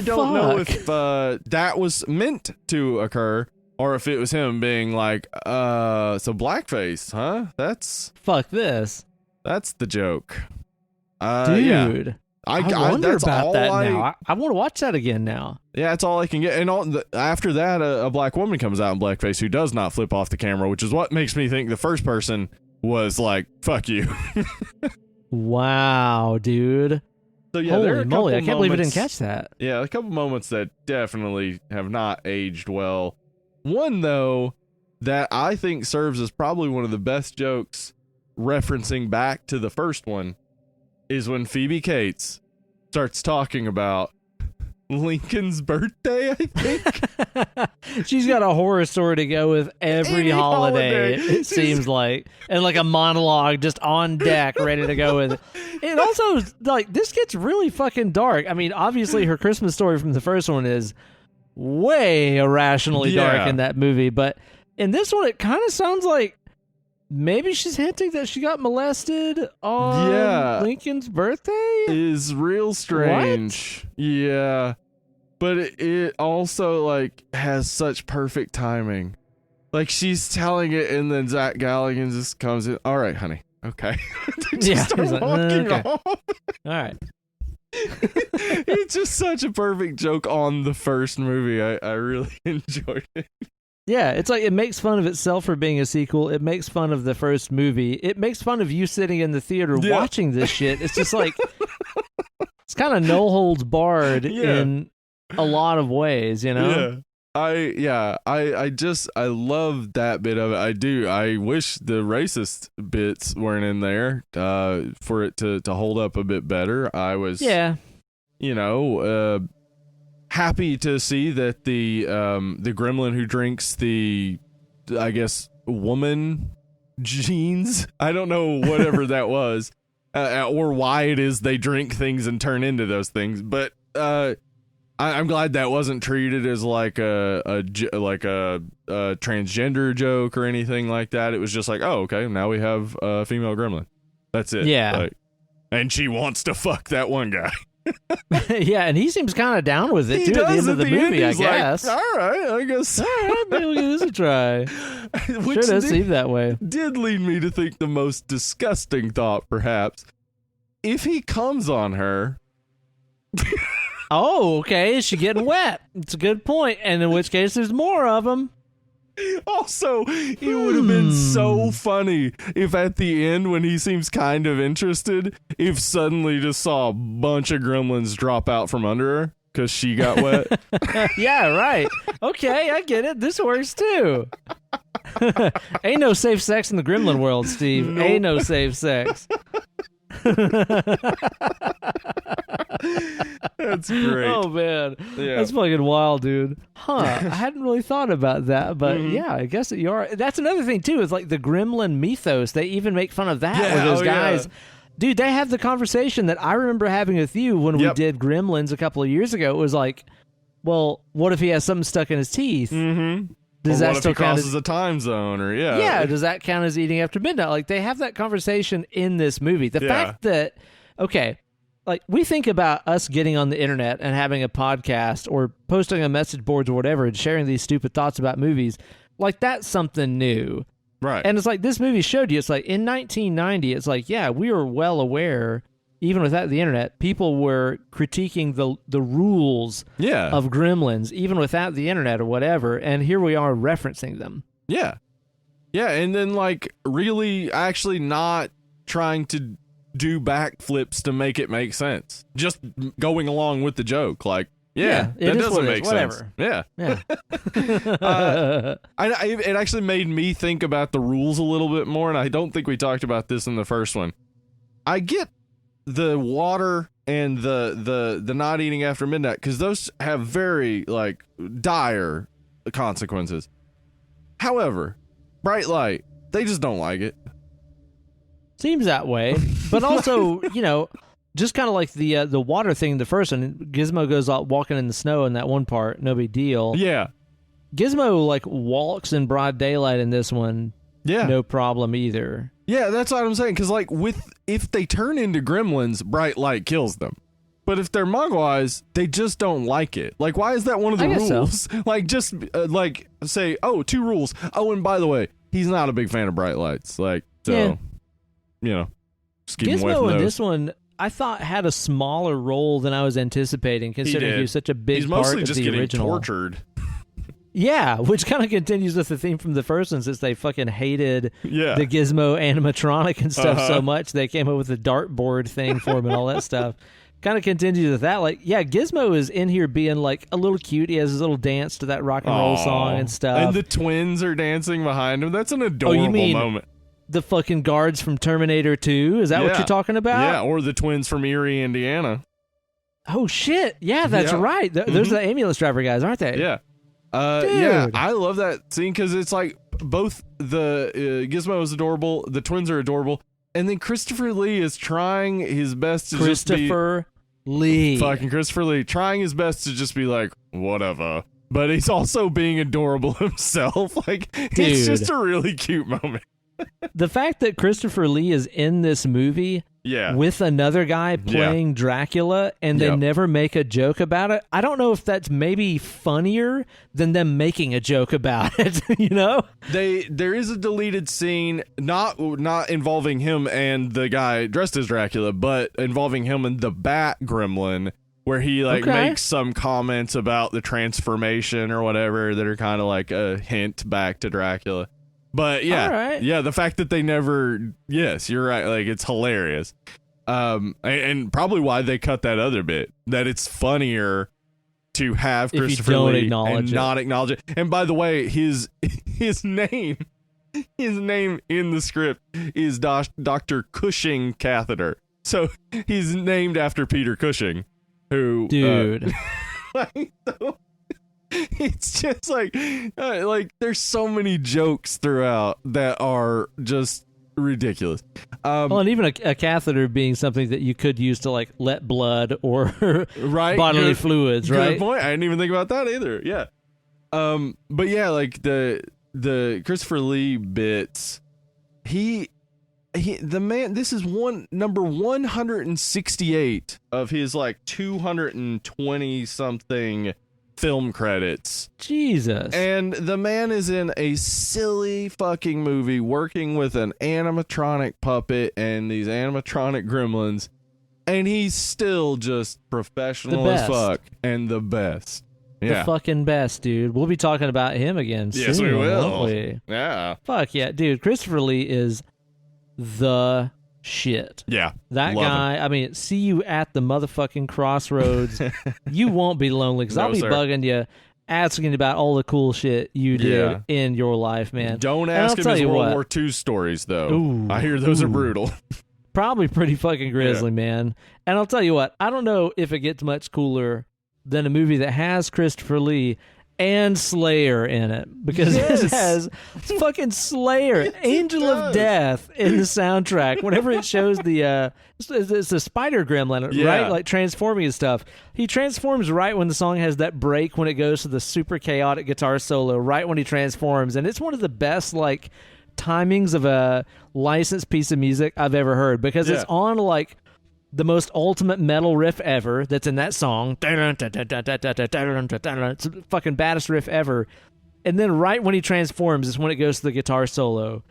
don't know if that was meant to occur, or if it was him being like, so blackface, huh? Fuck this. That's the joke. Dude. Yeah. I wonder about that now. I want to watch that again now. Yeah, that's all I can get. And after that, a black woman comes out in blackface who does not flip off the camera, which is what makes me think the first person was like, fuck you. Wow, dude. So yeah, holy moly, I can't believe I didn't catch that. Yeah, a couple moments that definitely have not aged well. One, though, that I think serves as probably one of the best jokes referencing back to the first one is when Phoebe Cates starts talking about Lincoln's birthday, I think. She's got a horror story to go with every holiday, it seems like. And like a monologue just on deck, ready to go with it. And also, like, this gets really fucking dark. I mean, obviously her Christmas story from the first one is way irrationally dark in that movie. But in this one, it kind of sounds like maybe she's hinting that she got molested on Lincoln's birthday? Is real strange. What? Yeah. But it also, like, has such perfect timing. Like, she's telling it, and then Zach Galligan just comes in. All right, honey. Okay. Just start walking off. All right. It's just such a perfect joke on the first movie. I really enjoyed it. Yeah, it's like it makes fun of itself for being a sequel. It makes fun of the first movie. It makes fun of you sitting in the theater watching this shit. It's just like, it's kind of no holds barred in a lot of ways, you know? Yeah. I love that bit of it. I do. I wish the racist bits weren't in there for it to hold up a bit better. I was, happy to see that the gremlin who drinks the, I guess, woman genes, I don't know, whatever that was, or why it is they drink things and turn into those things, but I'm glad that wasn't treated as like a transgender joke or anything like that. It was just like, oh, okay, now we have a female gremlin. That's it. Yeah. Like, and she wants to fuck that one guy. Yeah, and he seems kind of down with it, too, at the end of the movie, I guess. Like, all right, I guess. All right, maybe we'll give this a try. Which sure does seem that way. Did lead me to think the most disgusting thought, perhaps. If he comes on her... Oh, okay, is she getting wet? It's a good point, and in which case there's more of them. Also, it would have been so funny if at the end, when he seems kind of interested, if suddenly just saw a bunch of gremlins drop out from under her because she got wet. Yeah, right. Okay, I get it. This works too. Ain't no safe sex in the gremlin world, Steve. Nope. Ain't no safe sex. That's great. Oh man, that's fucking wild, dude. I hadn't really thought about that, but yeah, I guess you are. That's another thing too. Is like the gremlin mythos. They even make fun of that. Where those guys, dude, they have the conversation that I remember having with you when we did Gremlins a couple of years ago. It was like, well, what if he has something stuck in his teeth? Mm-hmm. Does that still count as a time zone? Or does that count as eating after midnight? Like they have that conversation in this movie. The fact that like we think about us getting on the internet and having a podcast or posting on message boards or whatever and sharing these stupid thoughts about movies, like that's something new. Right. And it's like this movie showed you, it's like in 1990, it's like, yeah, we were well aware, even without the internet, people were critiquing the rules of Gremlins, even without the internet or whatever, and here we are referencing them. Yeah. Yeah, and then like really actually not trying to do backflips to make it make sense. Just going along with the joke. Like, that doesn't make sense. Yeah. It actually made me think about the rules a little bit more, and I don't think we talked about this in the first one. I get the water and the not eating after midnight, because those have very, like, dire consequences. However, bright light, they just don't like it. Seems that way, but also, just kind of like the water thing. The first one, Gizmo goes out walking in the snow in that one part, no big deal. Yeah, Gizmo like walks in broad daylight in this one. Yeah, no problem either. Yeah, that's what I'm saying. Because like if they turn into gremlins, bright light kills them. But if they're Mogwais, they just don't like it. Like, why is that one of the rules? So. Like, just say, 2 rules. Oh, and by the way, he's not a big fan of bright lights. Like, so. Just keep him away from Gizmo in those. this one, I thought had a smaller role than I was antiping, considering he was such a big part of the original. He's mostly just getting tortured. Yeah, which kind of continues with the theme from the first one, since they fucking hated the Gizmo animatronic and stuff so much, they came up with the dartboard thing for him and all that stuff. Kind of continues with that. Like, yeah, Gizmo is in here being like a little cute. He has his little dance to that rock and roll song and stuff. And the twins are dancing behind him. That's an adorable moment. The fucking guards from Terminator 2? Is that what you're talking about? Yeah, or the twins from Erie, Indiana. Oh shit! Yeah, that's right. Those are the ambulance driver guys, aren't they? Yeah. Dude. Yeah, I love that scene because it's like both the Gizmo is adorable, the twins are adorable, and then Christopher Lee is trying his best to Christopher Lee trying his best to just be like whatever, but he's also being adorable himself. Like, it's just a really cute moment. The fact that Christopher Lee is in this movie with another guy playing Dracula and they never make a joke about it, I don't know if that's maybe funnier than them making a joke about it, you know? There is a deleted scene, not involving him and the guy dressed as Dracula, but involving him and the Bat Gremlin, where he makes some comments about the transformation or whatever that are kind of like a hint back to Dracula. But the fact that they never, yes, you're right, like, it's hilarious. And probably why they cut that other bit, that it's funnier to have Christopher Lee and not acknowledge it. And by the way, his name in the script is Dr. Cushing Catheter. So he's named after Peter Cushing, who dude. It's just like there's so many jokes throughout that are just ridiculous. Well, and even a catheter being something that you could use to like let blood or bodily fluids, right? Good point. I didn't even think about that either. Yeah. But yeah, like the Christopher Lee bits, the man, this is number 168 of his like 220 something film credits. Jesus. And the man is in a silly fucking movie working with an animatronic puppet and these animatronic gremlins, and he's still just professional as fuck and the best. The fucking best, dude. We'll be talking about him again soon. Yes, we will. Won't we? Yeah. Fuck yeah, dude. Christopher Lee is the shit. Yeah. That guy, I mean, see you at the motherfucking crossroads. You won't be lonely because I'll be bugging you, asking about all the cool shit you did in your life, man. Don't ask him his World War II stories, though. Ooh, I hear those are brutal. Probably pretty fucking grisly, man. And I'll tell you what, I don't know if it gets much cooler than a movie that has Christopher Lee and Slayer in it, because it has fucking Slayer, Angel of Death in the soundtrack. Whenever it shows the it's a spider gremlin, right? Like transforming and stuff. He transforms right when the song has that break, when it goes to the super chaotic guitar solo, right when he transforms, and it's one of the best like timings of a licensed piece of music I've ever heard, because it's on like the most ultimate metal riff ever that's in that song. It's the fucking baddest riff ever. And then right when he transforms is when it goes to the guitar solo.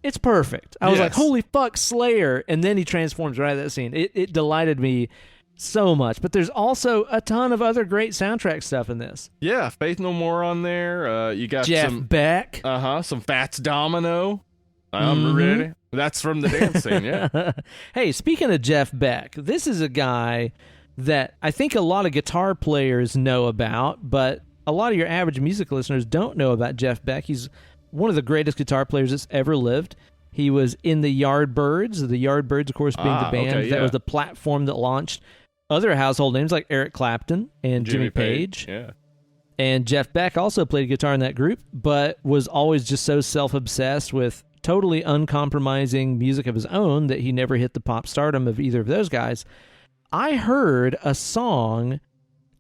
It's perfect. I was like, holy fuck, Slayer. And then he transforms right at that scene. It delighted me so much. But there's also a ton of other great soundtrack stuff in this. Yeah, Faith No More on there. You got Jeff Beck. Some Fats Domino. I'm ready. That's from the dance scene, yeah. Hey, speaking of Jeff Beck, this is a guy that I think a lot of guitar players know about, but a lot of your average music listeners don't know about Jeff Beck. He's one of the greatest guitar players that's ever lived. He was in the Yardbirds. The Yardbirds, of course, being the band that was the platform that launched other household names like Eric Clapton and Jimmy Page. Yeah. And Jeff Beck also played guitar in that group, but was always just so self-obsessed with totally uncompromising music of his own that he never hit the pop stardom of either of those guys. I heard a song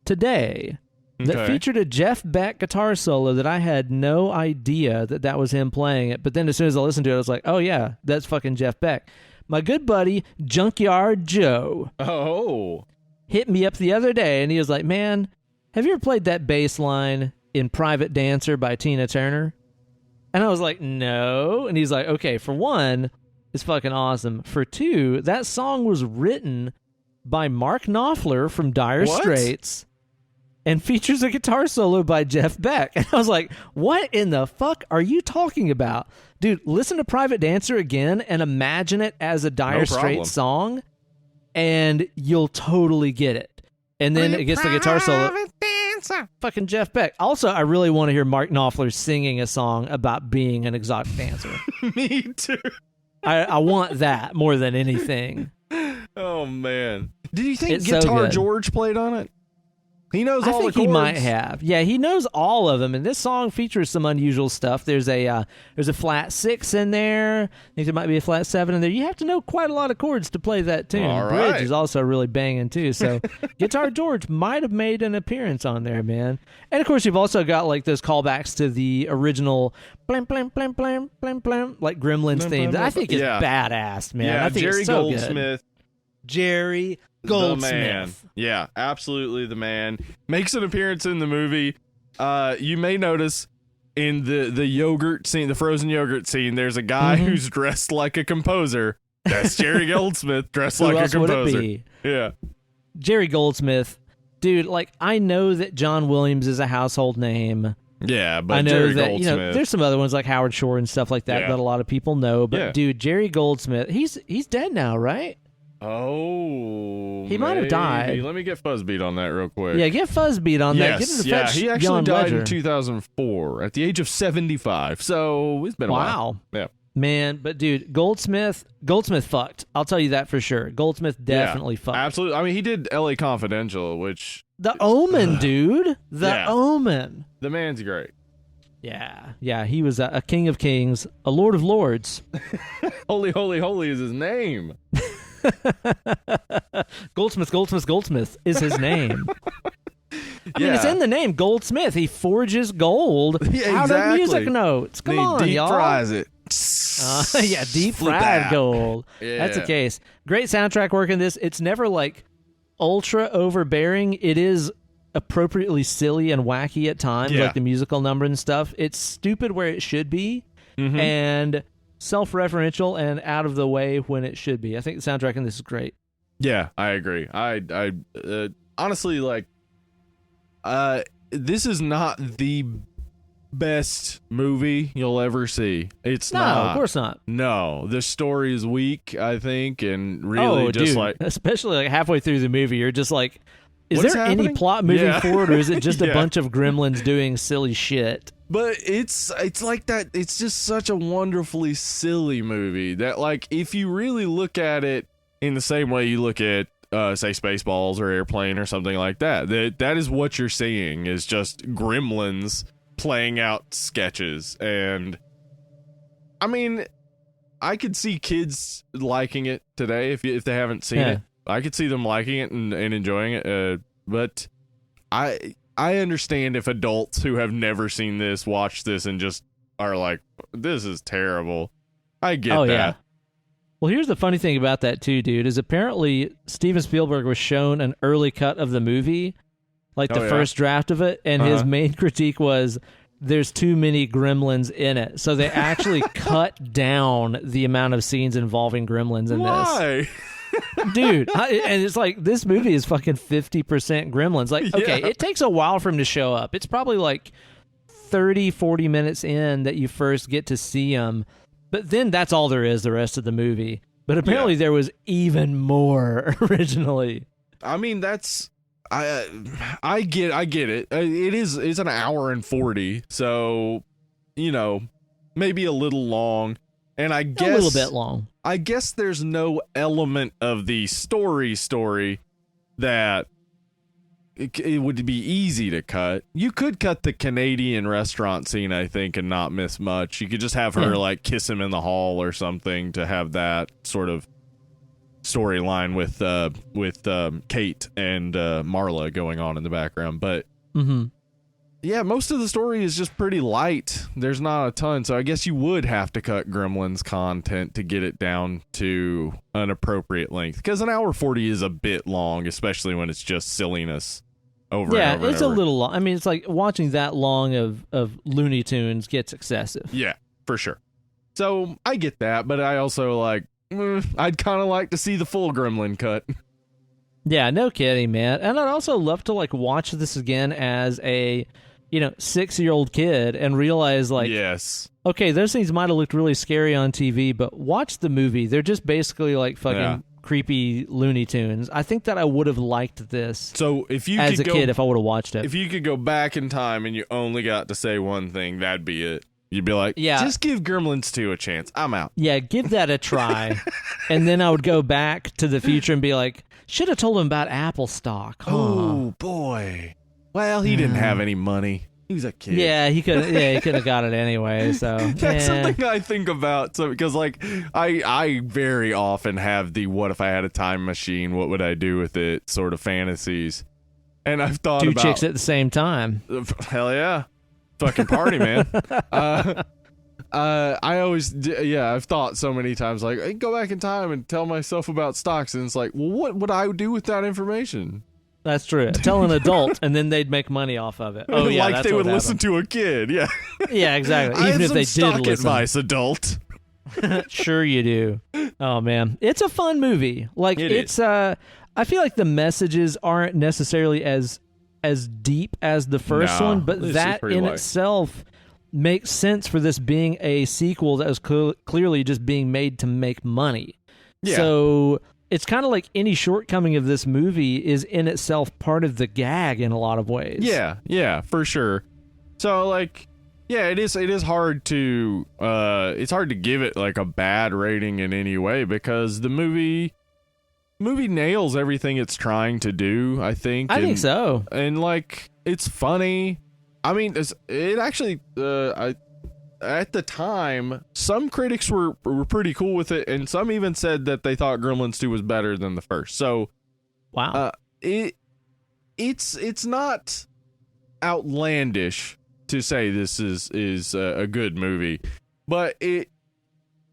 today that featured a Jeff Beck guitar solo that I had no idea that was him playing it. But then as soon as I listened to it, I was like, oh yeah, that's fucking Jeff Beck. My good buddy, Junkyard Joe, hit me up the other day, and he was like, man, have you ever played that bass line in Private Dancer by Tina Turner? And I was like, no. And he's like, okay, for one, it's fucking awesome. For two, that song was written by Mark Knopfler from Dire Straits and features a guitar solo by Jeff Beck. And I was like, what in the fuck are you talking about? Dude, listen to Private Dancer again and imagine it as a Dire Straits song, and you'll totally get it. And then it gets the guitar solo. Fucking Jeff Beck. Also, I really want to hear Mark Knopfler singing a song about being an exotic dancer. Me too. I want that more than anything. Oh man! Did you think It's so Guitar good. George played on it? He knows all the chords. I think he might have. Yeah, he knows all of them. And this song features some unusual stuff. There's a flat 6 in there. I think there might be a flat 7 in there. You have to know quite a lot of chords to play that tune. All Bridge right. is also really banging too. So Guitar George might have made an appearance on there, man. And of course, you've also got like those callbacks to the original blam blam blam blam blam blam like Gremlins Blam, theme. blam, That I think is yeah. badass, man. Yeah, I think Jerry it's so good. Goldsmith. Jerry Goldsmith. The man. Yeah, absolutely the man. Makes an appearance in the movie. You may notice in the yogurt scene, the frozen yogurt scene, there's a guy who's dressed like a composer. That's Jerry Goldsmith dressed Who like a else would it composer. be? Yeah. Jerry Goldsmith. Dude, like, I know that John Williams is a household name. Yeah, but I know Jerry that, Goldsmith. there's some other ones like Howard Shore and stuff like that Yeah. that a lot of people know. But, Yeah. dude, Jerry Goldsmith, he's dead now, right? Oh, He might have died. maybe. Let me get Fuzzbeat on that real quick. Yeah, get Fuzzbeat on that. Get him Yes, to yeah, fetch he actually Jan died Ledger. in 2004 at the age of 75. So it's been a while. Wow. Yeah. Man, but dude, Goldsmith fucked. I'll tell you that for sure. Goldsmith definitely fucked. Absolutely. I mean, he did L.A. Confidential, which The Omen, dude. The Yeah. Omen. the man's great. Yeah, he was a king of kings, a lord of lords. Holy, holy, holy is his name. Goldsmith is his name. I mean, Yeah. it's in the name, Goldsmith. He forges gold Yeah, out of exactly. music notes. Come He on, deep y'all. fries it. Yeah, deep Flip fried out. gold. That's the Yeah. case. Great soundtrack work in this. It's never like ultra overbearing. It is appropriately silly and wacky at times, Yeah. like the musical number and stuff. It's stupid where it should be, Mhm. and self-referential and out of the way when it should be. I think the soundtrack in this is great. Yeah, I agree. I honestly like. This is not the best movie you'll ever see. It's No, not. of course not. No, the story is weak, I think, and really just dude. like Especially like halfway through the movie, you're just like, is What's there any happening? plot moving Yeah. forward, or is it just a Yeah. bunch of gremlins doing silly shit? But it's like that. It's just such a wonderfully silly movie that, like, if you really look at it in the same way you look at, say, Spaceballs or Airplane or something like that, that is what you're seeing is just gremlins playing out sketches. And I mean, I could see kids liking it today if they haven't seen Yeah. it. I could see them liking it and enjoying it. But I understand if adults who have never seen this watch this and just are like, this is terrible. I get that. Yeah. Well, here's the funny thing about that too, dude, is apparently Steven Spielberg was shown an early cut of the movie, like the Oh, yeah? first draft of it, and his Uh-huh. main critique was there's too many gremlins in it. So they actually cut down the amount of scenes involving gremlins in Why? this. Dude, and it's like, this movie is fucking 50% gremlins. Like, okay, Yeah. it takes a while for him to show up. It's probably like 30, 40 minutes in that you first get to see him. But then that's all there is the rest of the movie. But apparently there was even more originally. I mean, that's I get it. It's an hour and 40, so maybe a little long. And I guess A little bit long. I guess there's no element of the story that it would be easy to cut. You could cut the Canadian restaurant scene, I think, and not miss much. You could just have her like kiss him in the hall or something to have that sort of storyline with Kate and Marla going on in the background. But yeah, most of the story is just pretty light. There's not a ton, so I guess you would have to cut Gremlins content to get it down to an appropriate length. Because an hour 40 is a bit long, especially when it's just silliness over and over. It's a little long. I mean, it's like watching that long of Looney Tunes gets excessive. Yeah, for sure. So I get that, but I also I'd kind of like to see the full Gremlin cut. Yeah, no kidding, man. And I'd also love to like watch this again as a 6-year-old kid and realize like, yes, okay, those things might have looked really scary on TV, but watch the movie. They're just basically like fucking creepy Looney Tunes. I think that I would have liked this so if you as could a kid if I would have watched it. if you could go back in time and you only got to say one thing, that'd be it. You'd be like, Yeah. just give Gremlins 2 a chance. I'm out. Yeah, give that a try. And then I would go back to the future and be like, should have told him about Apple stock. Huh. Oh, boy. Well, he didn't have any money. He was a kid. Yeah, he could have got it anyway. So that's something I think about. So because like I very often have the what if I had a time machine, what would I do with it sort of fantasies. And I've thought two about chicks at the same time. Hell yeah. Fucking party, man. I always, I've thought so many times, like, I can go back in time and tell myself about stocks, and it's like, well, what would I do with that information? That's true. Tell an adult, and then they'd make money off of it. Oh yeah, like that's they would what listen to a kid. Yeah, yeah, exactly. I Even have if some they stock did listen. advice, adult. Sure you do. Oh man, it's a fun movie. Like it's I feel like the messages aren't necessarily as deep as the first one, but that in itself makes sense for this being a sequel that was clearly just being made to make money. Yeah. So it's kind of like any shortcoming of this movie is in itself part of the gag in a lot of ways. Yeah, for sure. So like, yeah, it is hard to it's hard to give it like a bad rating in any way because the movie nails everything it's trying to do, I think. I think so. And like it's funny. I mean, it actually at the time, some critics were pretty cool with it, and some even said that they thought Gremlins 2 was better than the first. So, wow, it's not outlandish to say this is a good movie, but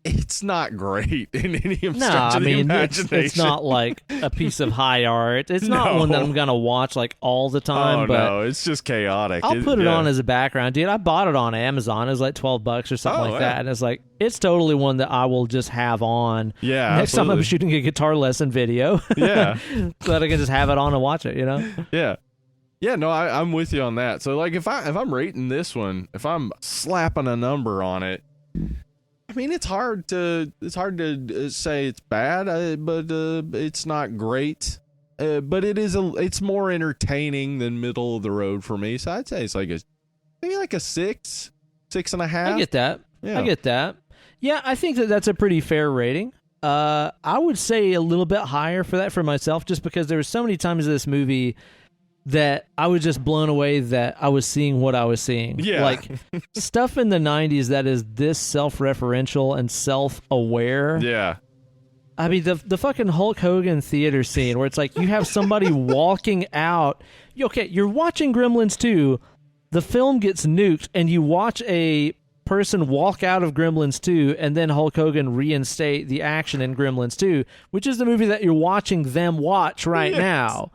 it's not great in any stretch of the imagination. It's not like a piece of high art. It's not one that I'm gonna watch like all the time. Oh but no, it's just chaotic. I'll put it on as a background, dude. I bought it on Amazon. It was like $12 or something like that, and it's like it's totally one that I will just have on. Yeah, next time I'm shooting a guitar lesson video. Yeah, so that I can just have it on and watch it. You know? Yeah. No, I'm with you on that. So like, if I'm rating this one, if I'm slapping a number on it. I mean, it's hard to say it's bad, but it's not great. But it's more entertaining than middle of the road for me. So I'd say it's like maybe like a 6.5. I get that. Yeah. I get that. Yeah, I think that's a pretty fair rating. I would say a little bit higher for that for myself, just because there were so many times in this movie that I was just blown away that I was seeing what I was seeing. Yeah. Like stuff in the 90s that is this self-referential and self-aware. Yeah. I mean, the fucking Hulk Hogan theater scene where it's like you have somebody walking out. Okay, you're watching Gremlins 2. The film gets nuked and you watch a person walk out of Gremlins 2 and then Hulk Hogan reinstate the action in Gremlins 2, which is the movie that you're watching them watch right now.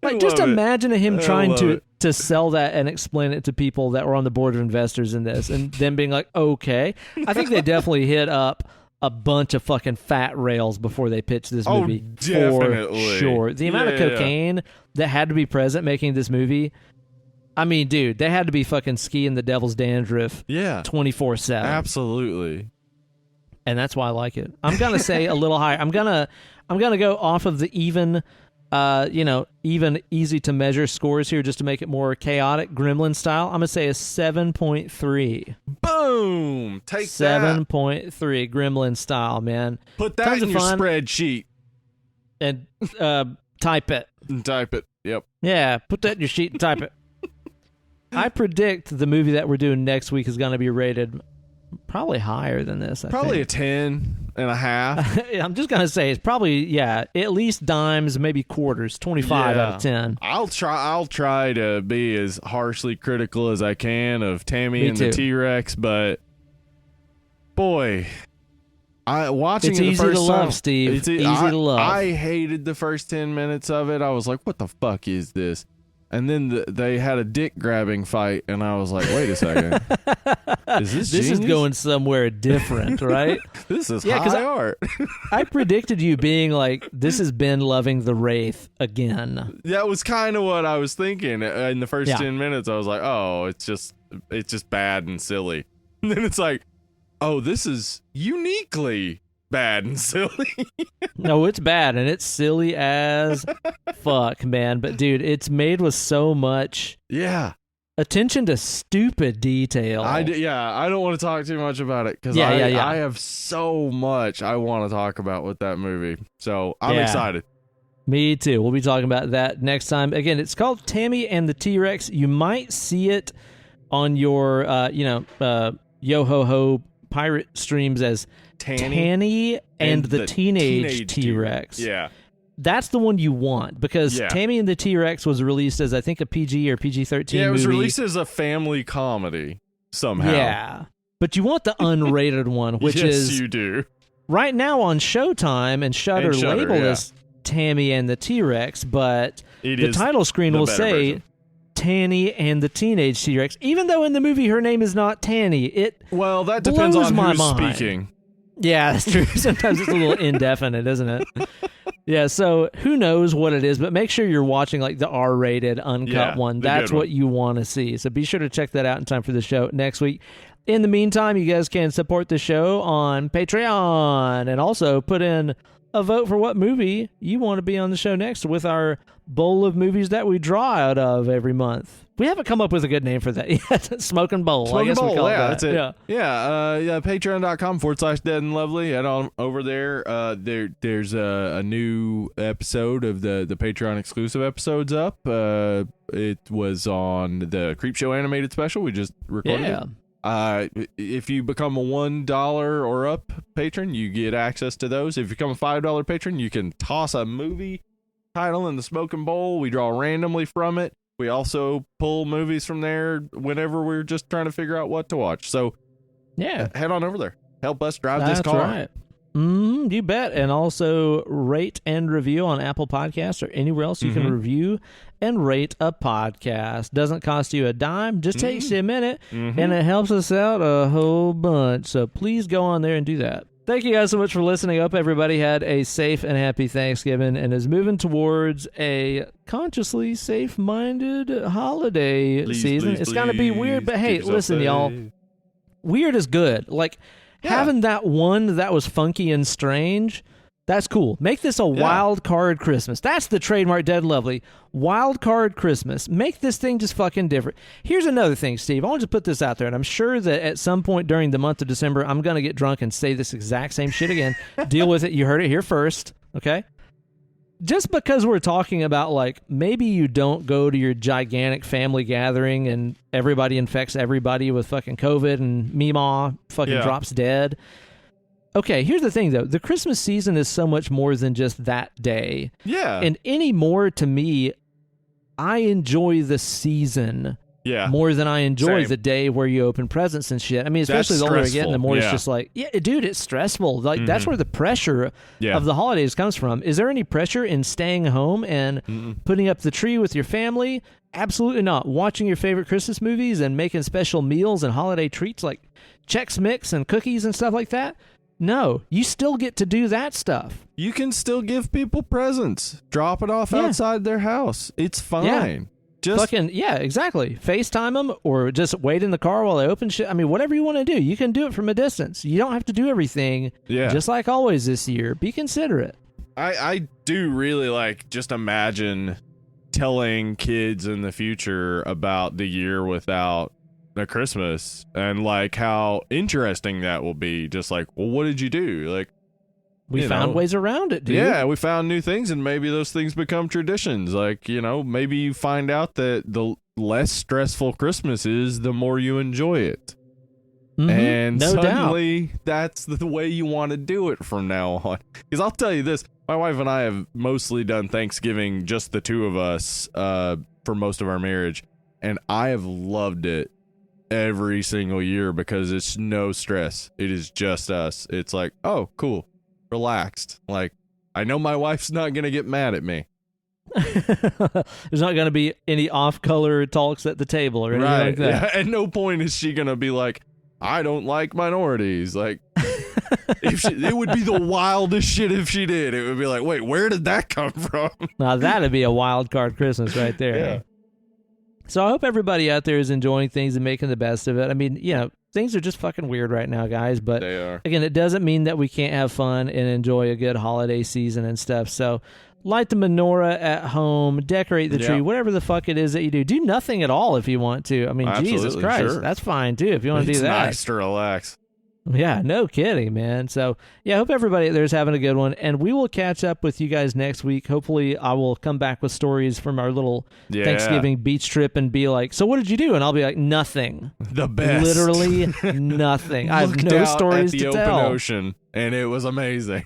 Like, just imagine him trying to sell that and explain it to people that were on the board of investors in this, and them being like, okay. I think they definitely hit up a bunch of fucking fat rails before they pitched this movie. Definitely. For sure. The amount of cocaine that had to be present making this movie, I mean, dude, they had to be fucking skiing the devil's dandruff 24/7. Absolutely. And that's why I like it. I'm going to say a little higher. I'm going to go off of the even easy to measure scores here just to make it more chaotic, Gremlin style. I'm going to say a 7.3. Boom! Take 7.3 Gremlin style, man. Put that in your spreadsheet. And type it. Type it, yep. Yeah, put that in your sheet and type it. I predict the movie that we're doing next week is going to be rated probably higher than this. Probably a 10.5. I'm just going to say it's probably, at least dimes, maybe quarters, 25 out of 10. I'll try to be as harshly critical as I can of Tammy and the T-Rex, but boy, watching it's it the easy first to love, time, Steve. Easy to love. I hated the first 10 minutes of it. I was like, what the fuck is this? And then they had a dick grabbing fight, and I was like, wait a second. Is this is going somewhere different, right? This is high art. I predicted you being like, this is Ben loving the Wraith again. That was kind of what I was thinking. In the first 10 minutes, I was like, oh, it's just bad and silly. And then it's like, oh, this is uniquely bad and silly. No, it's bad and it's silly as fuck, man. But dude, it's made with so much Attention to stupid detail. I don't want to talk too much about it because I have so much I want to talk about with that movie. So I'm excited. Me too. We'll be talking about that next time. Again, it's called Tammy and the T-Rex. You might see it on your, Yo-Ho-Ho pirate streams as Tanny and the Teenage T-Rex. Yeah. That's the one you want because Tammy and the T-Rex was released as, I think, a PG or PG-13 movie. Yeah, it was released as a family comedy somehow. Yeah. But you want the unrated one, which is... Yes, you do. Right now on Showtime and Shudder label is Tammy and the T-Rex, but the title screen will say version. Tanny and the Teenage T-Rex, even though in the movie her name is not Tanny. Well, that depends on who's mind. Speaking. Yeah, that's true. Sometimes it's a little indefinite, isn't it? Yeah, so who knows what it is, but make sure you're watching like the R-rated, uncut one. That's what you want to see. So be sure to check that out in time for the show next week. In the meantime, you guys can support the show on Patreon and also put in a vote for what movie you want to be on the show next with our bowl of movies that we draw out of every month. We haven't come up with a good name for that yet. Smoking Bowl. Smoking Bowl, we call that's it. Yeah. Patreon.com/Dead and Lovely. Head on over there. There's a new episode of the Patreon exclusive episodes up. It was on the Creepshow animated special. We just recorded it. If you become a $1 or up patron, you get access to those. If you become a $5 patron, you can toss a movie title in the Smoking Bowl. We draw randomly from it. We also pull movies from there whenever we're just trying to figure out what to watch. So, head on over there. Help us drive this car. That's right. You bet. And also rate and review on Apple Podcasts or anywhere else you can review and rate a podcast. Doesn't cost you a dime. Just takes you a minute, and it helps us out a whole bunch. So please go on there and do that. Thank you guys so much for listening. I hope everybody had a safe and happy Thanksgiving and is moving towards a consciously safe-minded holiday season. It's going to be weird, but hey, listen, y'all. Weird is good. Like, having that one that was funky and strange, that's cool. Make this a wild card Christmas. That's the trademark Dead Lovely. Wild card Christmas. Make this thing just fucking different. Here's another thing, Steve. I want to put this out there, and I'm sure that at some point during the month of December, I'm going to get drunk and say this exact same shit again. Deal with it. You heard it here first, okay? Just because we're talking about, like, maybe you don't go to your gigantic family gathering and everybody infects everybody with fucking COVID and Meemaw fucking drops dead. Okay, here's the thing, though. The Christmas season is so much more than just that day. Yeah. And anymore, to me, I enjoy the season more than I enjoy the day where you open presents and shit. I mean, especially the older I get, the more it's just like, dude, it's stressful. Like, that's where the pressure of the holidays comes from. Is there any pressure in staying home and putting up the tree with your family? Absolutely not. Watching your favorite Christmas movies and making special meals and holiday treats like Chex Mix and cookies and stuff like that? No, you still get to do that stuff. You can still give people presents. Drop it off outside their house. It's fine. Yeah. Just exactly. FaceTime them or just wait in the car while they open shit. I mean, whatever you want to do, you can do it from a distance. You don't have to do everything. Just like always this year. Be considerate. I do really just imagine telling kids in the future about the year without a Christmas and how interesting that will be. Just well, what did you do? We found ways around it, dude. Yeah, we found new things, and maybe those things become traditions. Maybe you find out that the less stressful Christmas is, the more you enjoy it. And suddenly, that's the way you want to do it from now on. Because I'll tell you this, my wife and I have mostly done Thanksgiving, just the two of us, for most of our marriage, and I have loved it every single year because it's no stress. It is just us. It's oh, cool. Relaxed. I know my wife's not going to get mad at me. There's not going to be any off-color talks at the table or anything like that. Yeah, at no point is she going to be I don't like minorities. It would be the wildest shit if she did. It would be wait, where did that come from? Now, that'd be a wild card Christmas right there. Yeah. So I hope everybody out there is enjoying things and making the best of it. I mean, things are just fucking weird right now, guys. But They are. again, it doesn't mean that we can't have fun and enjoy a good holiday season and stuff. So light the menorah at home, decorate the tree, whatever the fuck it is that you do. Do nothing at all if you want to. I mean, Absolutely, Jesus Christ, sure. that's fine too if you want to do It's that. nice to relax. Yeah, no kidding, man. So, yeah, I hope everybody out there is having a good one, and we will catch up with you guys next week. Hopefully, I will come back with stories from our little Thanksgiving beach trip and be like, so what did you do? And I'll be like, nothing. The best. Literally nothing. I have no stories to tell. Open ocean, and it was amazing.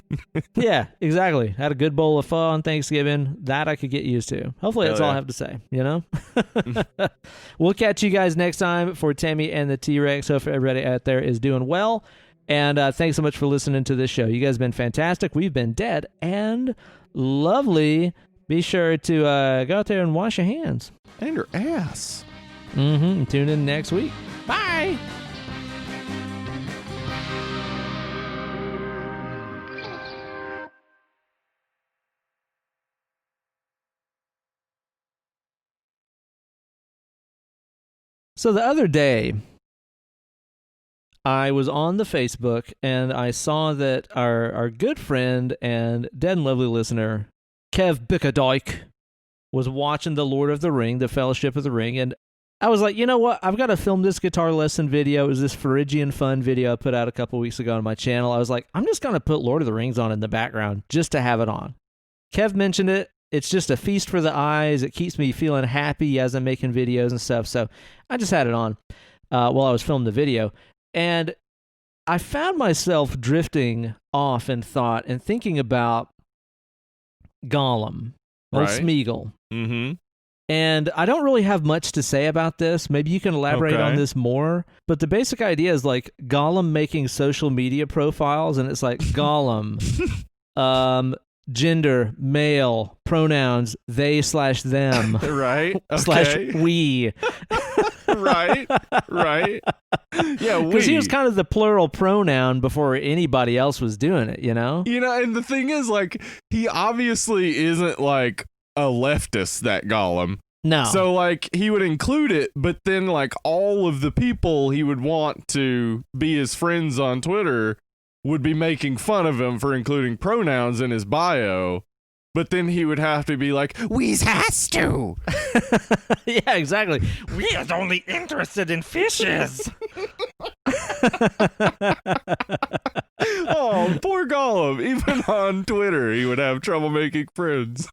Yeah, exactly. Had a good bowl of pho on Thanksgiving. That I could get used to. Hopefully, that's all I have to say, you know? We'll catch you guys next time for Tammy and the T-Rex. Hope everybody out there is doing well. And thanks so much for listening to this show. You guys have been fantastic. We've been dead and lovely. Be sure to go out there and wash your hands. And your ass. Mm-hmm. Tune in next week. Bye. So the other day, I was on the Facebook and I saw that our good friend and dead and lovely listener, Kev Bickerdike, was watching The Lord of the Ring, The Fellowship of the Ring, and I was like, you know what? I've got to film this guitar lesson video. It was this Phrygian fun video I put out a couple weeks ago on my channel. I was like, I'm just going to put Lord of the Rings on in the background just to have it on. Kev mentioned it. It's just a feast for the eyes. It keeps me feeling happy as I'm making videos and stuff. So I just had it on while I was filming the video. And I found myself drifting off in thought and thinking about Gollum, old Smeagol. Mm-hmm. And I don't really have much to say about this. Maybe you can elaborate on this more. But the basic idea is like Gollum making social media profiles, and it's like Gollum, gender, male, pronouns, they/them. Right. Okay. / we. Right. Yeah, because he was kind of the plural pronoun before anybody else was doing it, you know? You know, and the thing is, like, he obviously isn't, like, a leftist, that Gollum. No. So, like, he would include it, but then, like, all of the people he would want to be his friends on Twitter would be making fun of him for including pronouns in his bio. But then he would have to be like, "We's has to." Yeah, exactly. We is only interested in fishes. Oh, poor Gollum. Even on Twitter, he would have trouble making friends.